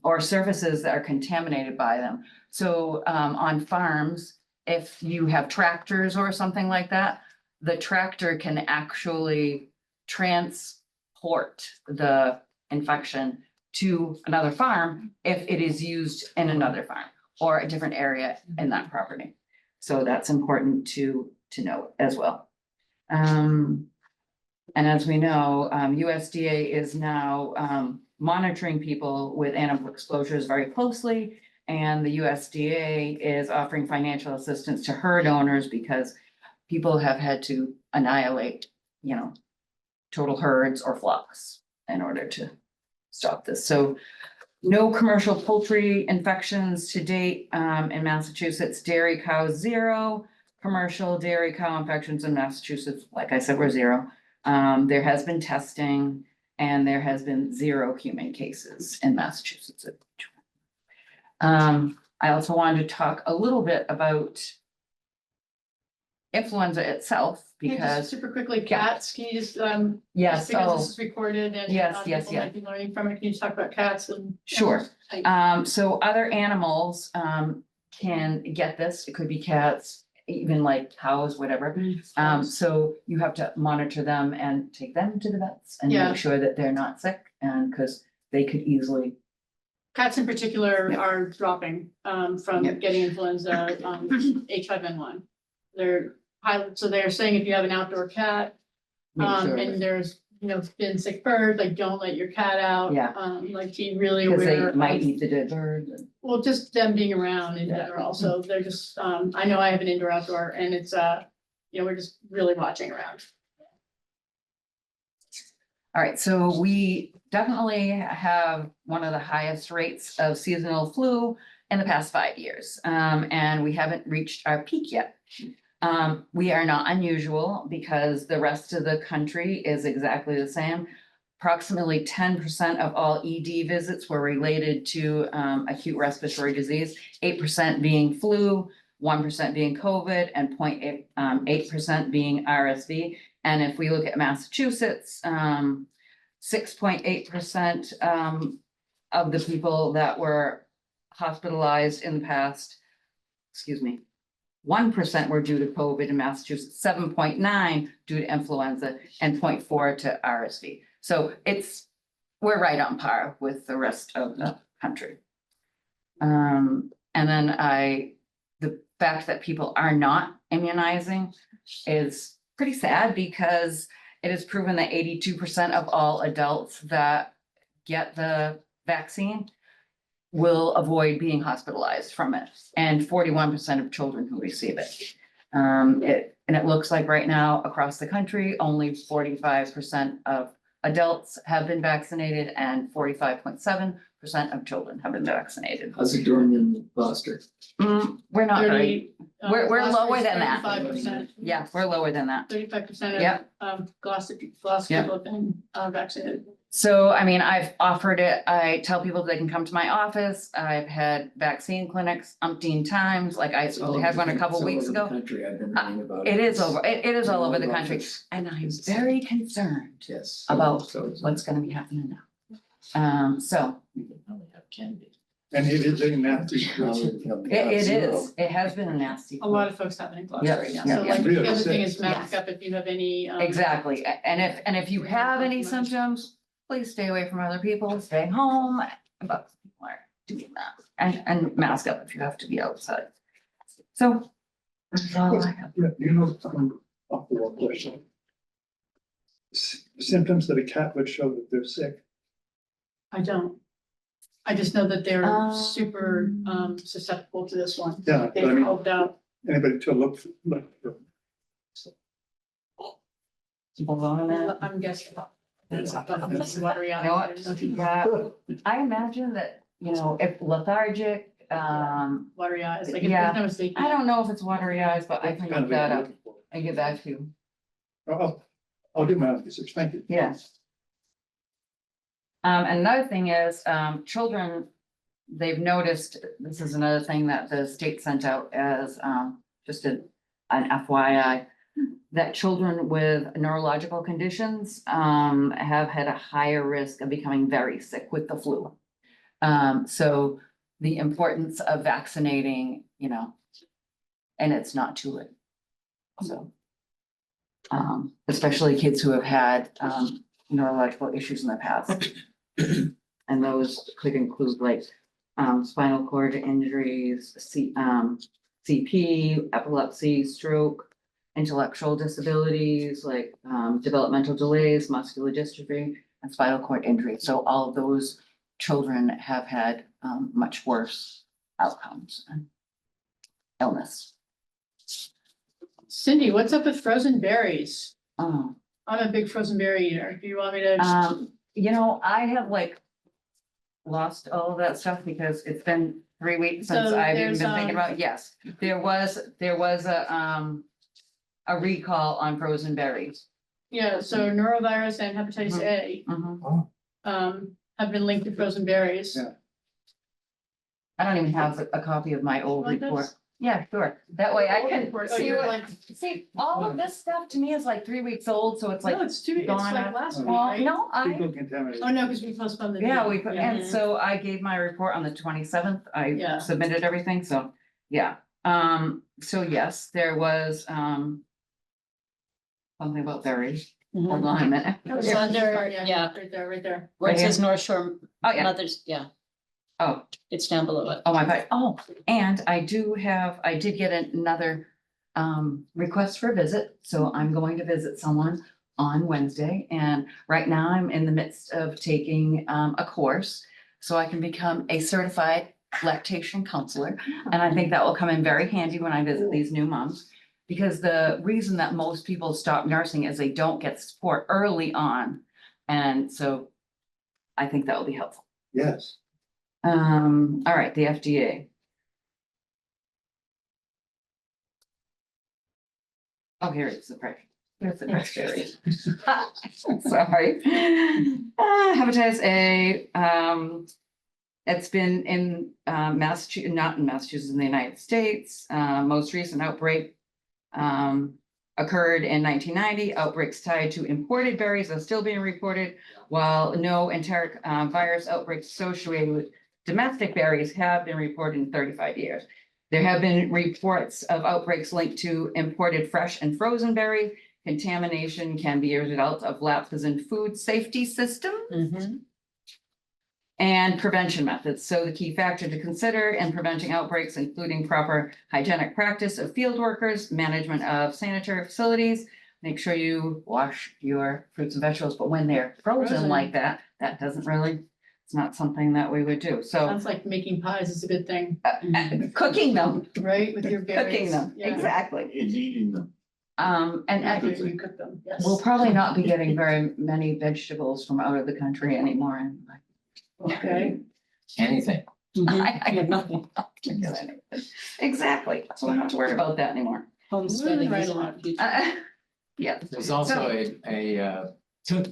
or surfaces that are contaminated by them. So on farms, if you have tractors or something like that, the tractor can actually transport the infection to another farm if it is used in another farm or a different area in that property. So that's important to note as well. And as we know, USDA is now monitoring people with animal exposures very closely. And the USDA is offering financial assistance to herd owners because people have had to annihilate, total herds or flocks in order to stop this. So no commercial poultry infections to date in Massachusetts. Dairy cows, 0. Commercial dairy cow infections in Massachusetts, like I said, were 0. There has been testing and there has been 0 human cases in Massachusetts. I also wanted to talk a little bit about influenza itself Just because super quickly, cats, can you just, yes, just because this is recorded and Yes, people might be learning from it, can you just talk about cats and? Sure. Thanks. So other animals can get this. It could be cats, even like cows, whatever. So you have to monitor them and take them to the vets and Yeah. make sure that they're not sick, and because they could easily. Cats in particular Yep. are dropping from Yep. getting influenza, H5N1. They're high, so they're saying if you have an outdoor cat, make sure and there's, been sick bird, like don't let your cat out. Yeah. Like be really Because they aware might of, eat the dead bird. well, just them being around in Yeah. general. So they're just, I know I have an indoor outdoor and it's, we're just really watching around. All right, so we definitely have one of the highest rates of seasonal flu in the past 5 years. And we haven't reached our peak yet. We are not unusual because the rest of the country is exactly the same. Approximately 10% of all ED visits were related to acute respiratory disease, 8% being flu, 1% being COVID, and 0.8% being RSV. And if we look at Massachusetts, 6.8% of the people that were hospitalized in the past, 1% were due to COVID in Massachusetts, 7.9 due to influenza, and 0.4 to RSV. So we're right on par with the rest of the country. And then the fact that people are not immunizing is pretty sad because it is proven that 82% of all adults that get the vaccine will avoid being hospitalized from it, and 41% of children who receive it. And it looks like right now across the country, only 45% of adults have been vaccinated and 45.7% of children have been vaccinated. How's it doing in Gloucester? We're not very, we're lower than that. 35%. Yeah, we're lower than that. 35% Yep. of Gloucester Yep. people have been vaccinated. So, I mean, I've offered it, I tell people they can come to my office, I've had vaccine clinics umpteen times, like I had one a couple weeks ago. Country, I've been reading about It is over, it is all over the All country, office. and I'm very concerned Yes. about So is what's gonna be happening now. So, We can only have candy. And it is a nasty. it is, it has been a nasty. A lot of folks have it in Gloucester right now. Yeah, So yeah, like, yeah. the other thing is Yes. mask up if you have any. Exactly, and if you have any symptoms, please stay away from other people, stay home, but people are doing that, and mask up if you have to be outside. So. That's all I have. Yeah, you know, off the wall question. Symptoms that a cat would show that they're sick. I don't. I just know that they're Um, super susceptible to this one. Yeah, but They I mean- called out. Anybody to look for. I'm guessing. That's watery You know eyes. what? Yeah, I imagine that, you know, if lethargic, Watery eyes, like if Yeah. there's no mistake. I don't know if it's watery eyes, but I can look that up and get back to you. I'll do my research, thank you. Yes. Another thing is, children, they've noticed, this is another thing that the state sent out as, just an FYI. That children with neurological conditions, have had a higher risk of becoming very sick with the flu. So the importance of vaccinating, you know, and it's not too late. So. Especially kids who have had, neurological issues in the past. And those could include like, spinal cord injuries, CP, epilepsy, stroke, intellectual disabilities like, developmental delays, muscular dystrophy, and spinal cord injury. So all of those children have had, much worse outcomes and illness. Cindy, what's up with frozen berries? Um, I'm a big frozen berry eater. Do you want me to? You know, I have like lost all of that stuff because it's been 3 weeks since So I've even there's, been thinking about, yes, there was a recall on frozen berries. Yeah, so norovirus and hepatitis A, have been linked to frozen berries. Yeah. I don't even have a copy of my old Like report. this? Yeah, sure. That way I can Oh, see you're what, like, see, all of this stuff to me is like 3 weeks old, so it's like. no, it's gone like up. last week, Well, right? no, People contaminated. Oh, no, because we postponed the. yeah, meeting. we, and so I gave my report on the 27th. I Yeah. submitted everything, so, yeah. So yes, there was, something about berries. Hold on a minute. It's under, Yeah. yeah, right there, right there. Where it Right says North Shore Oh, yeah. Mothers, yeah, Oh, it's down below it. oh, my God. Oh, and I did get another request for a visit, so I'm going to visit someone on Wednesday. And right now I'm in the midst of taking a course so I can become a certified lactation counselor. And I think that will come in very handy when I visit these new moms. Because the reason that most people stop nursing is they don't get support early on. And so I think that will be helpful. Yes. All right, the FDA. Oh, here it's the price. Here's the price variant. Sorry. Hepatitis A, it's been in Massachusetts, not in Massachusetts, in the United States. Most recent outbreak occurred in 1990. Outbreaks tied to imported berries are still being reported, while no enteric virus outbreaks associated with domestic berries have been reported in 35 years. There have been reports of outbreaks linked to imported fresh and frozen berries. Contamination can be a result of lapses in food safety systems and prevention methods. So the key factor to consider in preventing outbreaks, including proper hygienic practice of field workers, management of sanitary facilities. Make sure you wash your fruits and vegetables, but when they're frozen Frozen. like that, that doesn't really It's not something that we would do, so Sounds like making pies is a good thing, cooking them, right, with your cooking berries? them, Yeah. exactly. And eating them. And After you cook them, yes. we'll probably not be getting very many vegetables from out of the country anymore. Anyway. Okay. Anything. I have nothing. Exactly, so I don't have to worry about that anymore. Homesteading right along. Yeah. There's also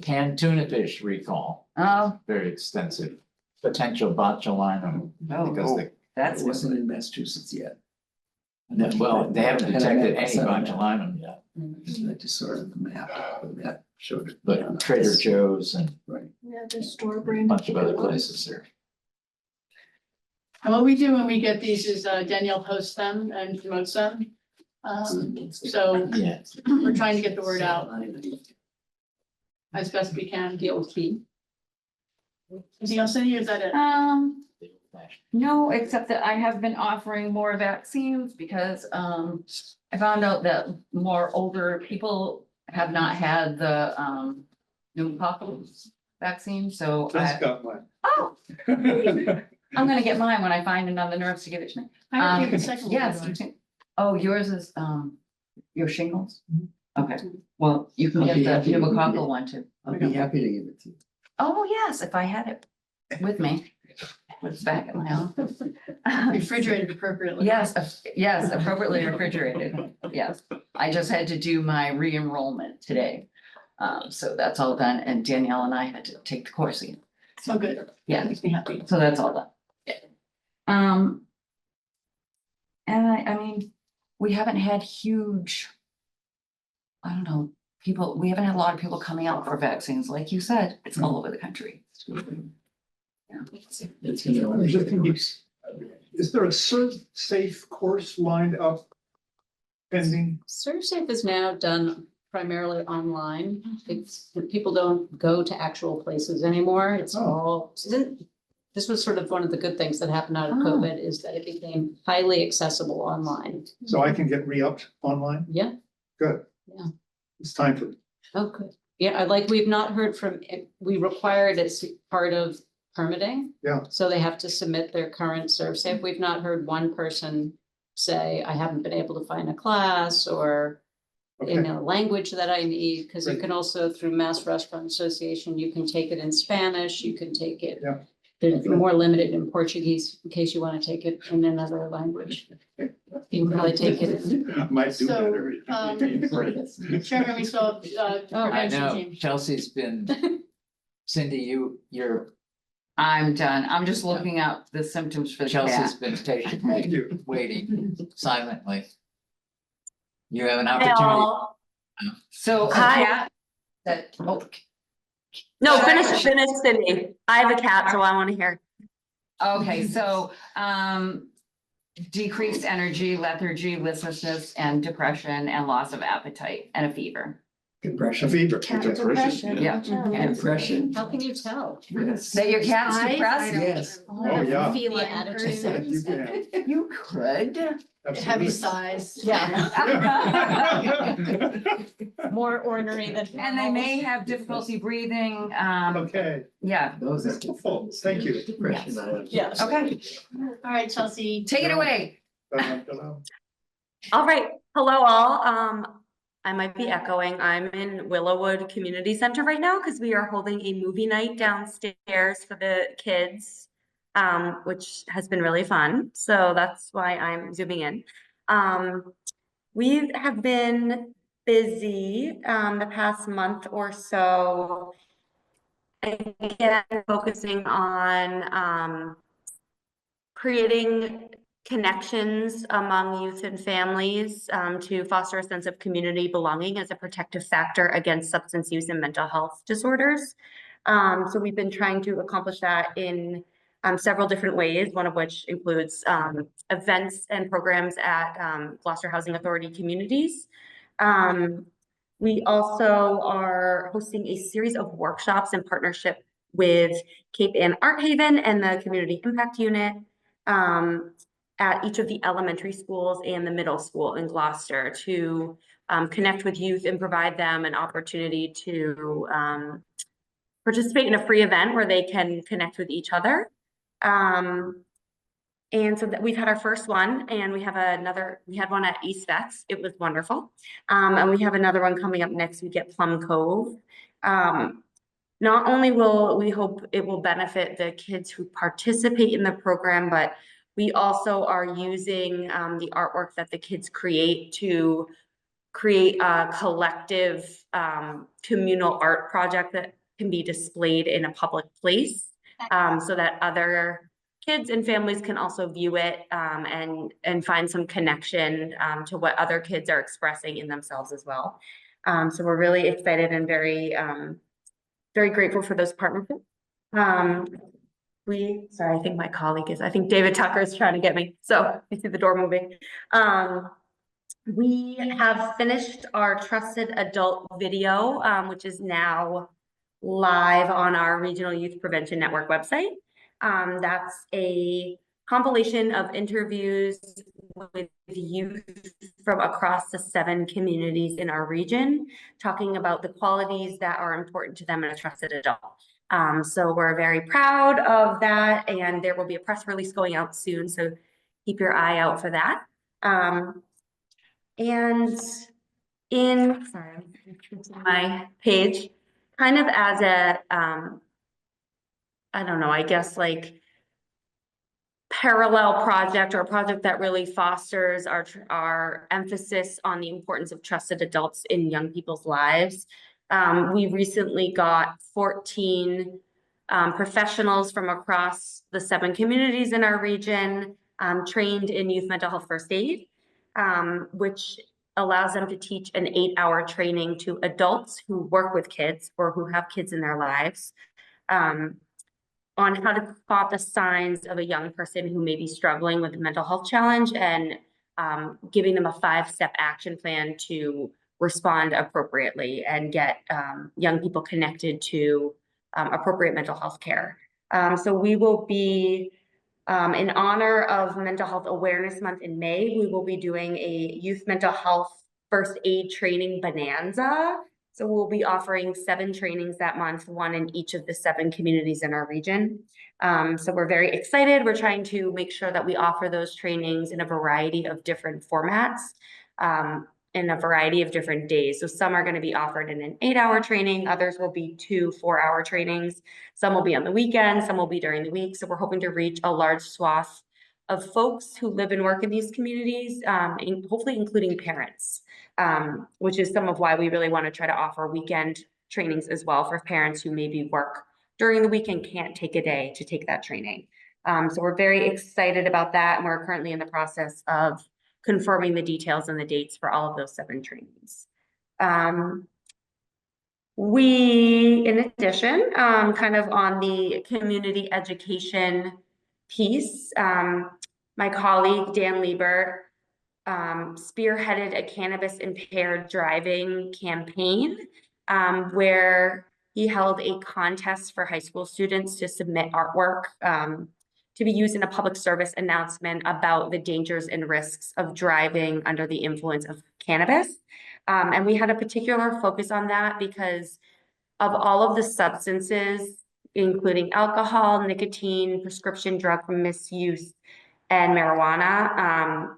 canned tuna fish recall, Oh, very extensive, potential botulinum. Because they, that's It wasn't in Massachusetts yet. well, they haven't detected any botulinum yet, I just saw it on the map, that showed it. but Trader Joe's and Right. Yeah, the store a brand. bunch of other places there. And what we do when we get these is Danielle posts them and promotes them. So Yeah. we're trying to get the word out as best we can. Anything else, Cindy, or is that it? No, except that I have been offering more vaccines because I found out that more older people have not had the pneumococcal vaccine, so Just got one. oh, I'm gonna get mine when I find another nurse to give it to me. I have to give the second one. Yes, you can. Oh, yours is your shingles? Okay, well, you can I'll get be the happy to give pneumococcal it. one too. I'll be happy to give it to you. Oh, yes, if I had it with me. It's back at my office. Refrigerated appropriately. Yes, appropriately refrigerated. Yes, I just had to do my re-enrollment today. So that's all done, and Danielle and I had to take the course again. So good. Yeah, Makes me happy. so that's all done. And I mean, we haven't had huge, I don't know, we haven't had a lot of people coming out for vaccines, like you said, it's all over the country. It's gonna only Just get worse. Is there a safe course lined up pending? ServSafe is now done primarily online. It's, people don't go to actual places anymore. It's all, this was sort of one of the good things that happened out of Oh. COVID is that it became highly accessible online. So I can get re-upped online? Yeah. Good. Yeah. It's time for me. Oh, good. Yeah, we've not heard from, we require it as part of permitting. Yeah. So they have to submit their current ServSafe. We've not heard one person say, I haven't been able to find a class or in Okay. a language that I need, because you Great. can also through Mass Restaurant Association, you can take it in Spanish, you can take it. Yeah. They're more limited in Portuguese in case you want to take it in another language. You can really take it in. Might do So, better. Chairman, we still have Oh, I prevention know team. Chelsea's been, Cindy, you're, I'm done. I'm just looking up the symptoms for the Chelsea's cat. been Thank patiently you. waiting silently. You have an opportunity. So a Hi. cat that, oh, No, Sorry. finish, Cindy. I have a cat, so I want to hear. okay, so, decreased energy, lethargy, listlessness, and depression, and loss of appetite, and a fever. A Compression. fever. Depression. Yeah. Compression. How can you tell? Yes. That your cat's depressed? Yes. Oh, yeah. Feline Yeah, person. You can. You could. Heavy Absolutely. sighs. More ornery than. And they may have difficulty breathing, Okay, yeah, Those are. Oh, thank you. Depression. Yes. okay, All right, Chelsea. take it away. All right. Hello, all. I might be echoing. I'm in Willowwood Community Center right now because we are holding a movie night downstairs for the kids, which has been really fun. So that's why I'm zooming in. We have been busy the past month or so, again, focusing on creating connections among youth and families to foster a sense of community belonging as a protective factor against substance use and mental health disorders. So we've been trying to accomplish that in several different ways, one of which includes events and programs at Gloucester Housing Authority communities. We also are hosting a series of workshops in partnership with Cape Ann Art Haven and the Community Impact Unit at each of the elementary schools and the middle school in Gloucester to connect with youth and provide them an opportunity to participate in a free event where they can connect with each other. And so we've had our first one, and we had one at East Vets. It was wonderful. And we have another one coming up next week at Plum Cove. Not only will we hope it will benefit the kids who participate in the program, but we also are using the artwork that the kids create to create a collective communal art project that can be displayed in a public place, so that other kids and families can also view it and find some connection to what other kids are expressing in themselves as well. So we're really excited and very grateful for those partnerships. Sorry, I think my colleague I think David Tucker is trying to get me. So I see the door moving. We have finished our Trusted Adult video, which is now live on our Regional Youth Prevention Network website. That's a compilation of interviews with youth from across the 7 communities in our region, talking about the qualities that are important to them in a trusted adult. So we're very proud of that, and there will be a press release going out soon, so keep your eye out for that. And sorry, I'm switching my page, kind of as a, I don't know, I guess like parallel project, or a project that really fosters our emphasis on the importance of trusted adults in young people's lives. We recently got 14 professionals from across the 7 communities in our region trained in youth mental health first aid, which allows them to teach an 8-hour training to adults who work with kids or who have kids in their lives, on how to spot the signs of a young person who may be struggling with a mental health challenge, and giving them a 5-step action plan to respond appropriately and get young people connected to appropriate mental health care. So we will be, in honor of Mental Health Awareness Month in May, we will be doing a youth mental health first aid training bonanza. So we'll be offering 7 trainings that month, 1 in each of the 7 communities in our region. So we're very excited. We're trying to make sure that we offer those trainings in a variety of different formats, in a variety of different days. So some are going to be offered in an 8-hour training. Others will be 2 4-hour trainings. Some will be on the weekend. Some will be during the week. So we're hoping to reach a large swath of folks who live and work in these communities, and hopefully including parents, which is some of why we really want to try to offer weekend trainings as well for parents who maybe work during the week and can't take a day to take that training. So we're very excited about that, and we're currently in the process of confirming the details and the dates for all of those 7 trainings. We, in addition, kind of on the community education piece, my colleague, Dan Lieber, spearheaded a cannabis impaired driving campaign, where he held a contest for high school students to submit artwork to be used in a public service announcement about the dangers and risks of driving under the influence of cannabis. And we had a particular focus on that because of all of the substances, including alcohol, nicotine, prescription drug misuse, and marijuana,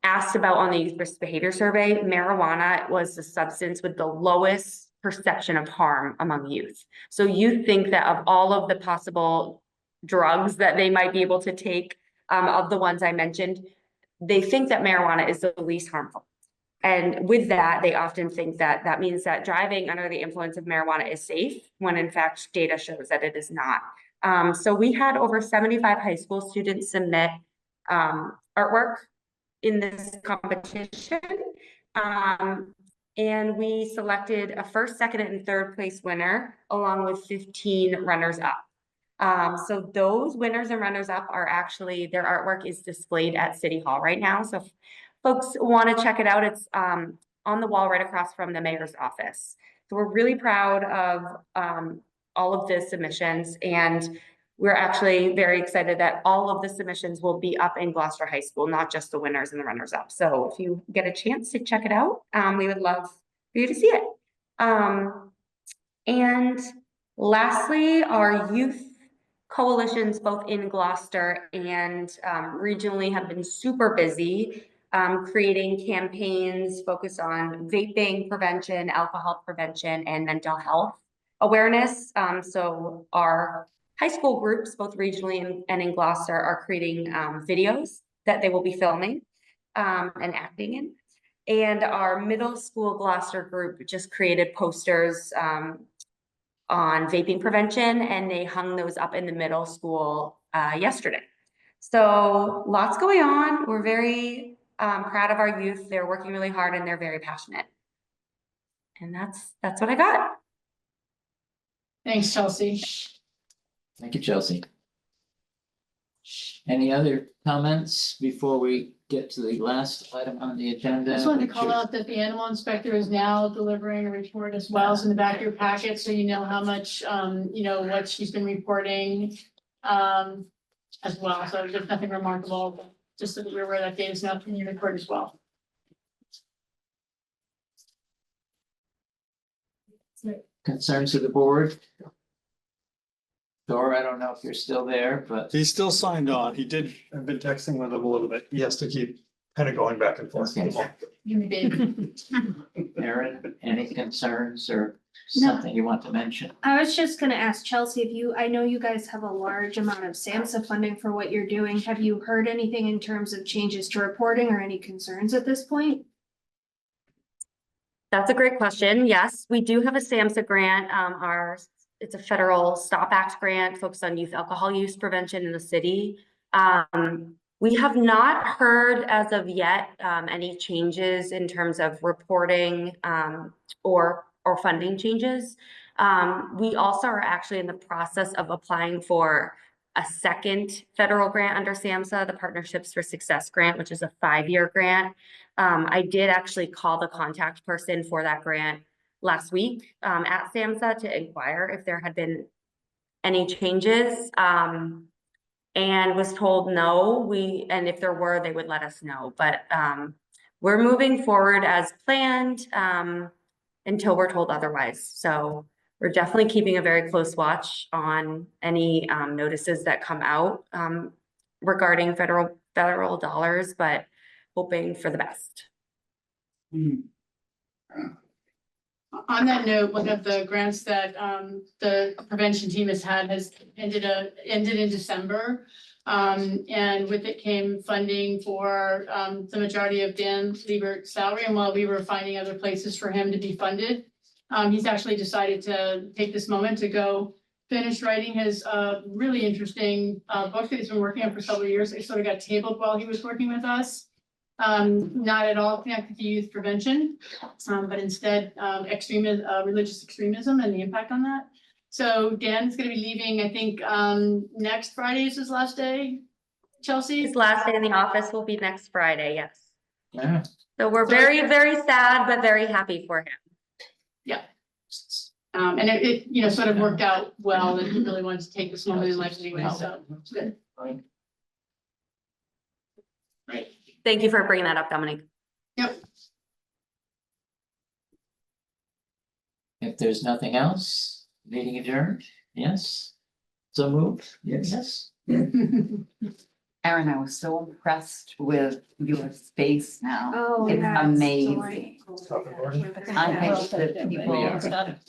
asked about on the youth risk behavior survey, marijuana was the substance with the lowest perception of harm among youth. So you think that of all of the possible drugs that they might be able to take, of the ones I mentioned, they think that marijuana is the least harmful. And with that, they often think that that means that driving under the influence of marijuana is safe, when in fact, data shows that it is not. So we had over 75 high school students submit artwork in this competition. And we selected a first, second, and third place winner, along with 15 runners up. So those winners and runners up are actually, their artwork is displayed at City Hall right now. So if folks want to check it out, it's on the wall right across from the mayor's office. So we're really proud of all of the submissions, and we're actually very excited that all of the submissions will be up in Gloucester High School, not just the winners and the runners up. So if you get a chance to check it out, we would love for you to see it. And Lastly, our youth coalitions, both in Gloucester and regionally, have been super busy creating campaigns focused on vaping prevention, alcohol prevention, and mental health awareness. So our high school groups, both regionally and in Gloucester, are creating videos that they will be filming and acting in. And our middle school Gloucester group just created posters on vaping prevention, and they hung those up in the middle school yesterday. So lots going on. We're very proud of our youth. They're working really hard and they're very passionate. And that's what I got. Thanks, Chelsea. Thank you, Chelsea. Any other comments before we get to the last item on the agenda? I just wanted to which call is- out that the animal inspector is now delivering a report as well. It's in the back of your packet, so you know how much, what she's been reporting as well. So there's nothing remarkable, but just so that we're aware that data is now in your report as well. Concerns of the board? Thor, I don't know if you're still there, but He's still signed on. He did, I've been texting with him a little bit. He has to keep kind of going back and forth. Okay. Give me baby. Erin, any concerns or No. something you want to mention? I was just gonna ask Chelsea if I know you guys have a large amount of SAMHSA funding for what you're doing. Have you heard anything in terms of changes to reporting or any concerns at this point? That's a great question. Yes, we do have a SAMHSA grant. It's a federal STOP Act grant focused on youth alcohol use prevention in the city. We have not heard as of yet any changes in terms of reporting or funding changes. We also are actually in the process of applying for a second federal grant under SAMHSA, the Partnerships for Success grant, which is a 5-year grant. I did actually call the contact person for that grant last week at SAMHSA to inquire if there had been any changes and was told no, and if there were, they would let us know. But we're moving forward as planned until we're told otherwise. So we're definitely keeping a very close watch on any notices that come out regarding federal dollars, but hoping for the best. On that note, one of the grants that the prevention team has had has ended in December. And with it came funding for the majority of Dan Liebert's salary. And while we were finding other places for him to be funded, he's actually decided to take this moment to go finish writing his really interesting book that he's been working on for several years. It sort of got tabled while he was working with us. Not at all connected to youth prevention, but instead religious extremism and the impact on that. So Dan's gonna be leaving, I think, next Friday is his last day, Chelsea? His last day in the office will be next Friday, yes. Yeah. So we're very, very sad, but very happy for him. Yeah. And it sort of worked out well that he really wanted to take this moment in life anyway, so it's good. Right. Thank you for bringing that up, Dominic. Yep. If there's nothing else, meeting adjourned, yes? So moved, yes? Erin, I was so impressed with your space now. Oh, It's yeah, amazing. delightful. I think that people